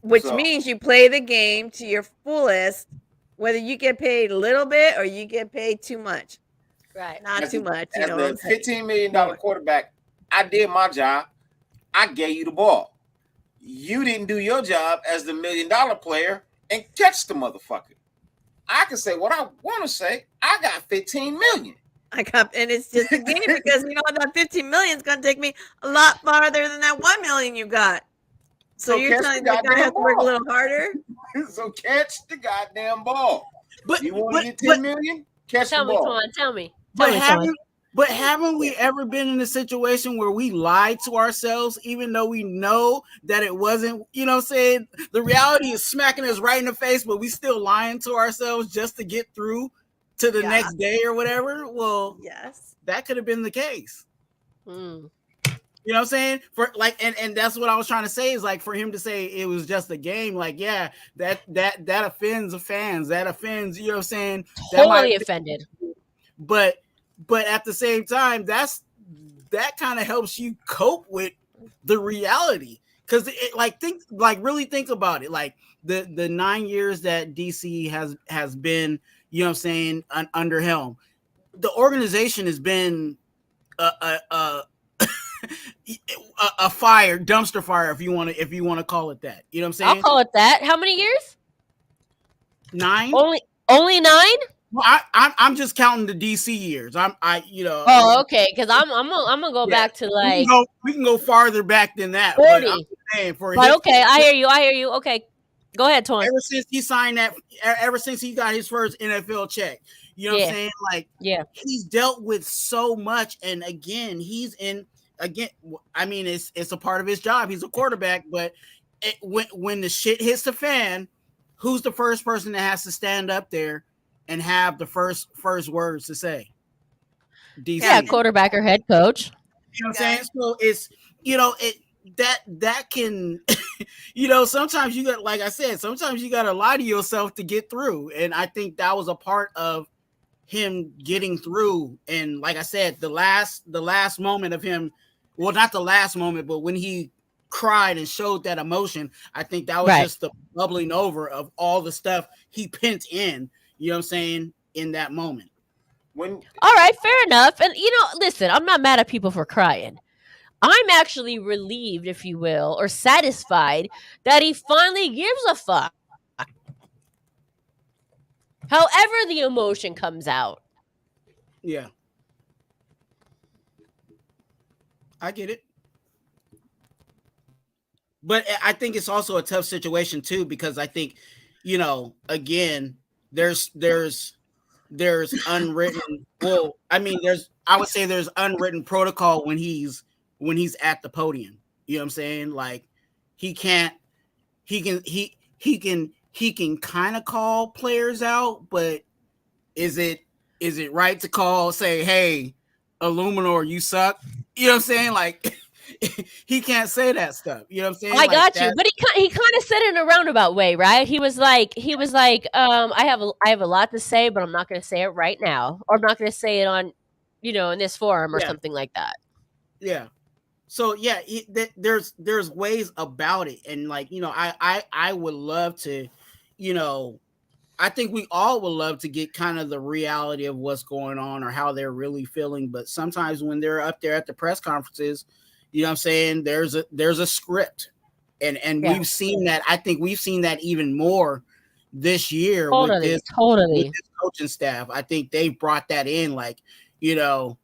Which means you play the game to your fullest, whether you get paid a little bit or you get paid too much. Right. Not too much. As the $15 million quarterback, I did my job. I gave you the ball. You didn't do your job as the $1 million player and catch the motherfucker. I can say what I want to say. I got 15 million. And it's just a game because that 15 million is going to take me a lot farther than that 1 million you got. So you're telling me I have to work a little harder? So catch the goddamn ball. But you want to get 10 million? Catch the ball. Tell me. But haven't we ever been in a situation where we lied to ourselves, even though we know that it wasn't, you know what I'm saying? The reality is smacking us right in the face, but we still lying to ourselves just to get through to the next day or whatever. Well, yes, that could have been the case. Mm. You know what I'm saying? For like, and that's what I was trying to say is like for him to say it was just a game, like, yeah, that offends the fans. That offends, you know what I'm saying? Totally offended. But at the same time, that kind of helps you cope with the reality. Because really think about it. Like the 9 years that DC has been, you know what I'm saying, under helm, the organization has been a fire, dumpster fire, if you want to call it that. You know what I'm saying? I'll call it that. How many years? 9. Only 9? Well, I'm just counting the DC years. Oh, okay. Because I'm gonna go back to like we can go farther back than that. 40. But I'm saying but okay, I hear you. Okay, go ahead, Tony. Ever since he signed that, ever since he got his first NFL check, you know what I'm saying? Like, he's dealt with so much, and again, I mean, it's a part of his job. He's a quarterback, but when the shit hits the fan, who's the first person that has to stand up there and have the first words to say? DC. Yeah, quarterback or head coach. You know what I'm saying? So it's, that can, sometimes you got, like I said, sometimes you got to lie to yourself to get through. And I think that was a part of him getting through. And like I said, the last moment of him, well, not the last moment, but when he cried and showed that emotion, I think that was just the bubbling over of all the stuff he pent in, you know what I'm saying, in that moment. All right, fair enough. And listen, I'm not mad at people for crying. I'm actually relieved, if you will, or satisfied that he finally gives a fuck. However the emotion comes out. Yeah. I get it. But I think it's also a tough situation too, because I think, again, there's unwritten, I would say there's unwritten protocol when he's at the podium. You know what I'm saying? Like he can kind of call players out, but is it right to say, hey, Illuminor, you suck? You know what I'm saying? Like he can't say that stuff. You know what I'm saying? I got you. But he kind of said it in a roundabout way, right? He was like, I have a lot to say, but I'm not going to say it right now, or I'm not going to say it on, in this forum or something like that. Yeah. So yeah, there's ways about it, and like I would love to, I think we all would love to get kind of the reality of what's going on or how they're really feeling. But sometimes when they're up there at the press conferences, you know what I'm saying, there's a script, and we've seen that. I think we've seen that even more this year with this coaching staff. I think they've brought that in, like, and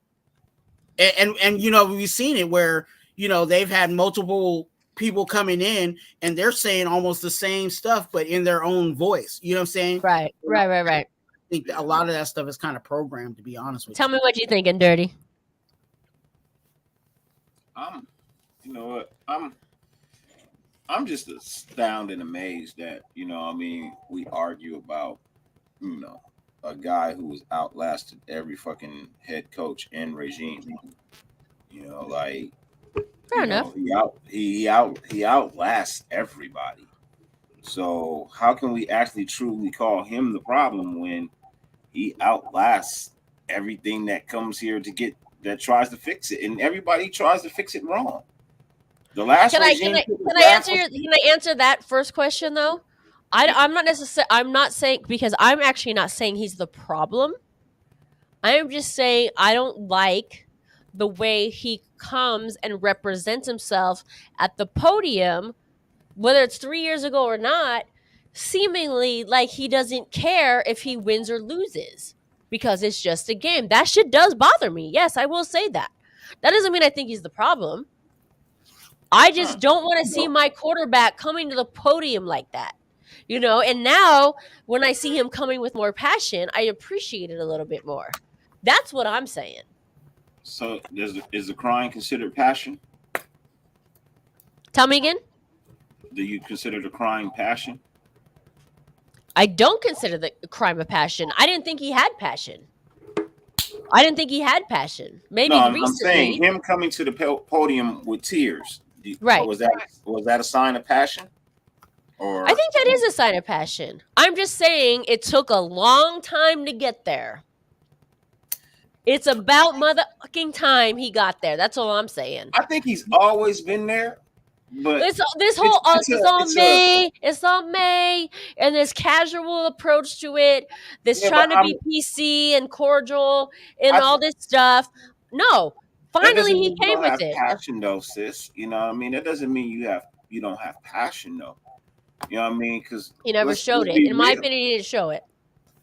we've seen it where, they've had multiple people coming in and they're saying almost the same stuff, but in their own voice. You know what I'm saying? Right. I think a lot of that stuff is kind of programmed, to be honest with you. Tell me what you thinking, Dirty. You know what? I'm just astounded and amazed that, we argue about, a guy who was outlasted every fucking head coach and regime. Fair enough. He outlasts everybody. So how can we actually truly call him the problem when he outlasts everything that comes here that tries to fix it, and everybody tries to fix it wrong? The last Can I answer that first question though? I'm not saying, because I'm actually not saying he's the problem. I am just saying I don't like the way he comes and represents himself at the podium, whether it's 3 years ago or not, seemingly like he doesn't care if he wins or loses because it's just a game. That shit does bother me. Yes, I will say that. That doesn't mean I think he's the problem. I just don't want to see my quarterback coming to the podium like that. And now when I see him coming with more passion, I appreciate it a little bit more. That's what I'm saying. So is the crying considered passion? Tell me again. Do you consider the crying passion? I don't consider the crime a passion. I didn't think he had passion. Maybe no, recently. I'm saying him coming to the podium with tears. Right. Was that a sign of passion? Or I think that is a sign of passion. I'm just saying it took a long time to get there. It's about motherfucking time he got there. That's all I'm saying. I think he's always been there. But it's all May, and this casual approach to it, trying to be PC and cordial and all this stuff. No, finally he came with it. Passion though, sis. You know what I mean? That doesn't mean you don't have passion though. You know what I mean? Because he never showed it. In my opinion, he didn't show it.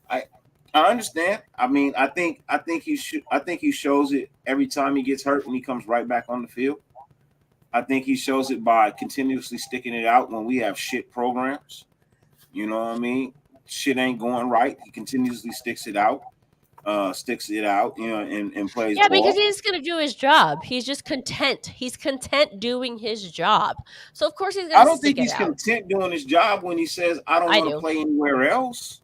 I understand. I mean, I think he shows it every time he gets hurt and he comes right back on the field. I think he shows it by continuously sticking it out when we have shit programs. You know what I mean? Shit ain't going right. He continuously sticks it out, and plays ball. Because he's going to do his job. He's just content. He's content doing his job. So, of course, he's going to I don't think he's content doing his job when he says, I don't want to play anywhere else.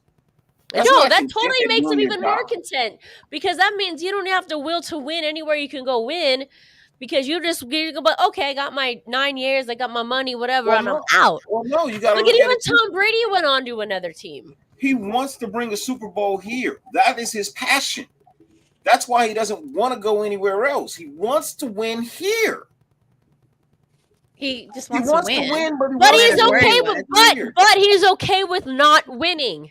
That totally makes him even more content, because that means you don't have to will to win anywhere you can go win. Because you go, but okay, I got my 9 years, I got my money, whatever, and I'm out. Well, no, you got to look at even Tom Brady went on to another team. He wants to bring a Super Bowl here. That is his passion. That's why he doesn't want to go anywhere else. He wants to win here. He just wants to win. But he's okay but he's okay with not winning.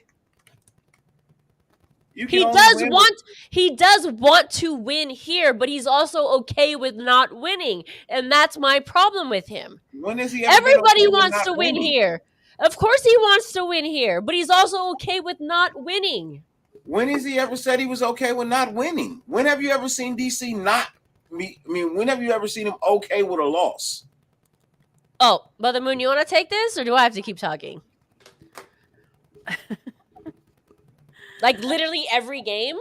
He does want to win here, but he's also okay with not winning, and that's my problem with him. When is he? Everybody wants to win here. Of course, he wants to win here, but he's also okay with not winning. When has he ever said he was okay with not winning? When have you ever seen DC not? When have you ever seen him okay with a loss? Oh, Brother Moon, you want to take this, or do I have to keep talking? Like literally every game?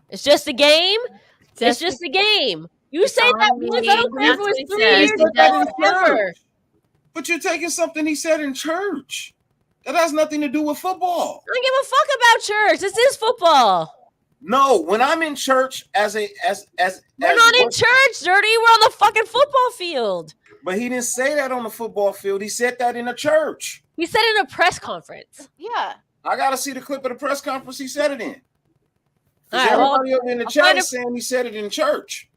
It's just a game? It's just a game. You say that once, I don't care if it was 3 years ago. But you're taking something he said in church. That has nothing to do with football. I don't give a fuck about church. This is football. No, when I'm in church we're not in church, Dirty. We're on the fucking football field. But he didn't say that on the football field. He said that in a church. He said it in a press conference. Yeah. I got to see the clip of the press conference he said it in. Everybody up in the chat is saying he said it in church.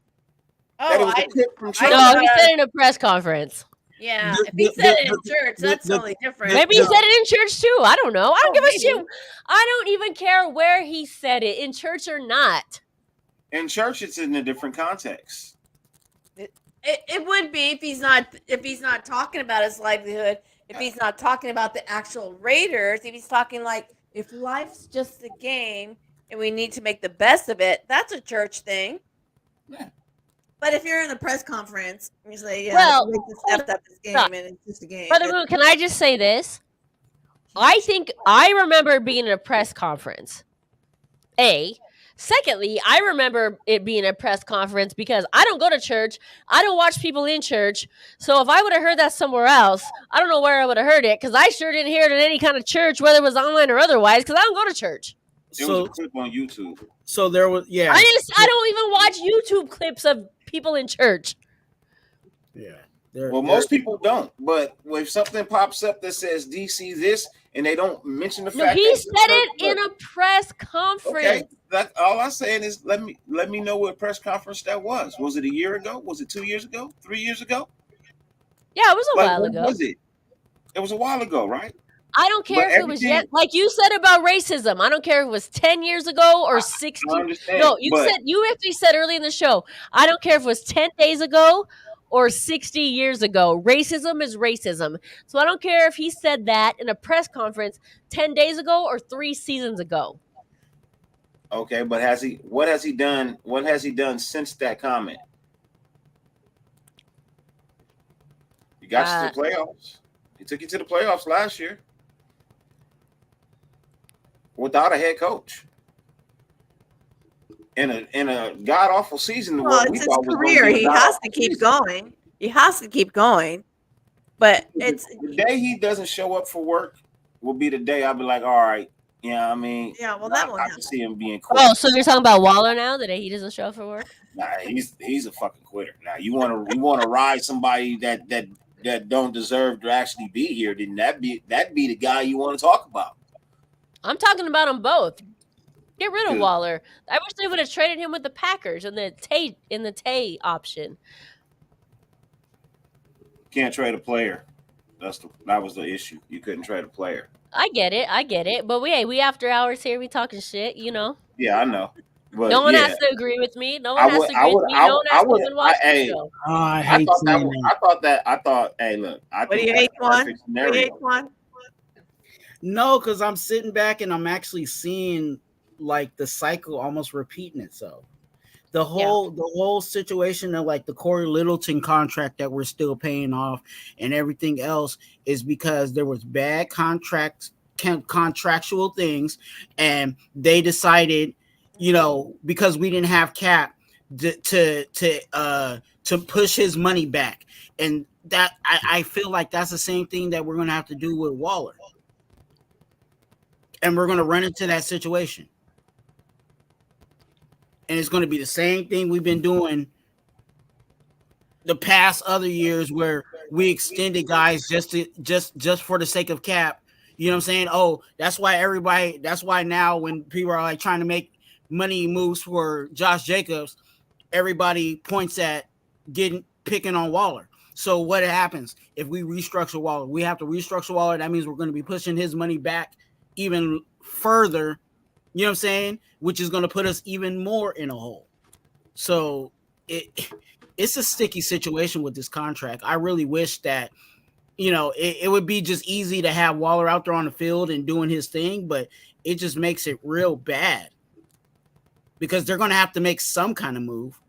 Oh, he said it in a press conference. Yeah, if he said it in church, that's totally different. Maybe he said it in church too. I don't know. I don't give a shit. I don't even care where he said it, in church or not. In church, it's in a different context. It would be if he's not talking about his livelihood, if he's not talking about the actual Raiders, if he's talking like, if life's just a game and we need to make the best of it, that's a church thing. Yeah. But if you're in a press conference, you say, yeah, well, step up this game and it's just a game. Brother Moon, can I just say this? I think I remember being in a press conference. Secondly, I remember it being a press conference because I don't go to church. I don't watch people in church. So if I would have heard that somewhere else, I don't know where I would have heard it, because I sure didn't hear it in any kind of church, whether it was online or otherwise, because I don't go to church. It was a clip on YouTube. So there was, I don't even watch YouTube clips of people in church. Yeah. Most people don't. But if something pops up that says DC this, and they don't mention the fact he that said it in a press conference. Okay, all I'm saying is let me know what press conference that was. Was it a year ago? Was it 2 years ago? 3 years ago? Yeah, it was a while ago. Was it? It was a while ago, right? I don't care if it was yet, like you said about racism. I don't care if it was 10 years ago or 60. I understand, no, you actually said early in the show, I don't care if it was 10 days ago or 60 years ago. Racism is racism. So I don't care if he said that in a press conference 10 days ago or 3 seasons ago. Okay, but what has he done? What has he done since that comment? He got you to the playoffs. He took you to the playoffs last year without a head coach. In a god awful season. Well, it's his career. He has to keep going. He has to keep going. But it's the day he doesn't show up for work will be the day I'll be like, all right, I mean, well, that won't I happen. can see him being quick. Oh, so you're talking about Waller now, the day he doesn't show up for work? Nah, he's a fucking quitter. Now you want to ride somebody that don't deserve to actually be here, then that'd be the guy you want to talk about. I'm talking about them both. Get rid of Waller. I wish they would have traded him with the Packers and the Tay option. Can't trade a player. That was the issue. You couldn't trade a player. I get it. But we after hours here. We talking shit, Yeah, I know. But no one has to agree with me. No one has to agree with me. No one has to even watch the show. I thought. Hey, look. What do you hate, Juan? No, because I'm sitting back and I'm actually seeing like the cycle almost repeating itself. The whole situation of like the Corey Littleton contract that we're still paying off and everything else is because there was bad contractual things, and they decided, because we didn't have cap to push his money back, and that I feel like that's the same thing that we're gonna have to do with Waller, and we're gonna run into that situation. And it's going to be the same thing we've been doing the past other years, where we extended guys just for the sake of cap. You know what I'm saying? Oh, that's why now when people are like trying to make money moves for Josh Jacobs, everybody points at picking on Waller. So what happens if we restructure Waller? We have to restructure Waller. That means we're going to be pushing his money back even further. You know what I'm saying? Which is going to put us even more in a hole. So it's a sticky situation with this contract. I really wish that, it would be just easy to have Waller out there on the field and doing his thing, but it just makes it real bad because they're going to have to make some kind of move.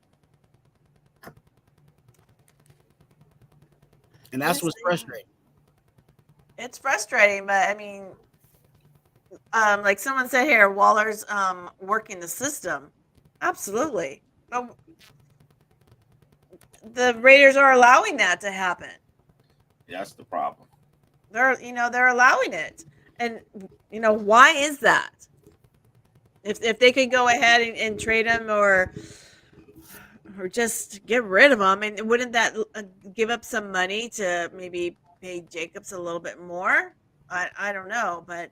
And that's what's frustrating. It's frustrating, but I mean, like someone said here, Waller's working the system. Absolutely. But the Raiders are allowing that to happen. That's the problem. They're allowing it. And why is that? If they could go ahead and trade him or just get rid of him, and wouldn't that give up some money to maybe pay Jacobs a little bit more? I don't know, but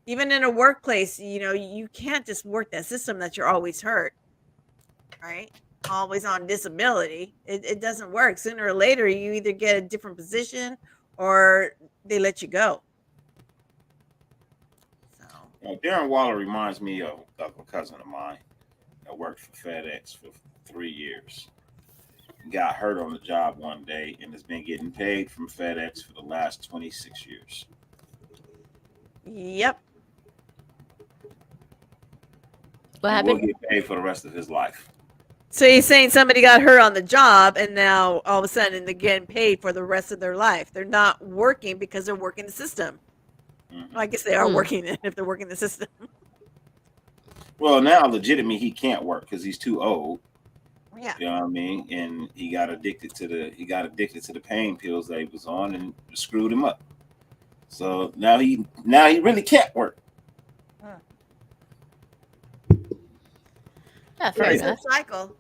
even in a workplace, you can't just work that system that you're always hurt, right? Always on disability. It doesn't work. Sooner or later, you either get a different position or they let you go. So Darren Waller reminds me of a cousin of mine that worked for FedEx for 3 years. Got hurt on the job one day and has been getting paid from FedEx for the last 26 years. Yep. What happened? Will get paid for the rest of his life. So you're saying somebody got hurt on the job and now all of a sudden they're getting paid for the rest of their life. They're not working because they're working the system. Mm-hmm. Well, I guess they are working it if they're working the system. Well, now legitimately he can't work because he's too old. Yeah. You know what I mean? And he got addicted to the pain pills that he was on and screwed him up. So now he really can't work. Yeah, fair it's enough. a cycle.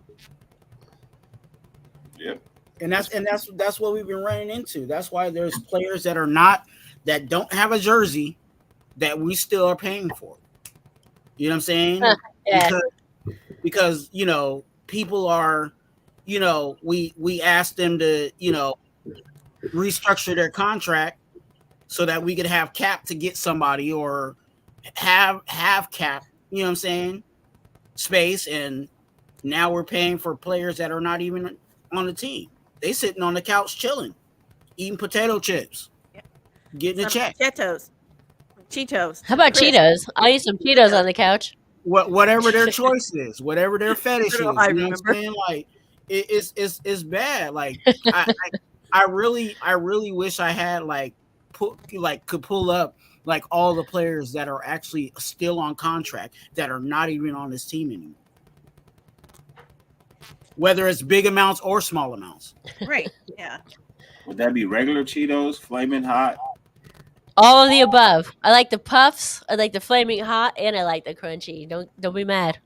Yep. And that's what we've been running into. That's why there's players that don't have a jersey that we still are paying for. You know what I'm saying? Yeah. Because people are, we asked them to, restructure their contract so that we could have cap to get somebody or have cap, you know what I'm saying, space, and now we're paying for players that are not even on the team. They sitting on the couch chilling, eating potato chips, getting a check. Cheetos. How about Cheetos? I'll eat some Cheetos on the couch. Whatever their choice is, whatever their fetish is, you know I what I'm saying? Like it's bad. Like I really wish I had could pull up like all the players that are actually still on contract that are not even on this team anymore. Whether it's big amounts or small amounts. Right. Yeah. Would that be regular Cheetos, flaming hot? All of the above. I like the puffs, I like the flaming hot, and I like the crunchy. Don't be mad.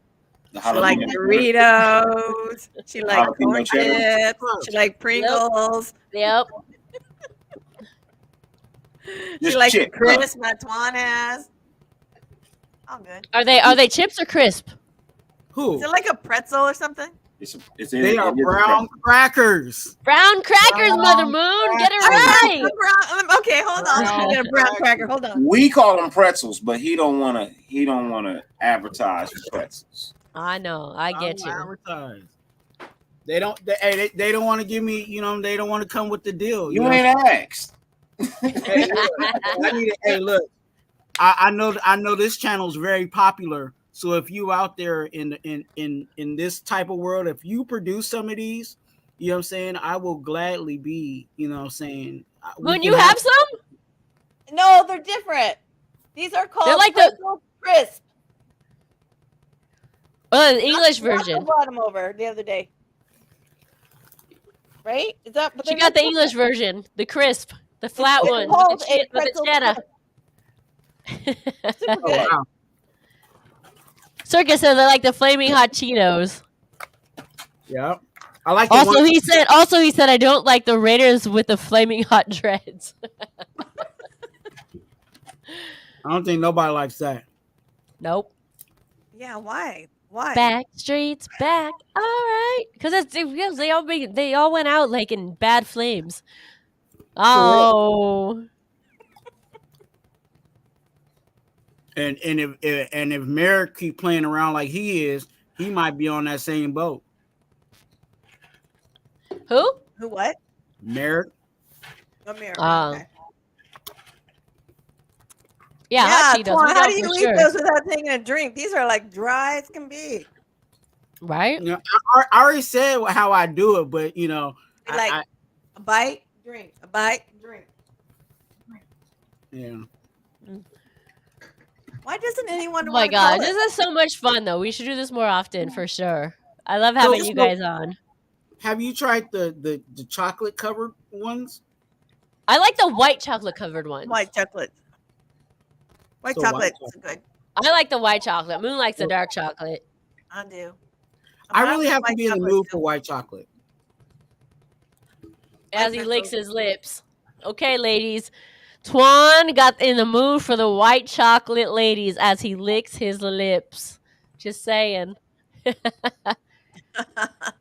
She like Doritos. She like corn chips. She like Pringles. Yep. She like crisp, not Tuanas. All good. Are they chips or crisp? Who? Is it like a pretzel or something? They are brown crackers. Brown crackers, Mother Moon. Get it right. Okay, hold on. I get a brown cracker. Hold on. We call them pretzels, but he don't want to advertise for pretzels. I know. I get you. Advertise. They don't want to give me, they don't want to come with the deal. You ain't asked. Hey, look. I know this channel is very popular. So if you out there in this type of world, if you produce some of these, you know what I'm saying, I will gladly be, you know what I'm saying. When you have some? No, they're different. These are called they're like the crisp. Oh, the English version. I brought them over the other day. Right? Is that? She got the English version, the crisp, the flat one with the cheddar. Super good. Wow. Circus says I like the flaming hot Cheetos. Yeah, I like. Also, he said I don't like the Raiders with the flaming hot dreads. I don't think nobody likes that. Nope. Yeah, why? Why? Back streets back. All right, because they all went out like in bad flames. Oh. And if Merrick keep playing around like he is, he might be on that same boat. Who? Who? What? Merrick. Merrick. Okay. Yeah, hot Cheetos. Well, how do you eat those without taking a drink? These are like dry as can be. Right? I already said how I do it, but a bite, drink, a bite, drink. Yeah. Why doesn't anyone? Oh my God, this is so much fun though. We should do this more often for sure. I love having you guys on. Have you tried the chocolate covered ones? I like the white chocolate covered ones. White chocolate. White chocolate is good. I like the white chocolate. Moon likes the dark chocolate. I do. I really have to be in the mood for white chocolate. As he licks his lips. Okay, ladies. Twan got in the mood for the white chocolate, ladies, as he licks his lips. Just saying.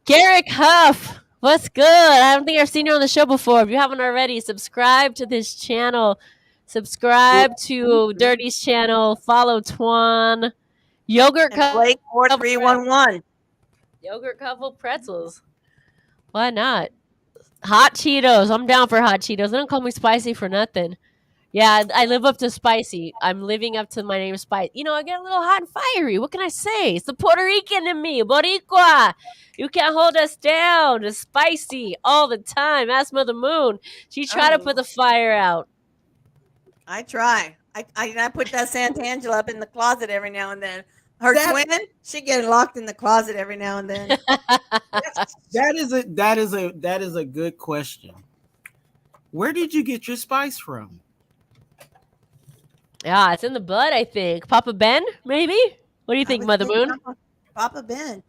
Garrick Huff, what's good? I don't think I've seen you on the show before. If you haven't already, subscribe to this channel. Subscribe to Dirty's channel. Follow Twan. Yogurt Blake 4311. Yogurt couple pretzels. Why not? Hot Cheetos. I'm down for hot Cheetos. They don't call me spicy for nothing. Yeah, I live up to spicy. I'm living up to my name, Spice. I get a little hot and fiery. What can I say? It's the Puerto Rican in me, Boricua. You can't hold us down. It's spicy all the time. Ask Mother Moon. She tried to put the fire out. I try. I put that Santangela up in the closet every now and then. Her twin, she get locked in the closet every now and then. That is a good question. Where did you get your spice from? Yeah, it's in the blood, I think. Papa Ben, maybe? What do you think, Mother Moon? Papa Ben.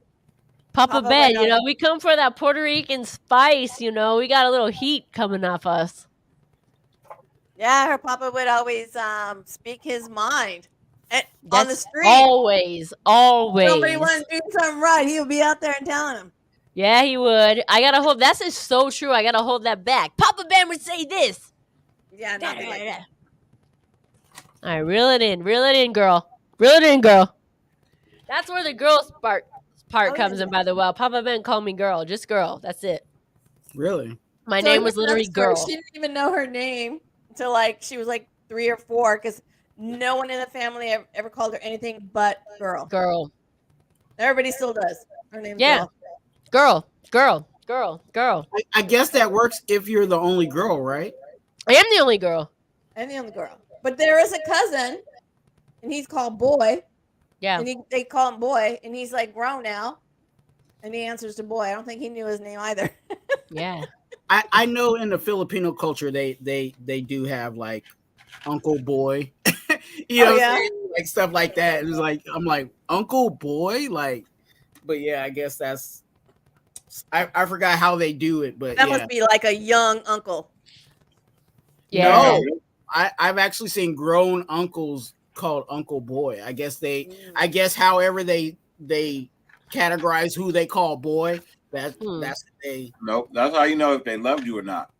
Papa Ben, we come for that Puerto Rican spice, we got a little heat coming off us. Yeah, her papa would always speak his mind on the street. Always. Somebody want to do something right, he would be out there and telling them. Yeah, he would. I gotta hold. That's just so true. I gotta hold that back. Papa Ben would say this. Yeah, not like that. All right, reel it in, girl. Reel it in, girl. That's where the girl part comes in. By the way, Papa Ben called me girl, just girl. That's it. Really? My name was literally girl. She didn't even know her name until she was 3 or 4, because no one in the family ever called her anything but girl. Girl. Everybody still does. Her name's Girl. I guess that works if you're the only girl, right? I am the only girl. But there is a cousin, and he's called Boy. Yeah. And they call him Boy, and he's grown now, and he answers to Boy. I don't think he knew his name either. Yeah. I know in the Filipino culture they do have Uncle Boy, stuff like that. It's I'm Uncle Boy, but yeah, I guess that's I forgot how they do it, but that must be a young uncle. Yeah. No, I've actually seen grown uncles called Uncle Boy. I guess however they categorize who they call boy. That's they. Nope, that's how you know if they loved you or not.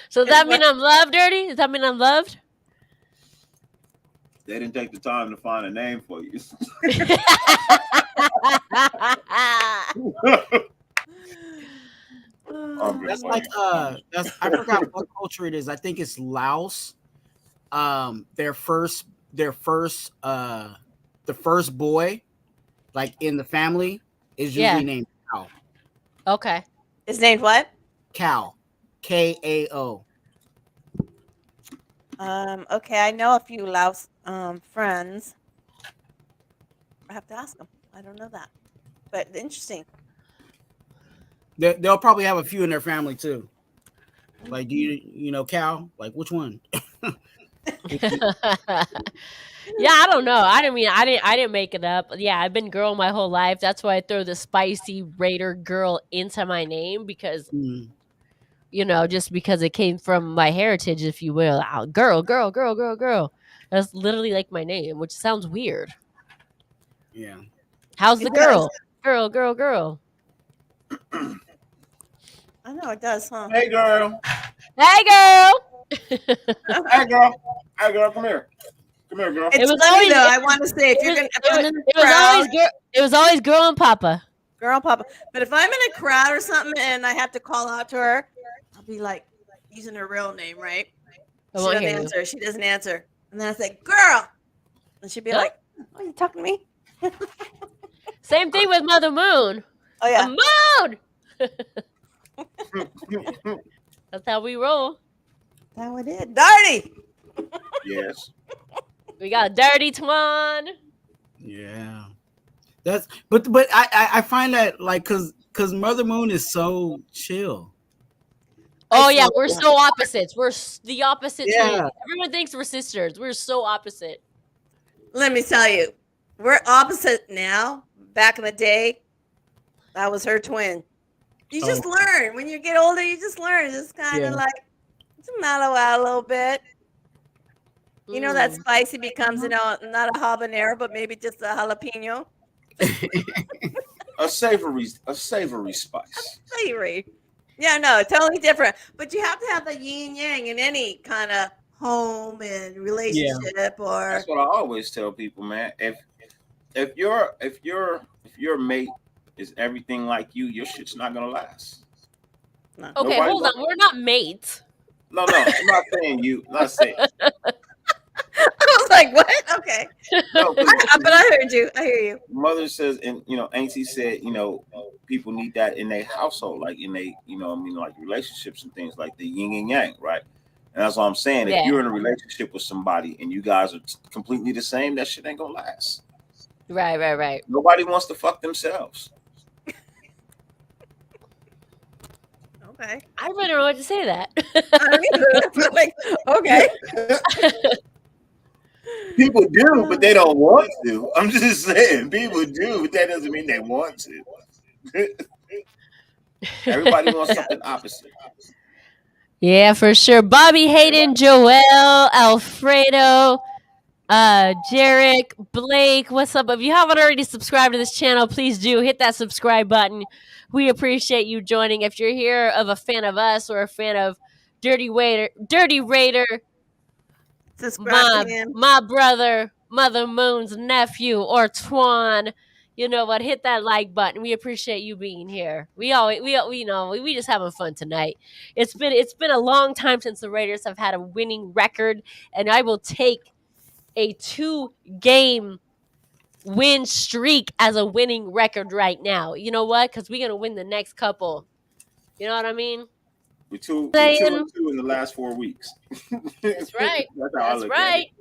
So does that mean I'm loved, Dirty? Does that mean I'm loved? They didn't take the time to find a name for you. That's I forgot what culture it is. I think it's Laos. The first boy, in the family, is usually named Kao. Okay. His name's what? Kao. Kao. Okay, I know a few Laos friends. I have to ask them. I don't know that, but interesting. They'll probably have a few in their family too. Do you know Cal? Which one? Yeah, I don't know. I didn't make it up. Yeah, I've been girl my whole life. That's why I throw the spicy Raider girl into my name because, just because it came from my heritage, if you will. Girl. That's literally my name, which sounds weird. Yeah. How's the girl? Girl. I know it does, huh? Hey, girl. Hey, girl. Hey, girl. Hey, girl. Come here, girl. It was always though. I want to say it was always girl and Papa. Girl and Papa. But if I'm in a crowd or something and I have to call out to her, I'll be using her real name, right? She doesn't answer. She doesn't answer, and then I say, "Girl," and she'd be like, "Oh, you talking to me?" Same thing with Mother Moon. Oh yeah, Moon. That's how we roll. That's how it is. Dirty. Yes. We got Dirty Twan. Yeah. But I find that cause Mother Moon is so chill. Oh yeah, we're so opposites. We're the opposite. Yeah. Everyone thinks we're sisters. We're so opposite. Let me tell you, we're opposite now. Back in the day, that was her twin. You just learn. When you get older, you just learn. It's kind of to mellow out a little bit. You know that spicy becomes, not a habanero, but maybe just a jalapeno. a savory spice. Savory. Yeah, no, totally different. But you have to have the yin yang in any kind of home and relationship. Or that's what I always tell people, man. If your mate is everything like you, your shit's not gonna last. No. Okay, hold on. We're not mates. No, I'm not saying you. I'm not saying. I was like, what? Okay. No, but I heard you. I hear you. Mother says, and Auntie said, people need that in their household, in they, relationships and things like the yin and yang, right? And that's what I'm saying. If you're in a relationship with somebody and you guys are completely the same, that shit ain't gonna last. Right. Nobody wants to fuck themselves. Okay. I really don't know what to say to that. Okay. People do, but they don't want to. I'm just saying, people do, but that doesn't mean they want to. Everybody wants something opposite. Yeah, for sure. Bobby Hayden, Joel, Alfredo, Jarek, Blake, what's up? If you haven't already subscribed to this channel, please do hit that subscribe button. We appreciate you joining. If you're here of a fan of us or a fan of Dirty Raider, Subscribe to him. my brother, Mother Moon's nephew, or Twan, you know what? Hit that like button. We appreciate you being here. We just having fun tonight. It's been a long time since the Raiders have had a winning record, and I will take a 2-game win streak as a winning record right now. You know what? Because we're gonna win the next couple. You know what I mean? We're 2-2 in the last 4 weeks. That's right. That's right.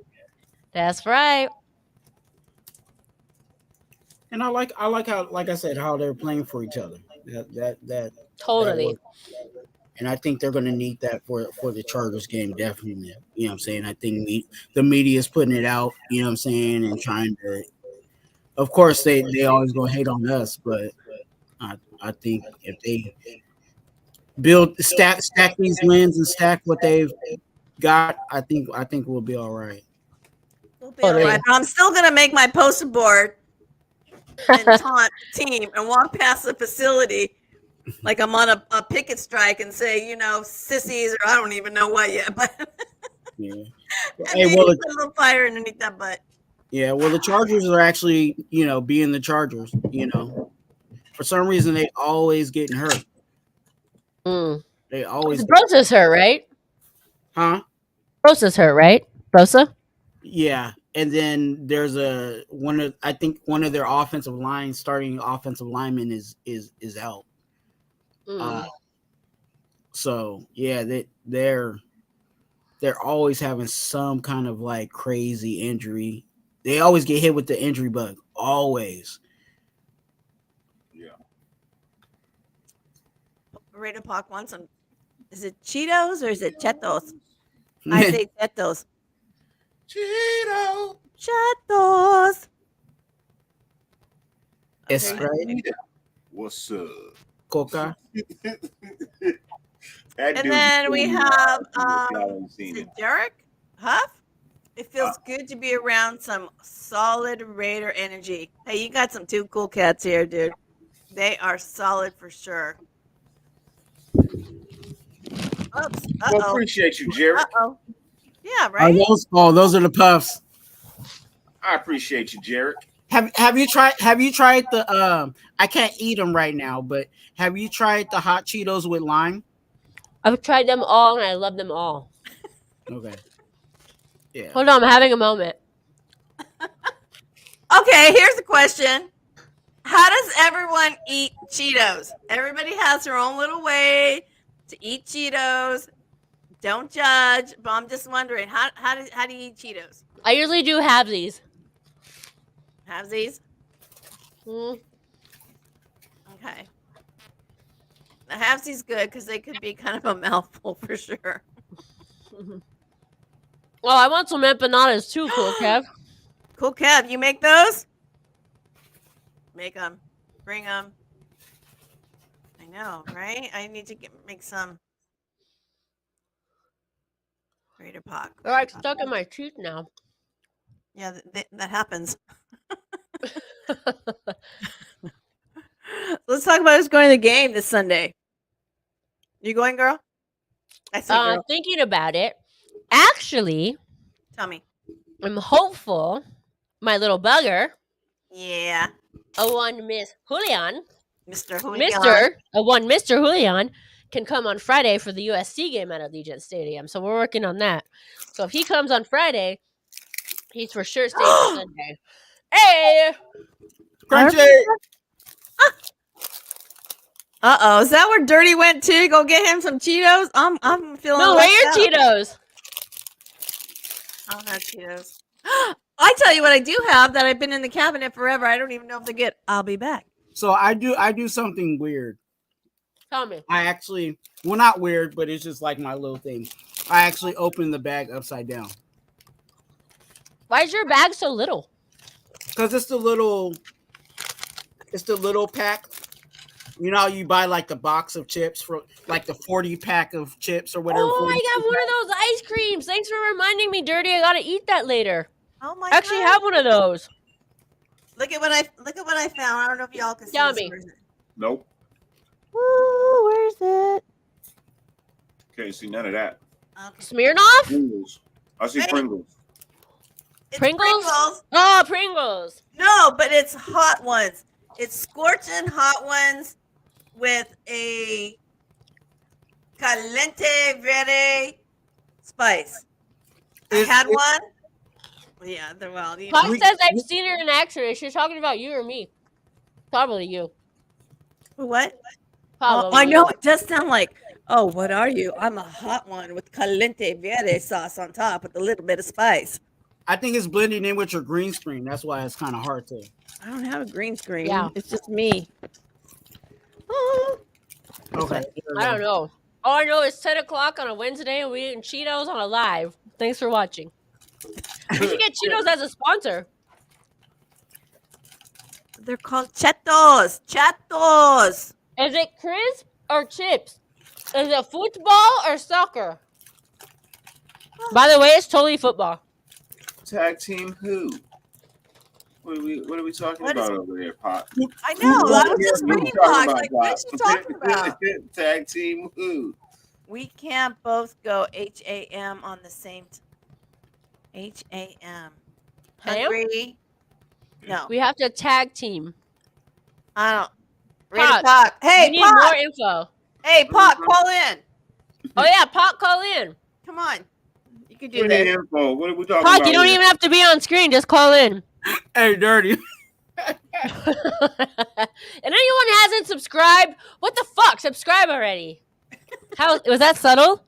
That's right. And I like how, like I said, how they're playing for each other. That Totally. And I think they're going to need that for the Chargers game, definitely. You know what I'm saying? I think the media is putting it out, you know what I'm saying, and trying to. Of course, they always going to hate on us, but I think if they stack these wins and stack what they've got, I think we'll be all right. We'll be all right. But I'm still going to make my poster board and taunt team and walk past the facility like I'm on a picket strike and say, sissies, or I don't even know what yet, but yeah. Hey, well, a little fire underneath that butt. Yeah, well, the Chargers are actually, being the Chargers. For some reason they always getting hurt. They always. Brosa's hurt, right? Huh? Brosa's hurt, right? Brosa? Yeah, and then there's one of their starting offensive linemen is out. So yeah, they're always having some kind of like crazy injury. They always get hit with the injury bug. Always. Yeah. Raider Park wants some. Is it Cheetos or is it Chetos? I say Chetos. Chetos. It's right. What's up? Coca. And then we have Derek Huff. It feels good to be around some solid Raider energy. Hey, you got some 2 cool cats here, dude. They are solid for sure. Oops. Well, appreciate you, Jerry. Yeah, right. Those are the puffs. I appreciate you, Jarek. Have you tried the I can't eat them right now, but have you tried the hot Cheetos with lime? I've tried them all and I love them all. Okay. Yeah. Hold on, I'm having a moment. Okay, here's a question. How does everyone eat Cheetos? Everybody has their own little way to eat Cheetos. Don't judge, but I'm just wondering, how do you eat Cheetos? I usually do halvesies. Halvesies? Okay. The halvesies good because they could be kind of a mouthful for sure. Well, I want some empanadas too, Cool Kev. Cool Kev, you make those? Make them. Bring them. I know, right? I need to make some. Raider Park. They're like stuck in my teeth now. Yeah, that happens. Let's talk about who's going to the game this Sunday. You going, girl? I see, girl. Thinking about it. Actually, tell me. I'm hopeful my little bugger. Yeah. Mr. Julian. Mr. Julian can come on Friday for the USC game at Allegiant Stadium. So we're working on that. So if he comes on Friday, he's for sure staying for Sunday. Hey! Crunchy! Uh-oh. Is that where Dirty went to? Go get him some Cheetos? I'm feeling No, where your Cheetos? I don't have Cheetos. I tell you what I do have that I've been in the cabinet forever. I don't even know if they get. I'll be back. So I do something weird. Tell me. I actually, well, not weird, but it's just like my little thing. I actually opened the bag upside down. Why is your bag so little? Because it's the little pack. You know how you buy like the box of chips for like the 40 pack of chips or whatever. Oh, I got one of those ice creams. Thanks for reminding me, Dirty. I gotta eat that later. Oh my! I actually have one of those. Look at what I found. I don't know if y'all can see Tell this. me. Nope. Ooh, where's it? Can't see none of that. Okay. Smirnoff? Pringles. I see Pringles. It's Pringles? Oh, Pringles. No, but it's hot ones. It's scorching hot ones with a caliente verde spice. I had one. Yeah, they're well. Pop says I've seen her in action. Is she talking about you or me? Probably you. What? Probably I know you. it does sound like. Oh, what are you? I'm a hot one with caliente verde sauce on top with a little bit of spice. I think it's blending in with your green screen. That's why it's kind of hard to. I don't have a green screen. Yeah. It's just me. Okay. I don't know. All I know is 10 o'clock on a Wednesday and we're eating Cheetos on a live. Thanks for watching. We should get Cheetos as a sponsor. They're called Chetos. Chetos. Is it crisp or chips? Is it football or soccer? By the way, it's totally football. Tag team who? What are we talking about over there, Pop? I know. I was just reading Pop. Like, what is she talking about? Tag team who? We can't both go HAM on the same HAM. Hungry? No. We have to tag team. I don't. Ready Pop, to talk. Hey, we need Pop. more info. Hey, Pop, call in. Oh, yeah, Pop, call in. Come on. You can do We need this. info. What are we talking Pop, about? you don't even have to be on screen. Just call in. Hey, Dirty. And anyone hasn't subscribed, what the fuck? Subscribe already. How was that subtle?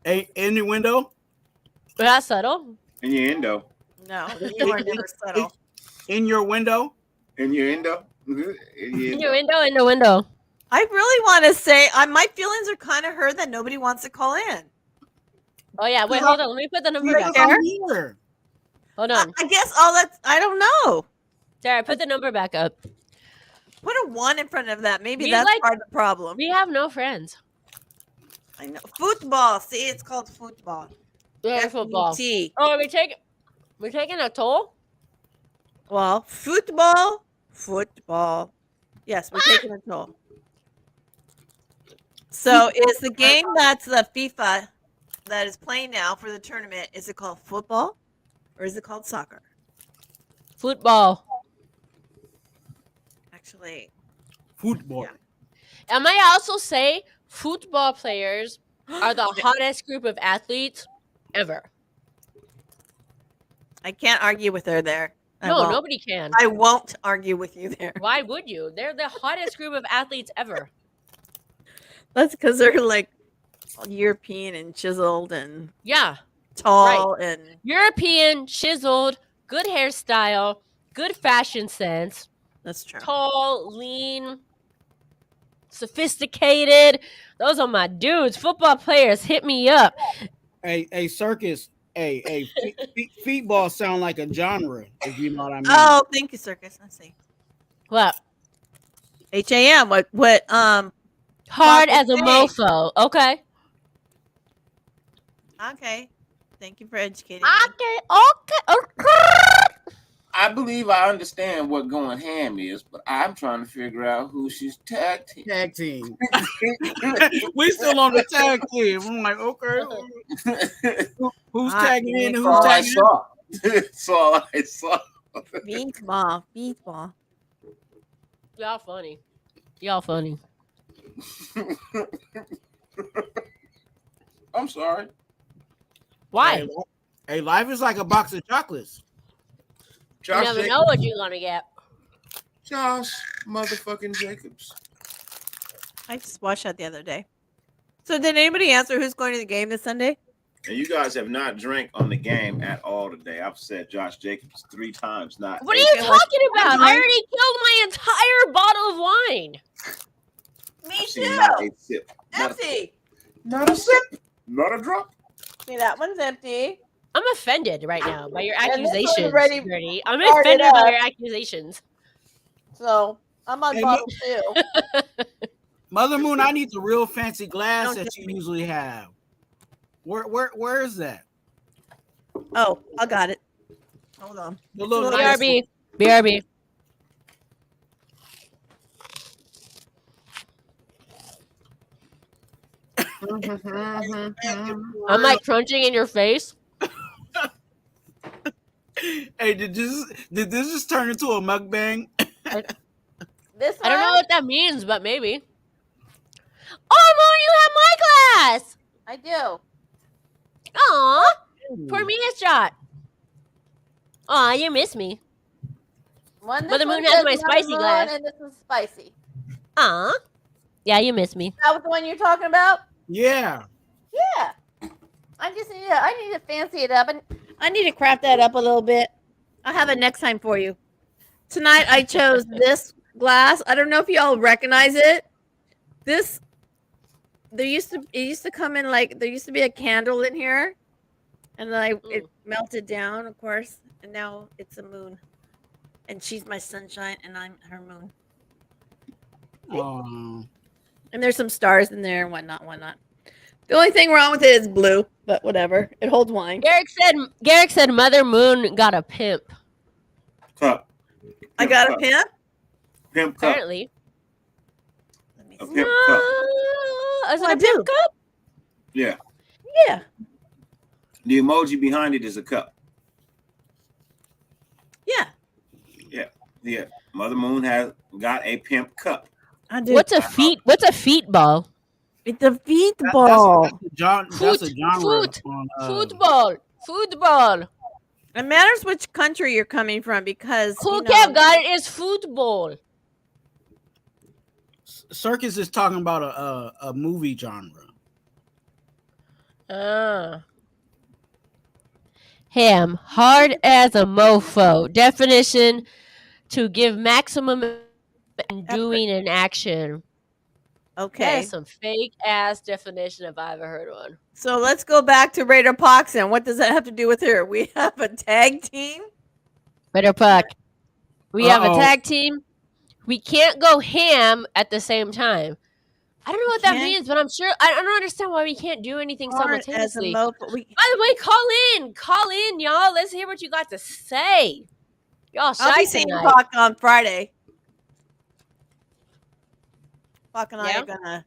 Hey, innuendo. Was that subtle? Innuendo. No, you are never subtle. In your window. Innuendo. In your window, in the window. I really want to say my feelings are kind of hurt that nobody wants to call in. Oh, yeah. Wait, hold on. Let me put the number back. Here. Hold on. I guess all that's, I don't know. Sarah, put the number back up. Put a 1 in front of that. Maybe We that's like- part of the problem. We have no friends. I know. Football. See, it's called football. Yeah, football. F-U-T. Oh, we're taking a toll? Well, football. Yes, we're taking a toll. So is the game that's the FIFA that is playing now for the tournament, is it called football or is it called soccer? Football. Actually, Football. Yeah. I might also say football players are the hottest group of athletes ever. I can't argue with her there. No, nobody can. I won't argue with you there. Why would you? They're the hottest group of athletes ever. That's because they're like European and chiseled and Yeah. tall and European, chiseled, good hairstyle, good fashion sense. That's true. Tall, lean, sophisticated. Those are my dudes. Football players, hit me up. Hey, Circus. Hey, feet ball sound like a genre, if you know what I mean. Oh, thank you, Circus. Let's see. What? HAM. What? Hard as a Hey. mofo. Okay. Okay. Thank you for educating me. Okay. I believe I understand what going ham is, but I'm trying to figure out who she's tag team. Tag team. We still on the tag team. I'm like, okay. Who's tagging in? That's Who's all I tagging in? saw. That's all I saw. Beatball. Y'all funny. I'm sorry. Why? Hey, life is like a box of chocolates. You never know what you're gonna get. Josh motherfucking Jacobs. I just watched that the other day. So did anybody answer who's going to the game this Sunday? And you guys have not drank on the game at all today. I've said Josh Jacobs 3 times. Not What are you talking about? I already killed my entire bottle of wine. Me See, too. not a sip. Empty. Not a sip. Not a drop. See, that one's empty. I'm offended right now by your And this one's accusations, already Gertie. I'm started offended by up. your accusations. So I'm on Hey, bottle 2. Mother Moon, I need the real fancy glass Don't that judge you me. usually have. Where is that? Oh, I got it. Hold on. The It's a little little nice BRB. BRB. I'm like crunching in your face. Hey, did this just turn into a mukbang? This I don't know one? what that means, but maybe. Oh, Moon, you have my glass. I do. Aw. Pour me a shot. Aw, you miss me. This Mother one Moon has says my Mother spicy Moon, glass. and this is spicy. Aw. Yeah, you miss me. Is that the one you're talking about? Yeah. Yeah. I need to fancy it up, and I need to craft that up a little bit. I'll have it next time for you. Tonight I chose this glass. I don't know if y'all recognize it. It used to come in like there used to be a candle in here, and then it melted down, of course, and now it's a moon, and she's my sunshine, and I'm her moon. And there's some stars in there and whatnot. The only thing wrong with it is blue, but whatever. It holds wine. Garrick said Mother Moon got a pimp. Cup. I got a pimp? Pimp cup. Apparently. A pimp cup. Is it a pimp cup? Yeah. Yeah. The emoji behind it is a cup. Yeah. Yeah. Yeah. Mother Moon has got a pimp cup. I do. What's a feet ball? It's a feet ball. That's a genre. Football. It matters which country you're coming from because Cool Cap got it is football. Circus is talking about a movie genre. Ham, hard as a mofo. Definition: to give maximum and doing an action. Okay. That is some fake ass definition if I ever heard one. So let's go back to Raider Poxon. What does that have to do with her? We have a tag team. Raider Puck. We have a tag team. We can't go ham at the same time. I don't know what that means, but I'm sure I don't understand why we can't do anything simultaneously. By the way, call in, y'all. Let's hear what you got to say. Y'all shy I'll be seeing tonight. Puck on Friday. Puck and I are gonna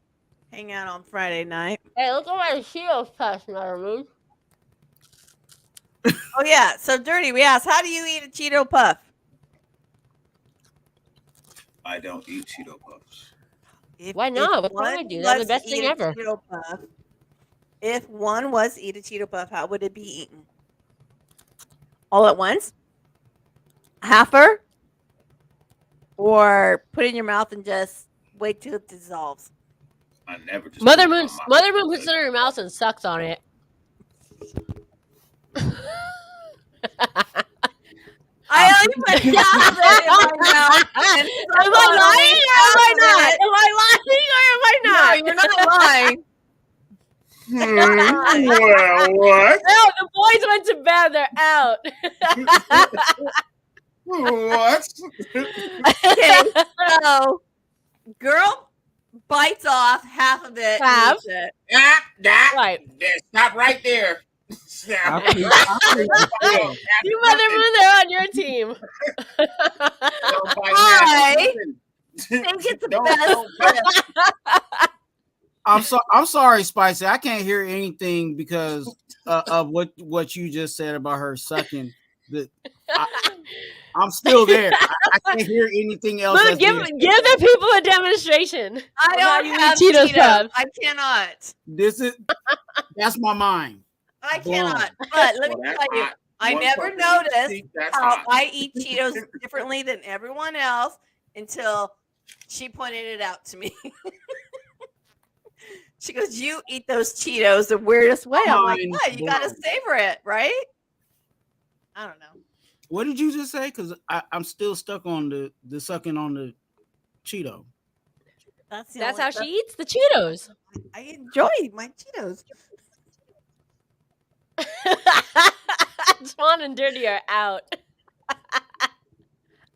hang out on Friday night. Hey, look at my Cheetos puff, Mother Moon. Oh yeah. So Dirty, we asked, how do you eat a Cheeto puff? I don't eat Cheeto puffs. Why not? What can I do? That's the best thing ever. If one was to eat a Cheeto puff, how would it be eaten? All at once? Halfer? Or put it in your mouth and just wait till it dissolves? I never just Mother Moon puts it in her mouth and sucks on it. I only put half of it in my mouth. Am I lying or am I not? Am I lying or am I not? No, you're not lying. Well, what? No, the boys went to bed. They're out. What? Okay, so girl bites off half of it. Half? Right. Stop right there. You Mother Moon, they're on your team. I think it's the best. I'm sorry, Spicy. I can't hear anything because of what you just said about her sucking. I'm still there. I can't hear anything else. Look, give the people a demonstration. I don't have Cheetos Cheetos. puffs. I cannot. That's my mind. I cannot. But let me tell you, I never noticed how I eat Cheetos differently than everyone else until she pointed it out to me. She goes, "You eat those Cheetos the weirdest way." I'm like, "What? You gotta savor it, right?" I don't know. What did you just say? Because I'm still stuck on the sucking on the Cheeto. That's how she eats the Cheetos. I enjoy my Cheetos. and Dirty are out.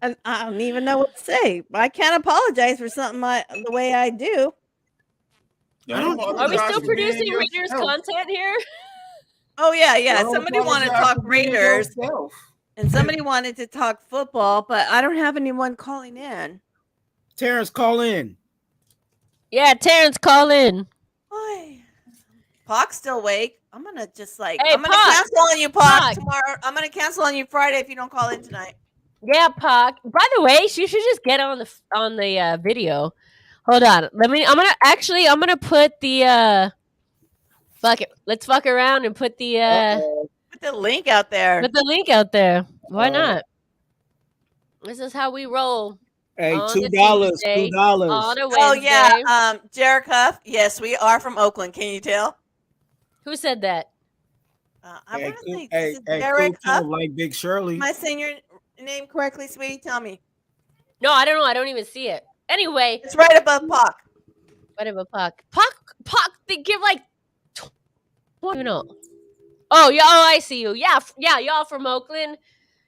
And I don't even know what to say. I can't apologize for something the way I do. Are we still producing Raiders content here? Oh yeah. Don't Somebody wanted to apologize talk for being Raiders, yourself. and somebody wanted to talk football, but I don't have anyone calling in. Terrence, call in. Yeah, Terrence, call in. Boy, Pac's still awake. I'm gonna just Hey, I'm gonna Pac. cancel on you, Pac, tomorrow. I'm gonna cancel on you Friday if you don't call in tonight. Yeah, Pac. By the way, you should just get on the video. Hold on. I'm gonna put the fuck it. Let's fuck around and put the Put the link out there. Put the link out there. Why not? This is how we roll. Hey, on $2. a Tuesday, $2. on a Oh Wednesday. yeah, Jared Huff. Yes, we are from Oakland. Can you tell? Who said that? I want to say Hey, this is Derek cool, Huff. like Big Shirley. Am I saying your name correctly, sweetie? Tell me. No, I don't know. I don't even see it. Anyway, it's right above Pac. Right above Pac. Pac. They give like. You know. Oh yeah. Oh, I see you. Yeah. Y'all from Oakland.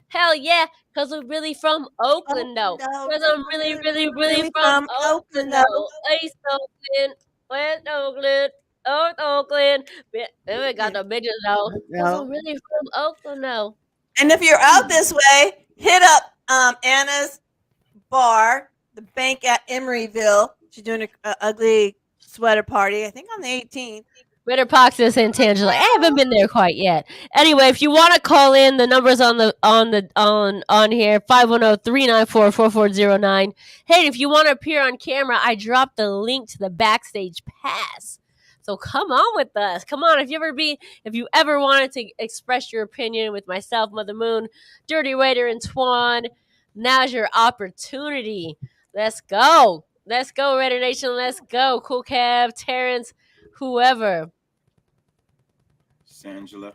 Hell yeah, because we're really from Oakland, though. Because I'm really from Oakland, though. East Oakland, West Oakland, North Oakland. Then we got the bitches, though. Because I'm really from Oakland, though. And if you're out this way, hit up Anna's bar, the bank at Emeryville. She's doing an ugly sweater party, I think on the 18th. Ritter Pox says in Tangela. I haven't been there quite yet. Anyway, if you want to call in, the number's on here, 510-394-4409. Hey, if you want to appear on camera, I dropped the link to the backstage pass. So come on with us. Come on, if you ever wanted to express your opinion with myself, Mother Moon, Dirty Raider, and Twan, now's your opportunity. Let's go. Let's go, Raider Nation. Let's go. Cool Kev, Terrence, whoever. Santa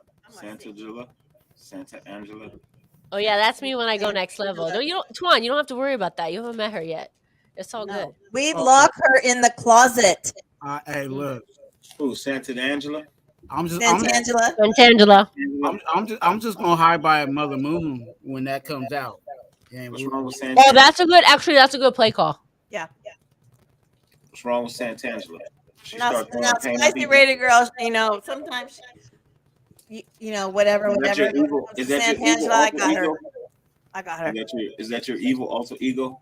Angela. Oh yeah, that's me when I go next level. No, you don't, Twan. You don't have to worry about that. You haven't met her yet. It's all good. We lock her in the closet. Hey, look. Who? Santa Angela. I'm just gonna hide by Mother Moon when that comes out. What's wrong with Santa? Oh, that's a good play call. Yeah. What's wrong with Santa Angela? Now spicy rated girls, sometimes whatever. Is that your evil I got her. Is that your evil alter ego?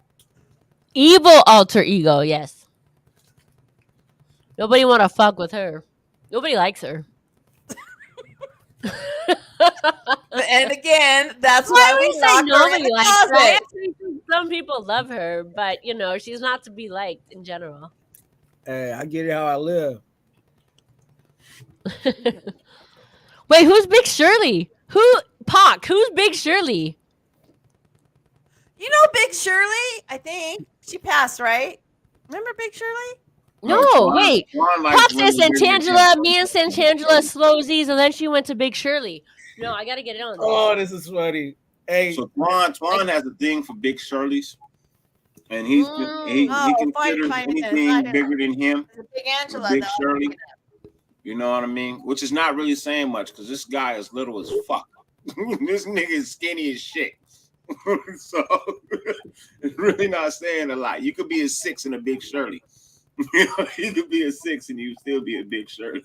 Evil alter ego, yes. Nobody want to fuck with her. Nobody likes her. And again, that's why we lock her in the closet. Some people love her, but she's not to be liked in general. Hey, I get it how I live. Wait, who's Big Shirley? Who's Big Shirley? You know Big Shirley? I think she passed, right? Remember Big Shirley? No, wait. Pop says Santangela, me and Santangela slowsies, and then she went to Big Shirley. No, I gotta get it on. Oh, this is funny. Hey, so Twan has a thing for Big Shirleys. And he considers anything bigger than him Big Angela, Big Shirley. You know what I mean? Which is not really saying much because this guy is little as fuck. This nigga is skinny as shit. So it's really not saying a lot. You could be a 6 in a Big Shirley. You could be a 6 and you still be a Big Shirley.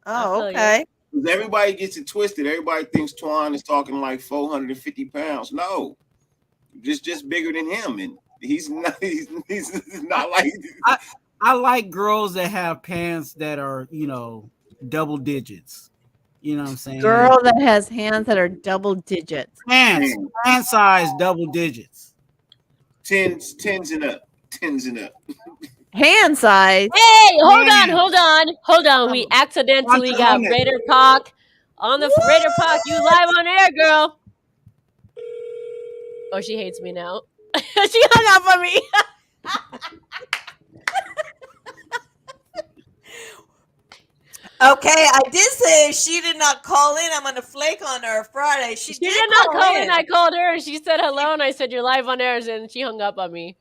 Okay. Everybody gets it twisted. Everybody thinks Twan is talking like 450 pounds. No, just bigger than him, and he's not. He's not like. I like girls that have pants that are double digits. You know what I'm saying? Girl that has hands that are double digits. Pant size double digits. Tens and up. Hand size. Hey, hold on. We accidentally got Raider Pac on the Raider Pac. You live on air, girl. Oh, she hates me now. She hung up on me. Okay, I did say she did not call in. I'm going to flake on her Friday. She did not call in. I called her and she said hello, and I said you're live on air, and she hung up on me.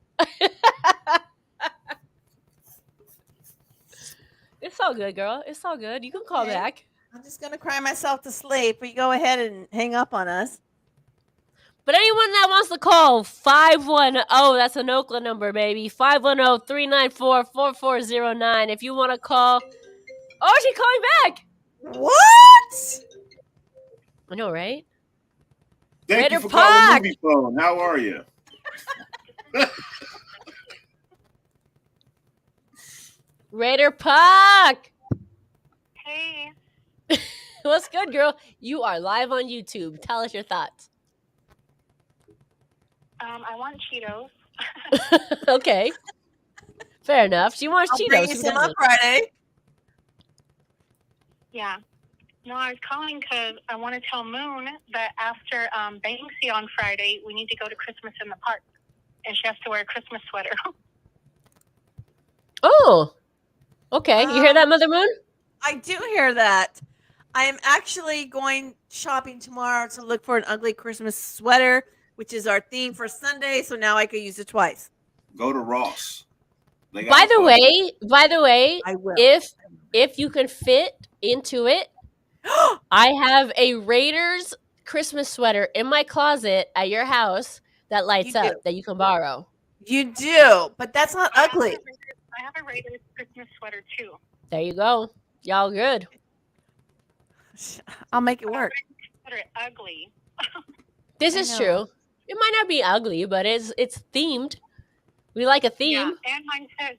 It's all good, girl. It's all good. You can call back. I'm just gonna cry myself to sleep. You go ahead and hang up on us. But anyone that wants to call, 510, that's an Oakland number, baby. 510-394-4409. If you want to call. Oh, she's calling back. What? I know, right? Thank Raider you for Puck. calling Movie Phone. How are you? Raider Puck. Hey. What's good, girl? You are live on YouTube. Tell us your thoughts. I want Cheetos. Okay. Fair enough. She wants I'll Cheetos. bring you some on Friday. Yeah. No, I was calling because I want to tell Moon that after Banksy on Friday, we need to go to Christmas in the park. And she has to wear a Christmas sweater. Oh. Okay. You hear that, Mother Moon? I do hear that. I am actually going shopping tomorrow to look for an ugly Christmas sweater, which is our theme for Sunday. So now I could use it twice. Go to Ross. By the way, I will. if you can fit into it, I have a Raiders Christmas sweater in my closet at your house that lights up that you can borrow. You do, but that's not ugly. I have a Raiders Christmas sweater too. There you go. Y'all good. I'll make it work. Sweater ugly. This is true. It might not be ugly, but it's themed. We like a theme. Yeah, and mine says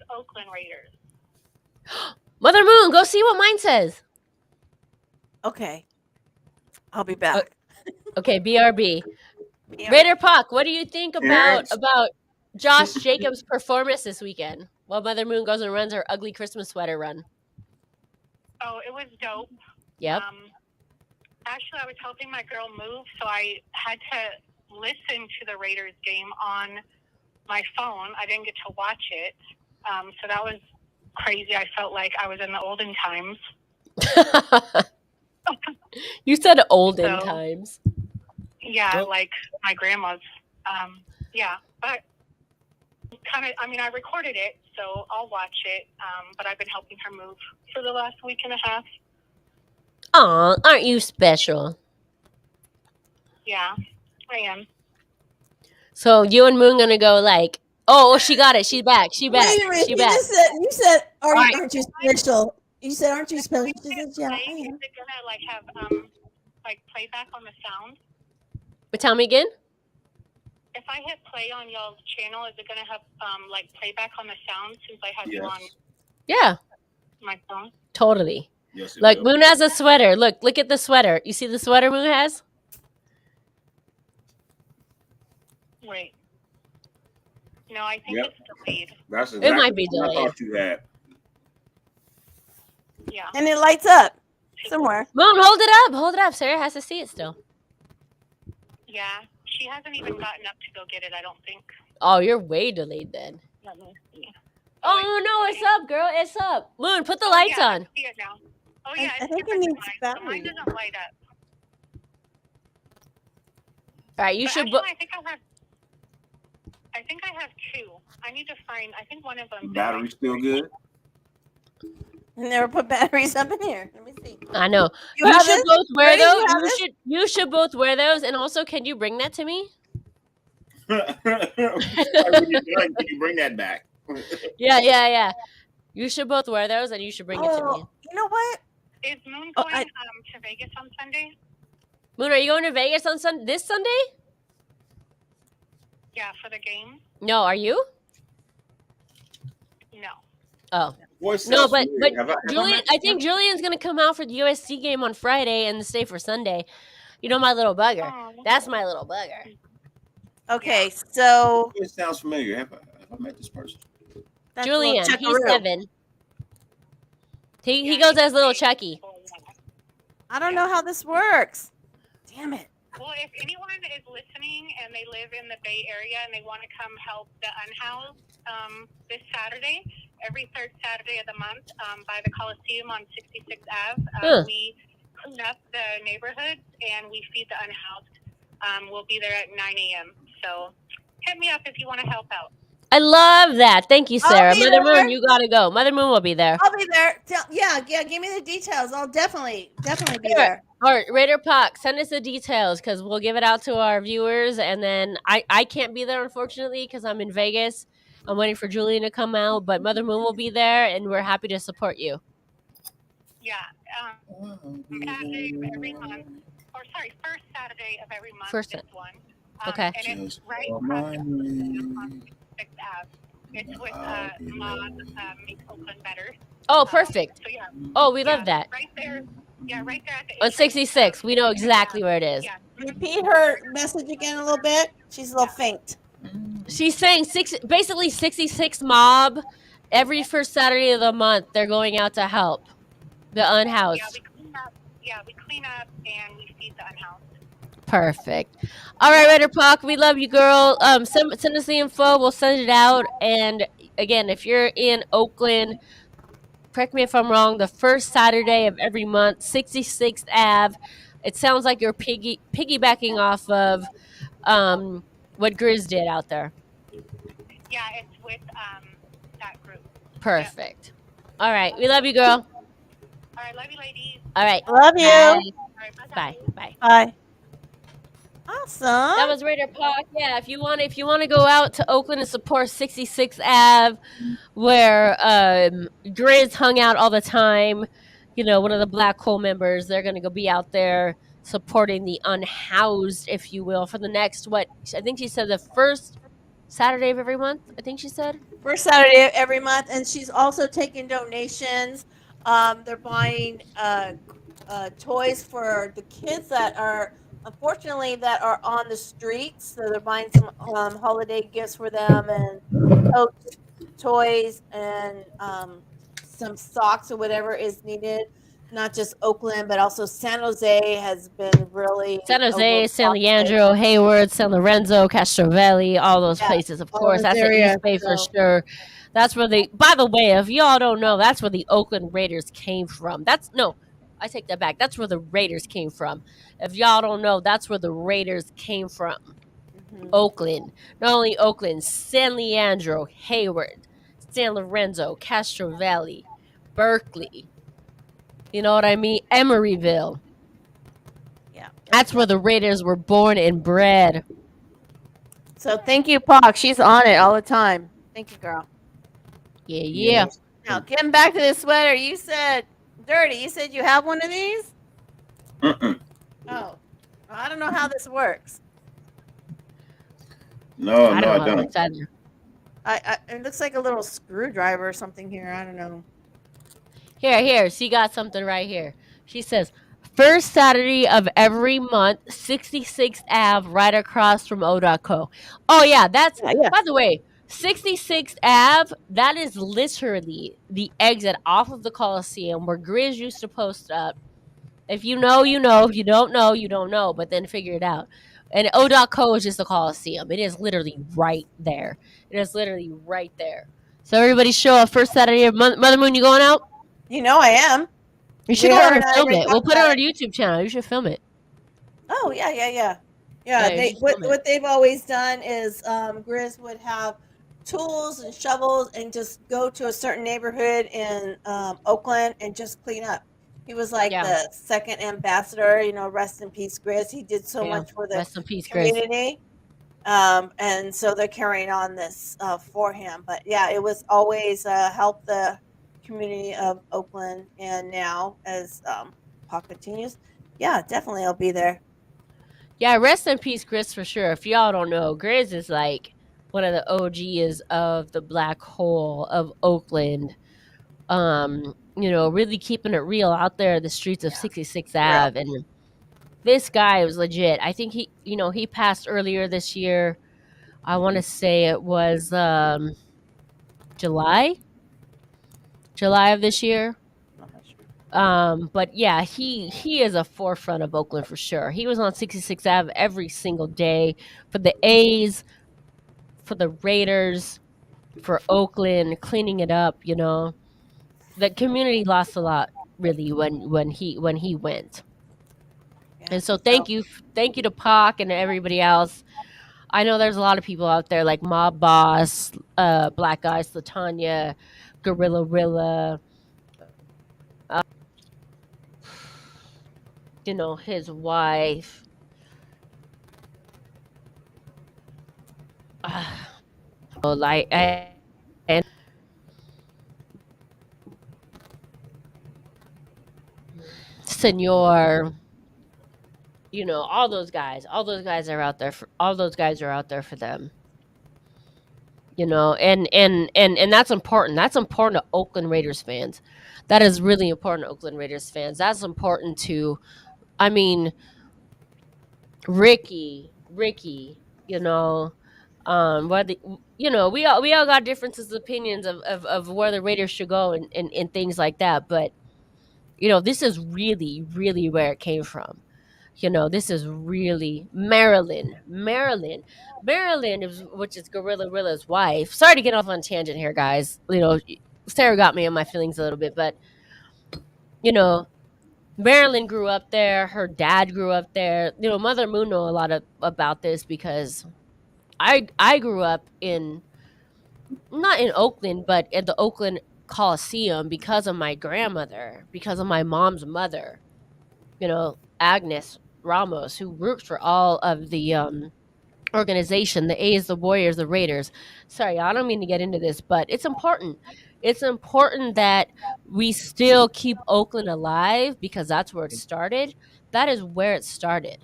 Oakland Raiders. Mother Moon, go see what mine says. Okay. I'll be back. Okay, BRB. Raider Puck, what do you think about Josh Jacobs' performance this weekend? While Mother Moon goes and runs her ugly Christmas sweater run. Oh, it was dope. Yep. Actually, I was helping my girl move, so I had to listen to the Raiders game on my phone. I didn't get to watch it. So that was crazy. I felt like I was in the olden times. You said olden times. Yeah, like my grandma's. Yeah, but I recorded it, so I'll watch it. But I've been helping her move for the last week and a half. Aw, aren't you special? Yeah, I am. So you and Moon gonna go like, oh, she got it. She's back. She back. Wait a minute. She back. You said, aren't you special? You said, aren't you special? She said, yeah, I am. Is it gonna have playback on the sound? But tell me again. If I hit play on y'all's channel, is it gonna have playback on the sound since I have you on? Yeah. My phone. Totally. Yes, Look, Moon has a sweater. Look at the sweater. You see the sweater Moon has? Wait. No, I think it's delayed. That's exactly it might be what I delayed. thought you had. Yeah. And it lights up somewhere. Moon, hold it up. Hold it up. Sarah has to see it still. Yeah. She hasn't even gotten up to go get it, I don't think. Oh, you're way delayed then. Let me see. Oh, no, it's up, girl. It's up. Moon, put the lights on. I see it now. Oh, yeah. I think it needs battery. Mine doesn't light up. All right, you But should. actually, I think I have two. I need to find. I think one of them. Battery's still good. I never put batteries up in here. Let me see. I know. You You have should it? both wear Ray, you those. have You it? should. You should both wear those. And also, can you bring that to me? When you're done, can you bring that back? Yeah. You should both wear those, and you should bring it to me. You know what? Is Moon going to Vegas on Sunday? Moon, are you going to Vegas on this Sunday? Yeah, for the game. No, are you? No. Oh. Voice No, sounds but familiar. Have I Julian, met I you? think Julian's gonna come out for the USC game on Friday and stay for Sunday. You know my little bugger. That's my little bugger. Okay, so Voice sounds familiar. Have I met this person? that's Julian, little he's Chuckaroo. 7. He goes as little Chucky. I don't know how this works. Damn it. Well, if anyone is listening and they live in the Bay Area and they want to come help the unhoused this Saturday, every third Saturday of the month by the Coliseum on 66 Ave, we clean up the neighborhoods and we feed the unhoused. We'll be there at 9 a.m. So hit me up if you want to help out. I love that. Thank you, I'll Sarah. be Mother there. Moon, you gotta go. Mother Moon will be there. I'll be there. Yeah. Give me the details. I'll definitely be there. All right, Raider Puck, send us the details because we'll give it out to our viewers. And then I can't be there, unfortunately, because I'm in Vegas. I'm waiting for Julian to come out, but Mother Moon will be there, and we're happy to support you. Yeah. Saturday of every month, or sorry, first Saturday of every month. First this one. Okay. And it's right across on 6th Ave. It's with Mod Makes Oakland Better. Oh, perfect. So yeah. Oh, we love that. Right there. Yeah, right there at the On 66. We know exactly where it is. Yeah. Repeat her message again a little bit. She's a little faint. She's saying basically 66 mob every first Saturday of the month. They're going out to help the unhoused. We clean up and we feed the unhoused. Perfect. All right, Raider Puck, we love you, girl. Send us the info. We'll send it out. And again, if you're in Oakland, correct me if I'm wrong, the first Saturday of every month, 66th Ave. It sounds like you're piggybacking off of what Grizz did out there. Yeah, it's with that group. Perfect. All right. We love you, girl. All right, love you, ladies. All right. Love you. Bye. All right, Bye. Bye. Bye. Awesome. That was Raider Puck. Yeah, if you want to go out to Oakland and support 66th Ave, where Grizz hung out all the time, one of the Black Hole members, they're gonna go be out there supporting the unhoused, if you will, for the next I think she said the first Saturday of every month. I think she said first Saturday of every month, and she's also taking donations. They're buying toys for the kids that are unfortunately that are on the streets. So they're buying some holiday gifts for them and toys and some socks or whatever is needed. Not just Oakland, but also San Jose has been really San Jose, San Leandro, Hayward, San Lorenzo, Castrovelli, all those places. Of course, that's the East Bay for sure. That's where by the way, if y'all don't know, that's where the Oakland Raiders came from. I take that back. That's where the Raiders came from. If y'all don't know, that's where the Raiders came from. Mm-hmm. Oakland. Not only Oakland, San Leandro, Hayward, San Lorenzo, Castrovelli, Berkeley. You know what I mean? Emeryville. Yeah. That's where the Raiders were born and bred. So thank you, Pac. She's on it all the time. Thank you, girl. Yeah. Now, getting back to this sweater, you said, Dirty, you said you have one of these? Oh. I don't know how this works. No, I don't. It looks like a little screwdriver or something here. I don't know. Here. She got something right here. She says, first Saturday of every month, 66th Ave, right across from O.co. Oh, yeah, by the way, 66th Ave, that is literally the exit off of the Coliseum where Grizz used to post up. If you know, you know. If you don't know, you don't know, but then figure it out. And O.co is just the Coliseum. It is literally right there. So everybody show up first Saturday of Mother Moon, you going out? You know I am. You should go out and film it. We'll put it on our YouTube channel. You should film it. Oh, yeah. What they've always done is Grizz would have tools and shovels and just go to a certain neighborhood in Oakland and just clean up. He was like the second ambassador, rest in peace, Grizz. He did so much for the community. And so they're carrying on this for him. But yeah, it was always help the community of Oakland, and now as Pac continues, definitely I'll be there. Yeah, rest in peace, Grizz, for sure. If y'all don't know, Grizz is like one of the OGs of the Black Hole of Oakland. Really keeping it real out there in the streets of 66th Ave. And this guy was legit. I think he passed earlier this year. I want to say it was July of this year. But yeah, he is a forefront of Oakland for sure. He was on 66th Ave every single day for the A's, for the Raiders, for Oakland, cleaning it up. The community lost a lot really when he went. And so thank you to Pac and everybody else. I know there's a lot of people out there like Mob Boss, Black Eyes, Latanya, Gorilla Rilla, his wife. Like and Senor, all those guys. All those guys are out there for them. And that's important. That's important to Oakland Raiders fans. That is really important to Oakland Raiders fans. That's important to, I mean, Ricky, whether we all got differences of opinions of where the Raiders should go and things like that, but this is really, really where it came from. This is really Marilyn, which is Gorilla Rilla's wife. Sorry to get off on a tangent here, guys. Sarah got me in my feelings a little bit, but you know, Marilyn grew up there. Her dad grew up there. Mother Moon know a lot about this because I grew up not in Oakland, but at the Oakland Coliseum because of my grandmother, because of my mom's mother. Agnes Ramos, who works for all of the organization, the A's, the Warriors, the Raiders. Sorry, I don't mean to get into this, but it's important. It's important that we still keep Oakland alive because that's where it started. That is where it started.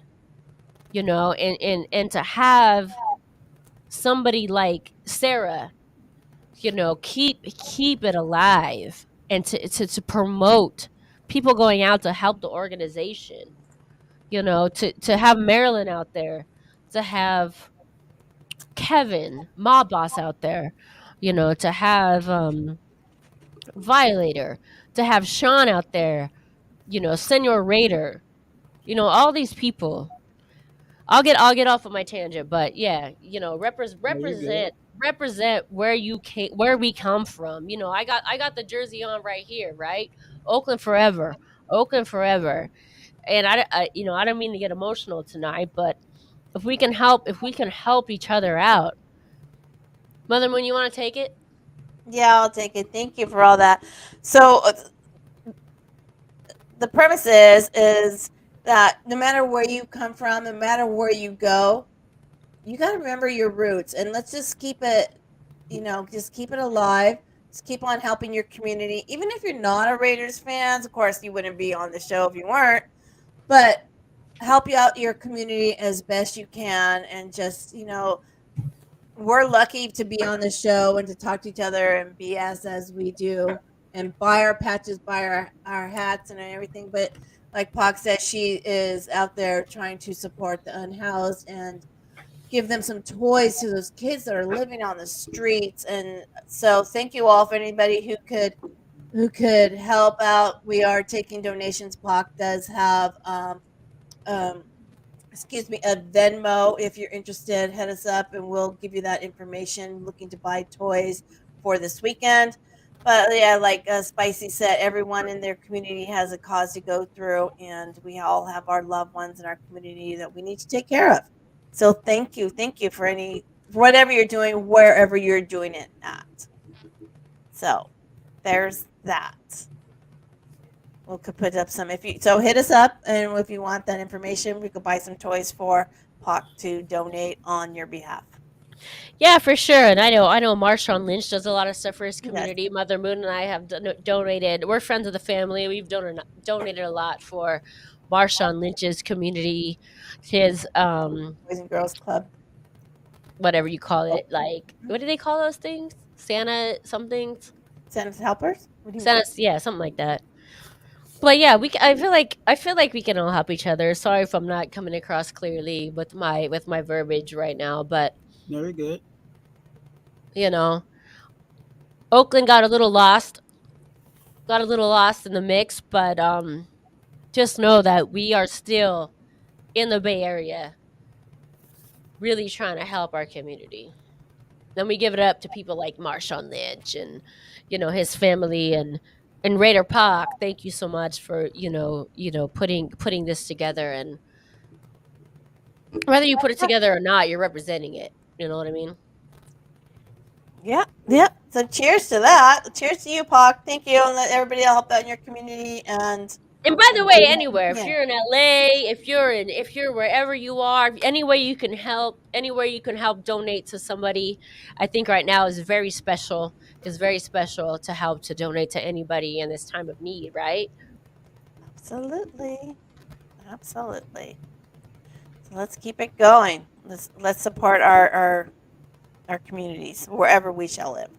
And to have somebody like Sarah, keep it alive and to promote people going out to help the organization. To have Marilyn out there, to have Kevin, Mob Boss out there, to have Violator, to have Sean out there, Senor Raider, all these people. I'll get off of my tangent, but yeah, represent where we come from. I got the jersey on right here, right? Oakland forever, Oakland forever. And I don't mean to get emotional tonight, but if we can help each other out. Mother Moon, you want to take it? Yeah, I'll take it. Thank you for all that. So the premise is that no matter where you come from, no matter where you go, you got to remember your roots, and let's just keep it, just keep it alive. Just keep on helping your community, even if you're not a Raiders fans. Of course, you wouldn't be on the show if you weren't, but help you out your community as best you can, and just we're lucky to be on the show and to talk to each other and be as we do and buy our patches, buy our hats and everything. But like Pac said, she is out there trying to support the unhoused and give them some toys to those kids that are living on the streets. And so thank you all for anybody who could help out. We are taking donations. Pac does have a Venmo. If you're interested, head us up and we'll give you that information. Looking to buy toys for this weekend. But yeah, like Spicy said, everyone in their community has a cause to go through, and we all have our loved ones in our community that we need to take care of. So thank you for whatever you're doing, wherever you're doing it at. So there's that. We could put up some so hit us up, and if you want that information, we could buy some toys for Pac to donate on your behalf. Yeah, for sure. And I know Marshawn Lynch does a lot of stuff for his community. Yes. Mother Moon and I have donated. We're friends of the family. We've donated a lot for Marshawn Lynch's community, his Boys and Girls Club, whatever you call it. Like, what do they call those things? Santa somethings? Santa's helpers? Santa's, yeah, something like that. But yeah, I feel like we can all help each other. Sorry if I'm not coming across clearly with my verbiage right now, but very good. Oakland got a little lost in the mix, but just know that we are still in the Bay Area, really trying to help our community. Then we give it up to people like Marshawn Lynch and his family and Raider Pac. Thank you so much for putting this together, and Whether you put it together or not, you're representing it. You know what I mean? Yep. So cheers to that. Cheers to you, Pac. Thank you, and let everybody help out in your community. And by the way, anywhere, if you're in LA, if you're wherever you are, any way you can help, donate to somebody, I think right now is very special. It's very special to help to donate to anybody in this time of need, right? Absolutely. So let's keep it going. Let's support our communities wherever we shall live.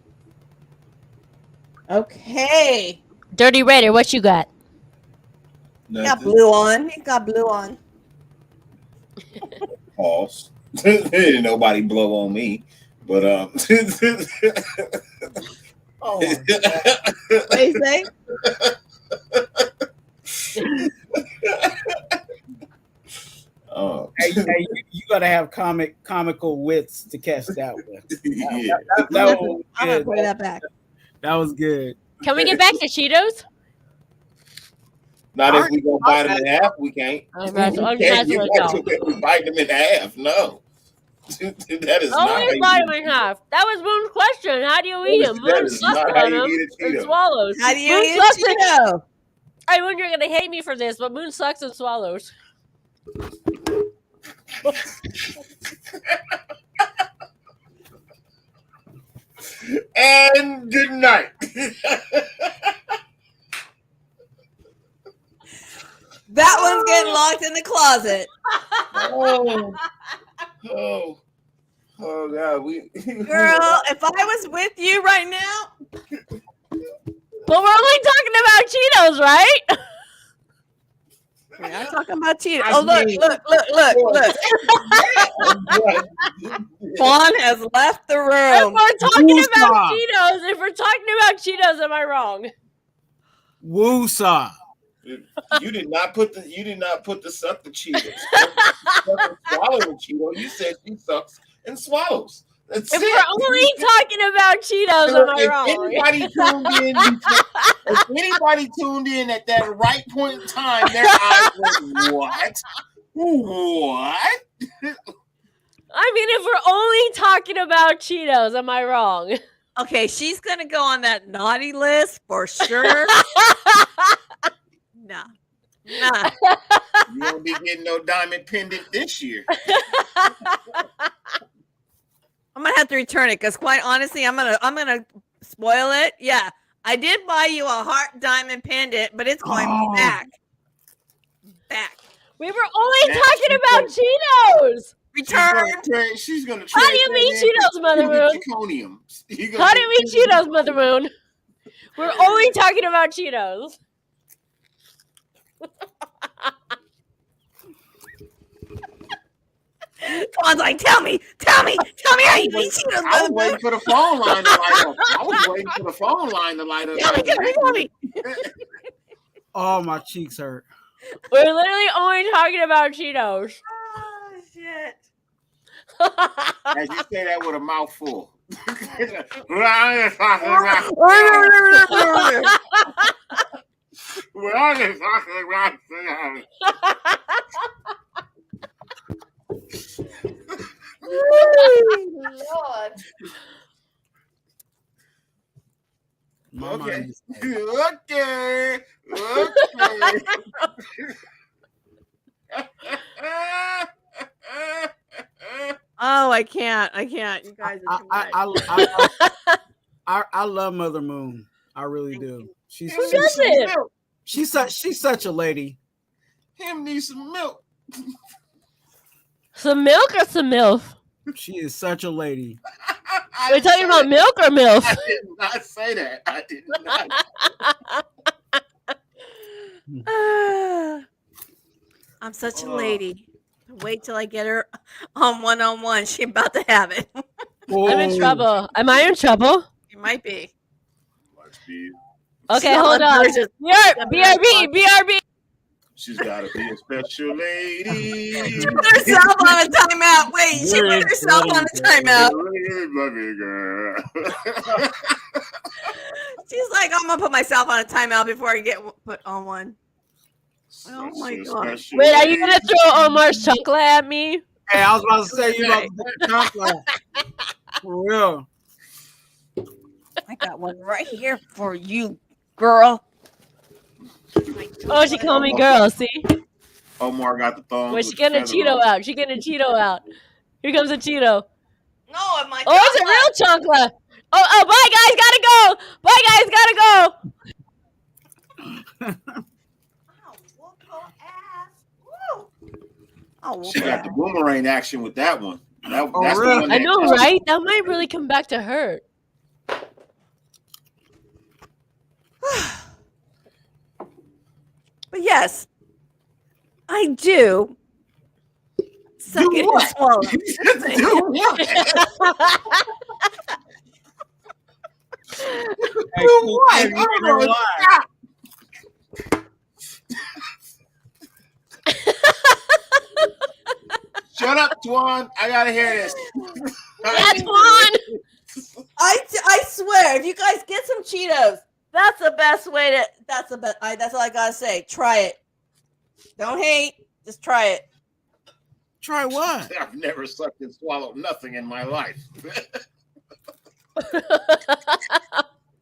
Okay. Dirty Raider, what you got? He got blue on. Pause. Didn't nobody blow on me, but Oh, what do you say? Hey, you gotta have comical wits to catch that one. That was I'm gonna good. play that back. That was good. Can we get back to Cheetos? Not if we go bite them in half, we can't. I'm We bite them in half. No. That is not how you bite them in half. That was Moon's question. How do you eat them? Moon sucks on them and swallows. How do you eat a Cheeto? I Moon, you're gonna hate me for this, but Moon sucks and swallows. And good night. That one's getting locked in the closet. Oh God, Girl, if I was with you right now. But we're only talking about Cheetos, right? We're not talking about Cheetos. Oh, look. Juan has left the room. If we're talking about Cheetos, am I wrong? Woosah. You did not put the suck the Cheetos. Swallow the Cheeto. You said she sucks and swallows. That's if we're only talking about Cheetos, am I wrong? If anybody tuned in at that right point in time, their eyes went, what? What? I mean, if we're only talking about Cheetos, am I wrong? Okay, she's gonna go on that naughty list for sure. Nah. You won't be getting no diamond pendant this year. I'm gonna have to return it because, quite honestly, I'm gonna spoil it. Yeah, I did buy you a heart diamond pendant, but it's going back. We were only talking about Cheetos. Return. She's gonna. How do you mean Cheetos, Mother Moon? How do you mean Cheetos, Mother Moon? We're only talking about Cheetos. Juan's like, tell me how you eat Cheetos. I was waiting for the phone line to light up. Tell me. Oh, my cheeks hurt. We're literally only talking about Cheetos. Oh, shit. As you say that with a mouthful. Lord. Okay. Oh, I can't. You guys are too much. I love Mother Moon. I really do. She's such a lady. Him need some milk. Some milk or some MILF? She is such a lady. Are we talking about milk or MILF? I did not say that. I did not. I'm such a lady. Wait till I get her on one-on-one. She about to have it. I'm in trouble. Am I in trouble? You might be. Okay, hold on. BRB. She's got to be a special lady. She put herself on a timeout. Wait, she put herself on a timeout. She's like, I'm going to put myself on a timeout before I get put on one. Oh, my God. Wait, are you going to throw Omar's chocolate at me? Hey, I was about to say you about to take a chocolate. For real. I got one right here for you, girl. Oh, she called me girl. See? Omar got the thongs. Well, she getting a Cheeto out. She getting a Cheeto out. Here comes a Cheeto. No, my Oh, it's a real chocolate. Oh, bye guys, gotta go. Bye guys, gotta go. Oh, she got the boomerang action with that one. That's really? the one I know, right? That might really come back to hurt. But yes, I do. Suck it and swallow. Do what? Hey, what? Shut up, Twan. I gotta hear this. Yeah, Twan. I swear, if you guys get some Cheetos, that's the best way to. That's the best. That's all I gotta say. Try it. Don't hate. Just try it. Try what? I've never sucked and swallowed nothing in my life.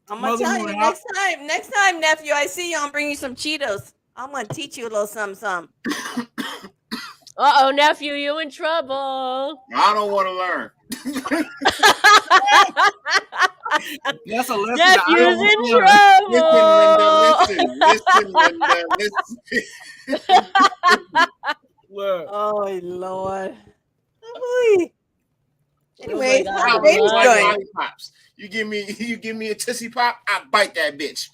I'm gonna tell you next time, nephew, I see you, I'm bringing you some Cheetos. I'm gonna teach you a little something. Uh-oh, nephew, you in trouble. I don't want to learn. That's a lesson. Nephew's in trouble. Listen. Look. Oh Lord. Anyway, how baby's going? Pops. You give me a Tootsie Pop, I bite that bitch.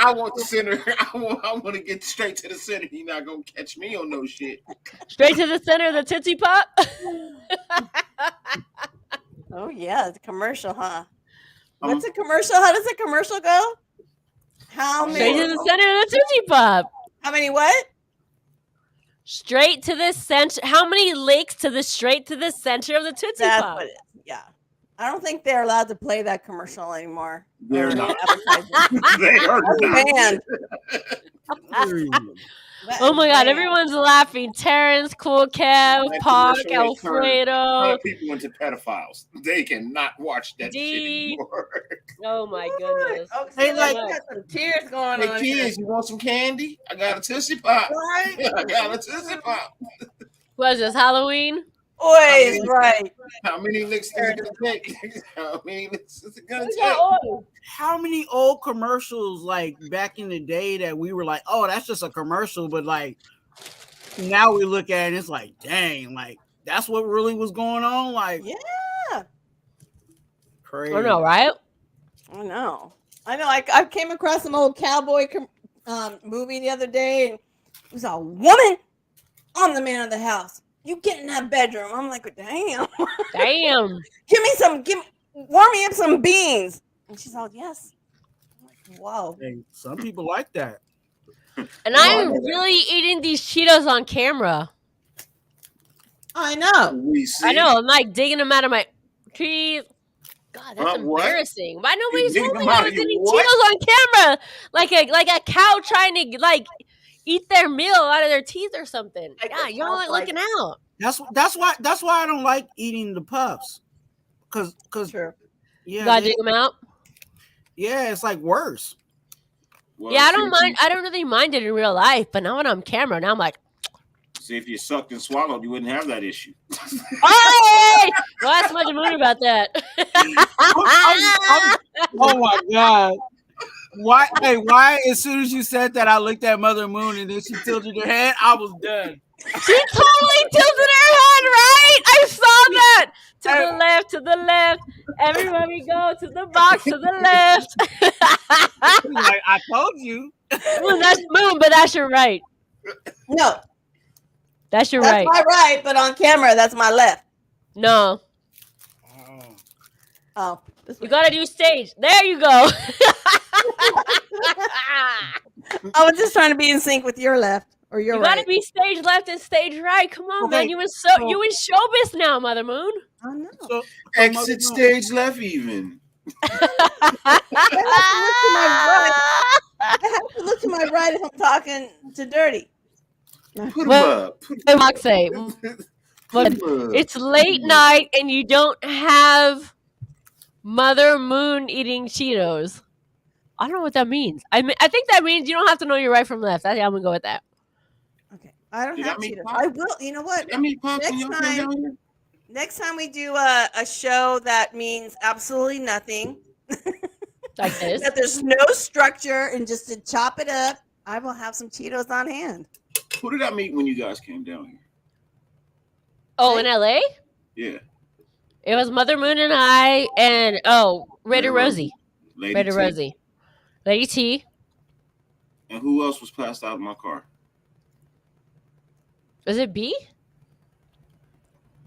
I want the center. I want to get straight to the center. You're not gonna catch me on no shit. Straight to the center of the Tootsie Pop. Oh yeah, it's a commercial, huh? What's a commercial? How does a commercial go? How many? Straight to the center of the Tootsie Pop. How many what? Straight to the center. How many licks to the straight to the center of the Tootsie Pop? What it is. Yeah. I don't think they're allowed to play that commercial anymore. They're not. They are banned. Oh my God! Everyone's laughing. Terrence, Cool Kev, Park, Alfredo. People into pedophiles. They cannot watch that shit anymore. Oh my goodness! Hey, like got some tears going on. Hey kids, you want some candy? I got a Tootsie Pop. Right? I got a Tootsie Pop. Was this Halloween? Always right. How many licks is it gonna take? How many licks is it gonna take? How many old commercials like back in the day that we were like, oh, that's just a commercial, but like now we look at it and it's like, dang, like that's what really was going on. Like, yeah, crazy. I know, right? I know. I came across some old cowboy movie the other day, and it was a woman on the man of the house. You get in that bedroom. I'm like, damn. Damn. Warm me up some beans. And she's all, yes. I'm like, whoa. Hey, some people like that. And I'm really eating these Cheetos on camera. I know. I know. I'm like digging them out of my teeth. God, that's embarrassing. Why nobody's told me I was eating Cheetos on camera? Like a cow trying to like eat their meal out of their teeth or something. Yeah, y'all aren't looking out. That's why I don't like eating the puffs. Cause sure. Yeah, you gotta dig them out. Yeah, it's like worse. Well, yeah, I don't mind. I don't really mind it in real life, but now when I'm on camera, now I'm like. See, if you sucked and swallowed, you wouldn't have that issue. Hey! Well, that's much moon about that. Oh my God. Why? Hey, why? As soon as you said that, I looked at Mother Moon and then she tilted her head. I was done. She totally tilted her head, right? I saw that. To the left, to the left. Everywhere we go, to the box, to the left. Like, I told you. Well, that's Moon, but that's your right. No. That's your that's right. That's my right, but on camera, that's my left. No. Oh. You gotta do stage. There you go. I was just trying to be in sync with your left or your right. You gotta be stage left and stage right. Come on, man. You in showbiz now, Mother Moon. I know. Exit stage left even. have to look to my right if I'm talking to Dirty. Put him up. Say, it's late night and you don't have Mother Moon eating Cheetos. I don't know what that means. I think that means you don't have to know your right from left. I'm gonna go with that. Okay, I don't have Cheetos. I will. You know what? Next time we do a show that means absolutely nothing, like this, that there's no structure and just to chop it up, I will have some Cheetos on hand. Who did I meet when you guys came down here? Oh, in LA? Yeah. It was Mother Moon and I, and Raider Rosie. Raider Rosie. Lady T. And who else was passed out in my car? Was it B?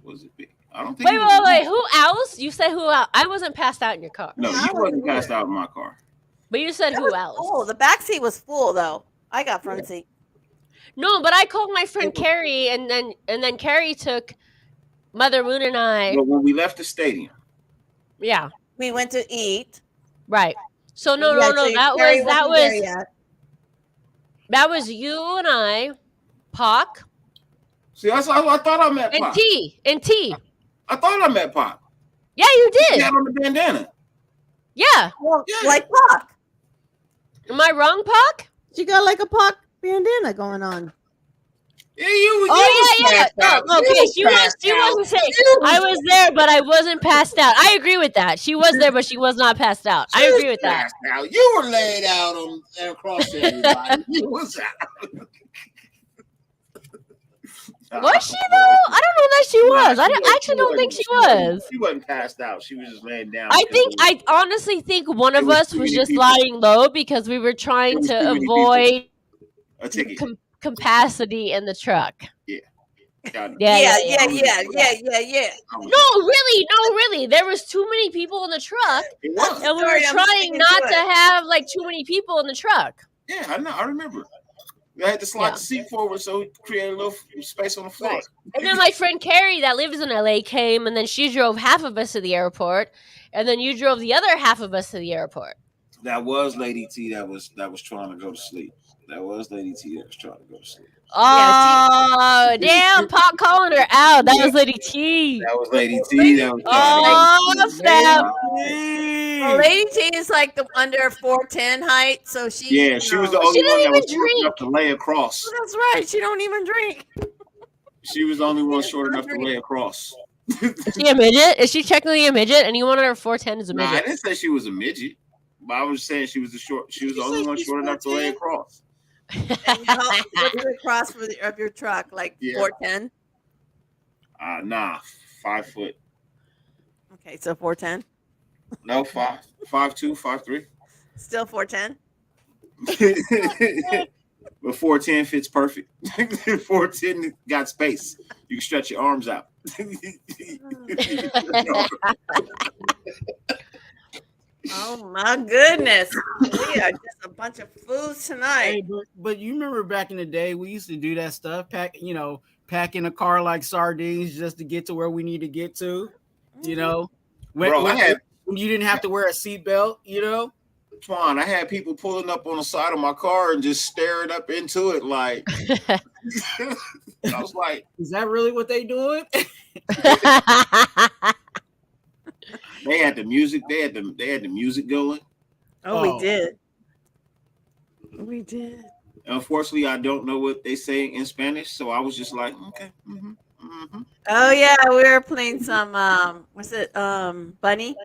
Was it B? I don't think. Wait. Who else? You said who else? I wasn't passed out in your car. No, you wasn't passed out in my car. But you said who else? Oh, the back seat was full though. I got front seat. No, but I called my friend Carrie, and then Carrie took Mother Moon and I. But when we left the stadium. Yeah. We went to eat. Right. So no, that was you and I, Pac. See, I thought I met Pac. And T. I thought I met Pac. Yeah, you did. He had on the bandana. Yeah. Well, like Pac. Am I wrong, Pac? She got like a Pac bandana going on. Yeah, you. Yeah. No, okay, she wasn't saying. I was there, but I wasn't passed out. I agree with that. She was there, but she was not passed out. I agree with that. Out. You were laid out across everybody. You was out. Was she though? I don't know that she was. I actually don't think she was. She wasn't passed out. She was just laying down. I honestly think one of us was just lying low because we were trying to avoid a ticket. Capacity in the truck. Yeah. Yeah. No, really. There was too many people in the truck, and we were trying not to have like too many people in the truck. Yeah, I know. I remember. I had to slide the seat forward so we created a little space on the floor. Right. And then my friend Carrie that lives in LA came, and then she drove half of us to the airport, and then you drove the other half of us to the airport. That was Lady T that was trying to go to sleep. That was Lady T that was trying to go to sleep. Oh, damn, Pop calling her out. That was Lady T. That was Lady T. Snap. Well, Lady T is like the under 4'10" height, so she. Yeah, she was the only one that was short enough to lay across. Oh, that's right. She don't even drink. She was the only one short enough to lay across. Is she a midget? Is she technically a midget? Anyone under 4'10" is a midget. I didn't say she was a midget, but I was saying she was the only one short enough to lay across. What's the cross of your truck? Like 4'10"? Nah, 5 foot. Okay, so 4'10"? No, 5'2", 5'3". Still 4'10"? But 4'10" fits perfect. 4'10" got space. You can stretch your arms out. Oh my goodness. We are just a bunch of fools tonight. Hey, but you remember back in the day, we used to do that stuff, pack in a car like sardines just to get to where we need to get to, when you didn't have to wear a seatbelt, Twan, I had people pulling up on the side of my car and just staring up into it like I was like, is that really what they doing? They had the music. They had the music going. Oh, we did. We did. Unfortunately, I don't know what they say in Spanish, so I was just like, okay. Oh yeah, we were playing some. What's it? Bunny.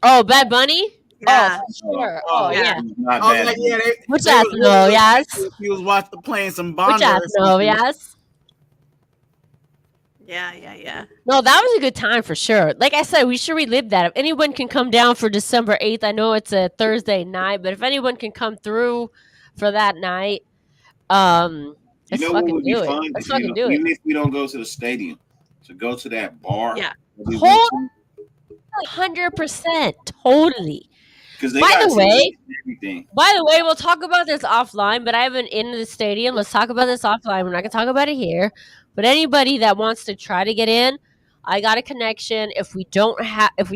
Oh, Bad Bunny. Yeah. Oh, sure. Oh, yeah. Not bad. Like, yeah, Muchas novias. He was playing some banter. Muchas novias. Yeah. No, that was a good time for sure. Like I said, we should relive that. If anyone can come down for December 8th, I know it's a Thursday night, but if anyone can come through for that night, let's fucking do it. Let's fucking do it. Even if we don't go to the stadium, to go to that bar. Yeah. 100%. Totally. By the way, we'll talk about this offline, but I haven't in the stadium. Let's talk about this offline. We're not going to talk about it here. But anybody that wants to try to get in, I got a connection. If we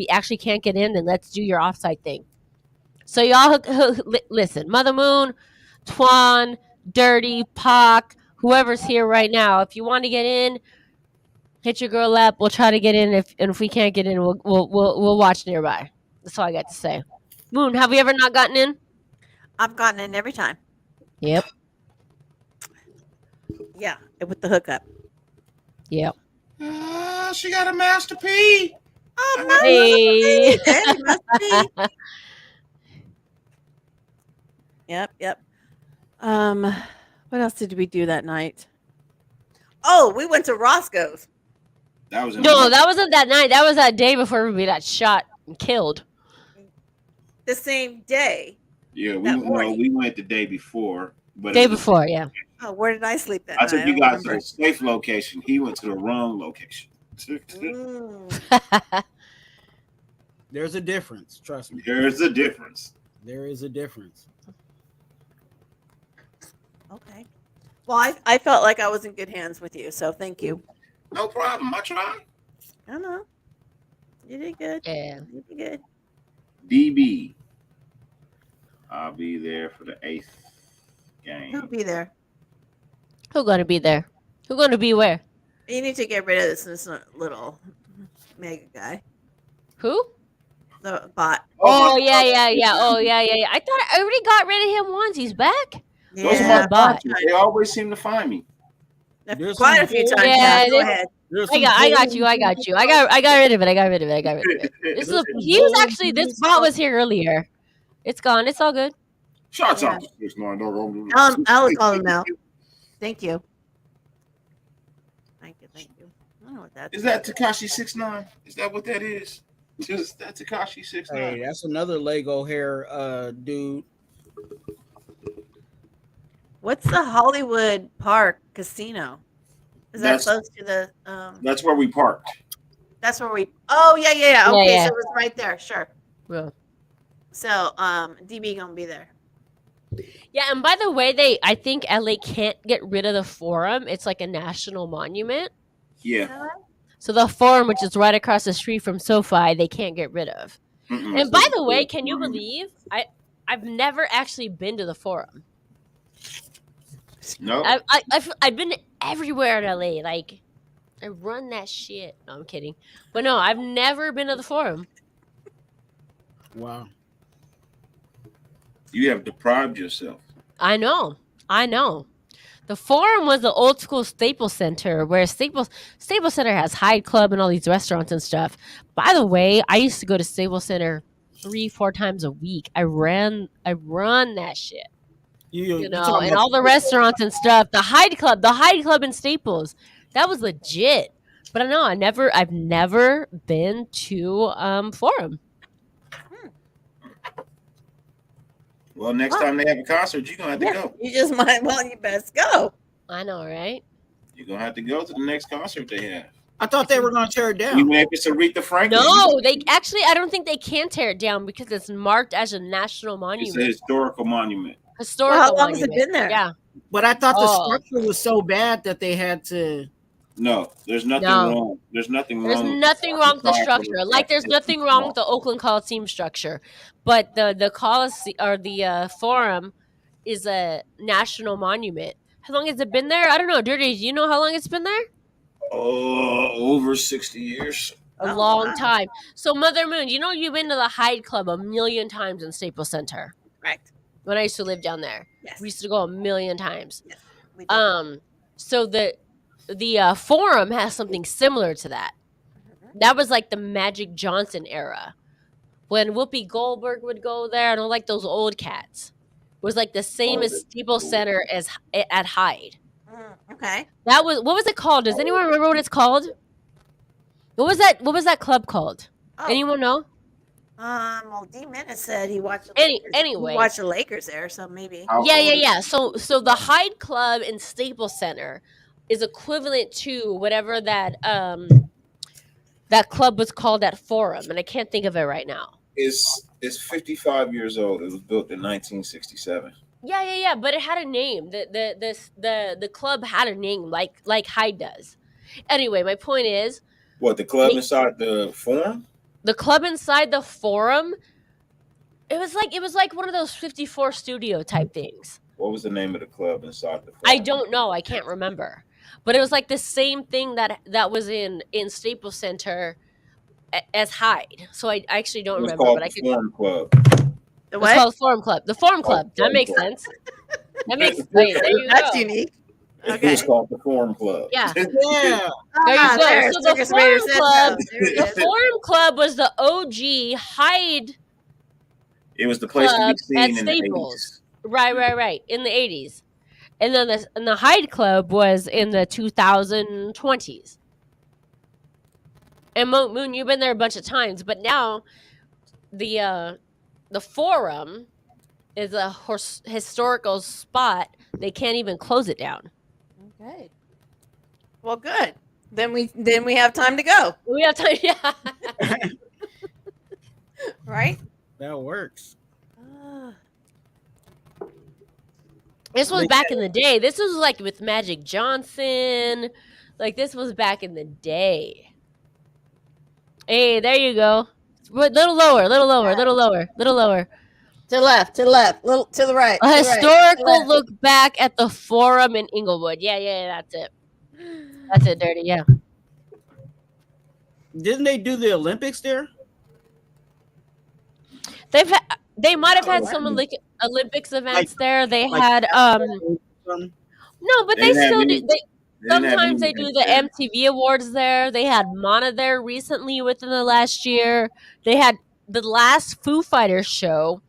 actually can't get in, then let's do your offsite thing. So y'all listen, Mother Moon, Twan, Dirty, Pac, whoever's here right now. If you want to get in, hit your girl up. We'll try to get in. If we can't get in, we'll watch nearby. That's all I got to say. Moon, have we ever not gotten in? I've gotten in every time. Yep. Yeah, with the hookup. Yep. She got a Master P. Oh, Hey. Master P. Yep. What else did we do that night? Oh, we went to Roscoe's. That was that wasn't that night. That was that day before everybody got shot and killed. The same day. Yeah, we went the day before. But day before, yeah. Oh, where did I sleep that night? I took you guys to the safe location. He went to the wrong location. There's a difference. Trust me. There's a difference. There is a difference. Okay. Well, I felt like I was in good hands with you, so thank you. No problem. I tried. I know. You did good. Yeah. You did good. DB. I'll be there for the 8th game. Who'll be there? Who gonna be there? Who gonna be where? You need to get rid of this little mega guy. Who? The bot. Oh yeah. Oh yeah. I thought I already got rid of him once. He's back. Yeah. Those are my bots. They always seem to find me. Quite a few times. Yeah, go ahead. I got you. I got rid of it. He was actually, this bot was here earlier. It's gone. It's all good. Shots out. I'll call him out. Thank you. Thank you. I don't know what that is. That Tekashi 6ix9ine? Is that what that is? Just that Tekashi 6ix9ine. Hey, that's another Lego hair dude. What's the Hollywood Park Casino? Is that close to the That's where we parked. That's where we Oh yeah. Okay, so it was right there, sure. Yeah. So DB gonna be there. Yeah, and by the way, I think LA can't get rid of the Forum. It's like a national monument. Yeah. So the Forum, which is right across the street from SoFi, they can't get rid of. And by the way, can you believe I've never actually been to the Forum? No. I've been everywhere in LA. Like, I run that shit. No, I'm kidding. But no, I've never been to the Forum. Wow. You have deprived yourself. I know. The Forum was the old school Staples Center, where Staples Center has Hyde Club and all these restaurants and stuff. By the way, I used to go to Staples Center 3-4 times a week. I run that shit. You know, and all the restaurants and stuff. The Hyde Club in Staples, that was legit. But I know I've never been to Forum. Well, next time they have a concert, you're gonna have to go. You just might. Well, you best go. I know, right? You're gonna have to go to the next concert they have. I thought they were gonna tear it down. Even if it's Aretha Franklin. No, I don't think they can tear it down because it's marked as a national monument. It's a historical monument. How long has it been there? Yeah. But I thought the structure was so bad that they had to. No, there's nothing wrong. There's nothing wrong. There's nothing wrong with the structure. Like there's nothing wrong with the Oakland Coliseum structure, but the Coliseum or the Forum is a national monument. How long has it been there? I don't know. Dirty, do you know how long it's been there? Oh, over 60 years. A long time. So Mother Moon, you've been to the Hyde Club a million times in Staples Center. Right. When I used to live down there. Yes. We used to go a million times. Yes, we did. So the Forum has something similar to that. That was like the Magic Johnson era. When Whoopi Goldberg would go there and all like those old cats. It was like the same as Staples Center as at Hyde. Okay. That was, what was it called? Does anyone remember what it's called? What was that club called? Anyone know? Well, D Menace said he watched. Anyway, he watched the Lakers there, so maybe. Yeah. So the Hyde Club in Staples Center is equivalent to whatever that club was called at Forum, and I can't think of it right now. It's 55 years old. It was built in 1967. Yeah. But it had a name. The club had a name like Hyde does. Anyway, my point is. What, the club inside the Forum? The club inside the Forum It was like one of those 54 studio type things. What was the name of the club inside the? I don't know. I can't remember. But it was like the same thing that was in Staples Center as Hyde. So I actually don't remember. Called but I the could. Forum Club. It was called Forum Club. The Forum Club. That makes sense. That makes. There you That's go. unique. It was called the Forum Club. Yeah. Yeah. There you go. There, So the Circus Raider Forum said Club. so. There it The is. Forum Club was the OG Hyde It was the place to be Club seen at in the Staples. 80s. Right. In the 80s. And then the Hyde Club was in the 2020s. And Moon, you've been there a bunch of times, but now the Forum is a historical spot. They can't even close it down. Okay. Well, good. Then we have time to go. We have time, yeah. Right? That works. This was back in the day. This was like with Magic Johnson. Like this was back in the day. Hey, there you go. Little lower. To the left, little to the right. A to the right, historical look back at the Forum in Inglewood. Yeah, that's it. That's it, Dirty. Yeah. Didn't they do the Olympics there? They might have had some Olympics events there. They had no, but they still do. Sometimes they do the MTV Awards there. They had Mana there recently within the last year. They had the last Foo Fighters show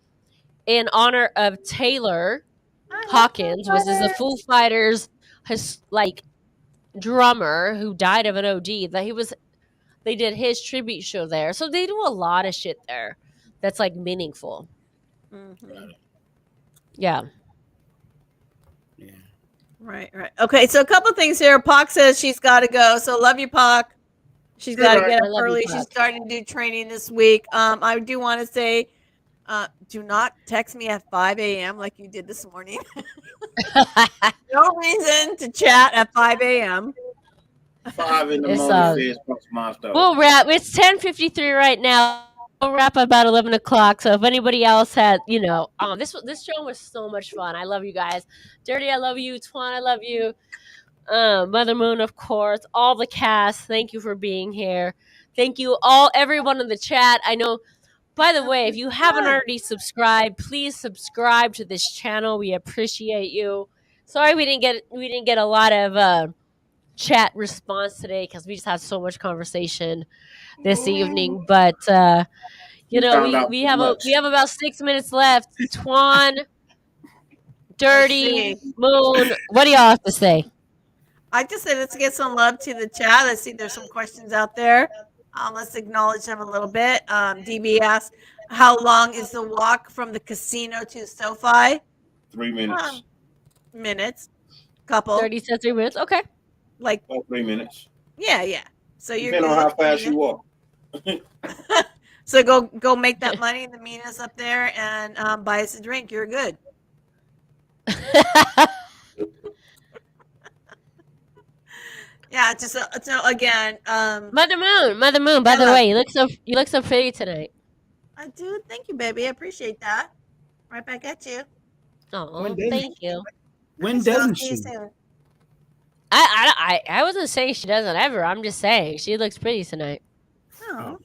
in honor of Taylor Hawkins, which is the Foo Fighters drummer who died of an OD. They did his tribute show there. So they do a lot of shit there that's like meaningful. Mm-hmm. Yeah. Right. Okay, so a couple things here. Pac says she's got to go. So love you, Pac. She's got to get up early. She's starting to do training this week. I do want to say, do not text me at 5 a.m. like you did this morning. No reason to chat at 5 a.m. 5 in the morning. We'll wrap. It's 10:53 right now. We'll wrap about 11 o'clock. So if anybody else had, this show was so much fun. I love you guys. Dirty, I love you. Twan, I love you. Mother Moon, of course. All the cast. Thank you for being here. Thank you everyone in the chat. I know. By the way, if you haven't already subscribed, please subscribe to this channel. We appreciate you. Sorry we didn't get a lot of chat response today because we just had so much conversation this evening. But we have about 6 minutes left. Twan, Dirty, Moon, what do y'all have to say? I just said let's get some love to the chat. Let's see, there's some questions out there. Let's acknowledge them a little bit. DB asked, how long is the walk from the casino to SoFi? 3 minutes. Minutes. Couple. 30 says 3 minutes. Okay. Like 3 minutes. Yeah. So you're depending on how fast you walk. So go make that money, and meet us up there and buy us a drink. You're good. Yeah, just so again, Mother Moon. By the way, you look so pretty tonight. I do. Thank you, baby. I appreciate that. Right back at you. Oh, thank you. When doesn't she? I wasn't saying she doesn't ever. I'm just saying she looks pretty tonight. Oh.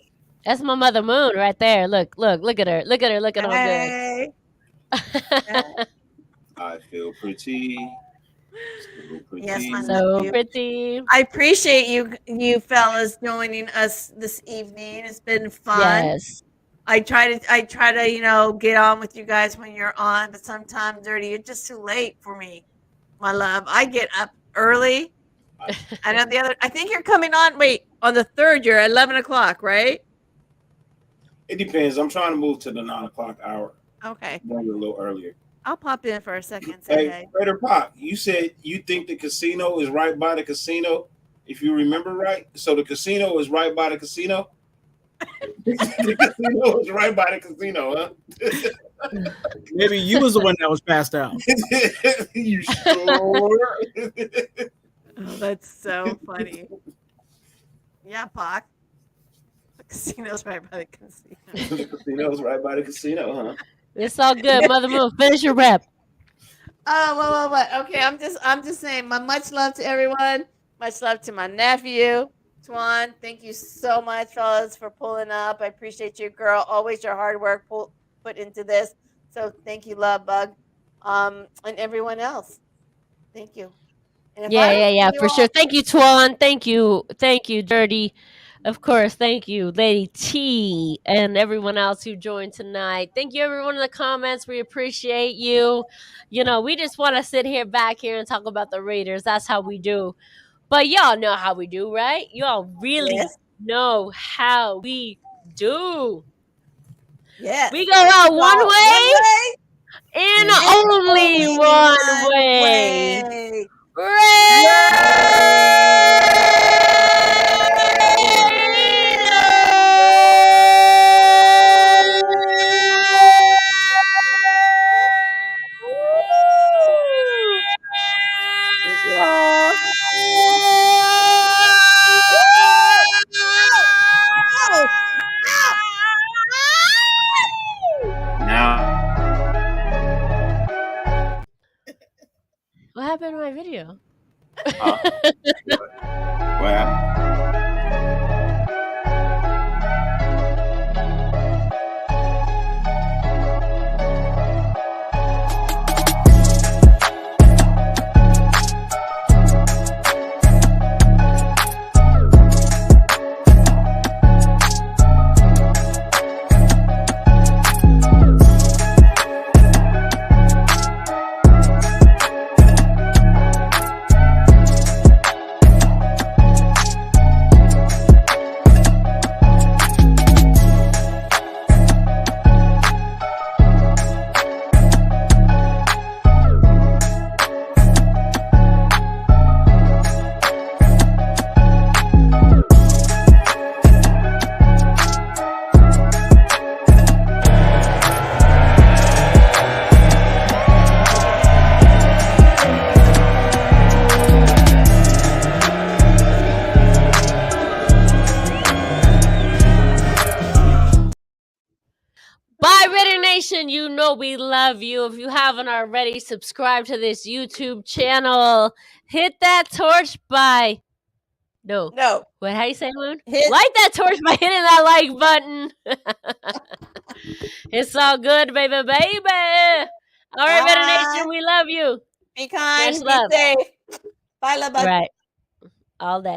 That's my Mother Moon right there. Look at her. Look at her looking all good. I feel pretty. Yes, my so nephew. pretty. I appreciate you fellas joining us this evening. It's been fun. Yes. I try to get on with you guys when you're on, but sometimes, Dirty, you're just too late for me, my love. I get up early. I know I think you're coming on. Wait, on the 3rd, you're at 11 o'clock, right? It depends. I'm trying to move to the 9 o'clock hour. Okay. Maybe a little earlier. I'll pop in for a second. Hey, Raider Pop, you said you think the casino is right by the casino, if you remember right. So the casino is right by the casino? The casino is right by the casino, huh? Maybe you was the one that was passed out. You sure? Oh, that's so funny. Yeah, Pac. Casino's right by the casino. The casino's right by the casino, huh? It's all good, Mother Moon. Finish your rep. Oh, well. Okay, I'm just saying. My much love to everyone. Much love to my nephew, Twan. Thank you so much, fellas, for pulling up. I appreciate you, girl. Always your hard work put into this. So thank you, Love Bug, and everyone else. Thank you. And if I don't see Yeah, you for all- sure. Thank you, Twan. Thank you, Dirty. Of course, thank you, Lady T, and everyone else who joined tonight. Thank you, everyone in the comments. We appreciate you. You know, we just want to sit here back here and talk about the Raiders. That's how we do. But y'all know how we do, right? Y'all really Yes. know how we do. Yes. We go out one One way way. and And only one way. Thank you all. What happened to my video? What happened? Bye, Raider Nation. You know we love you. If you haven't already, subscribe to this YouTube channel. Hit that torch by... No. What, how you say, Moon? Light that torch by hitting that like button. It's all good, baby. All right, Raider Nation, we love you. Be kind. Much Be love. safe. Bye, Love Bug. Right. All that.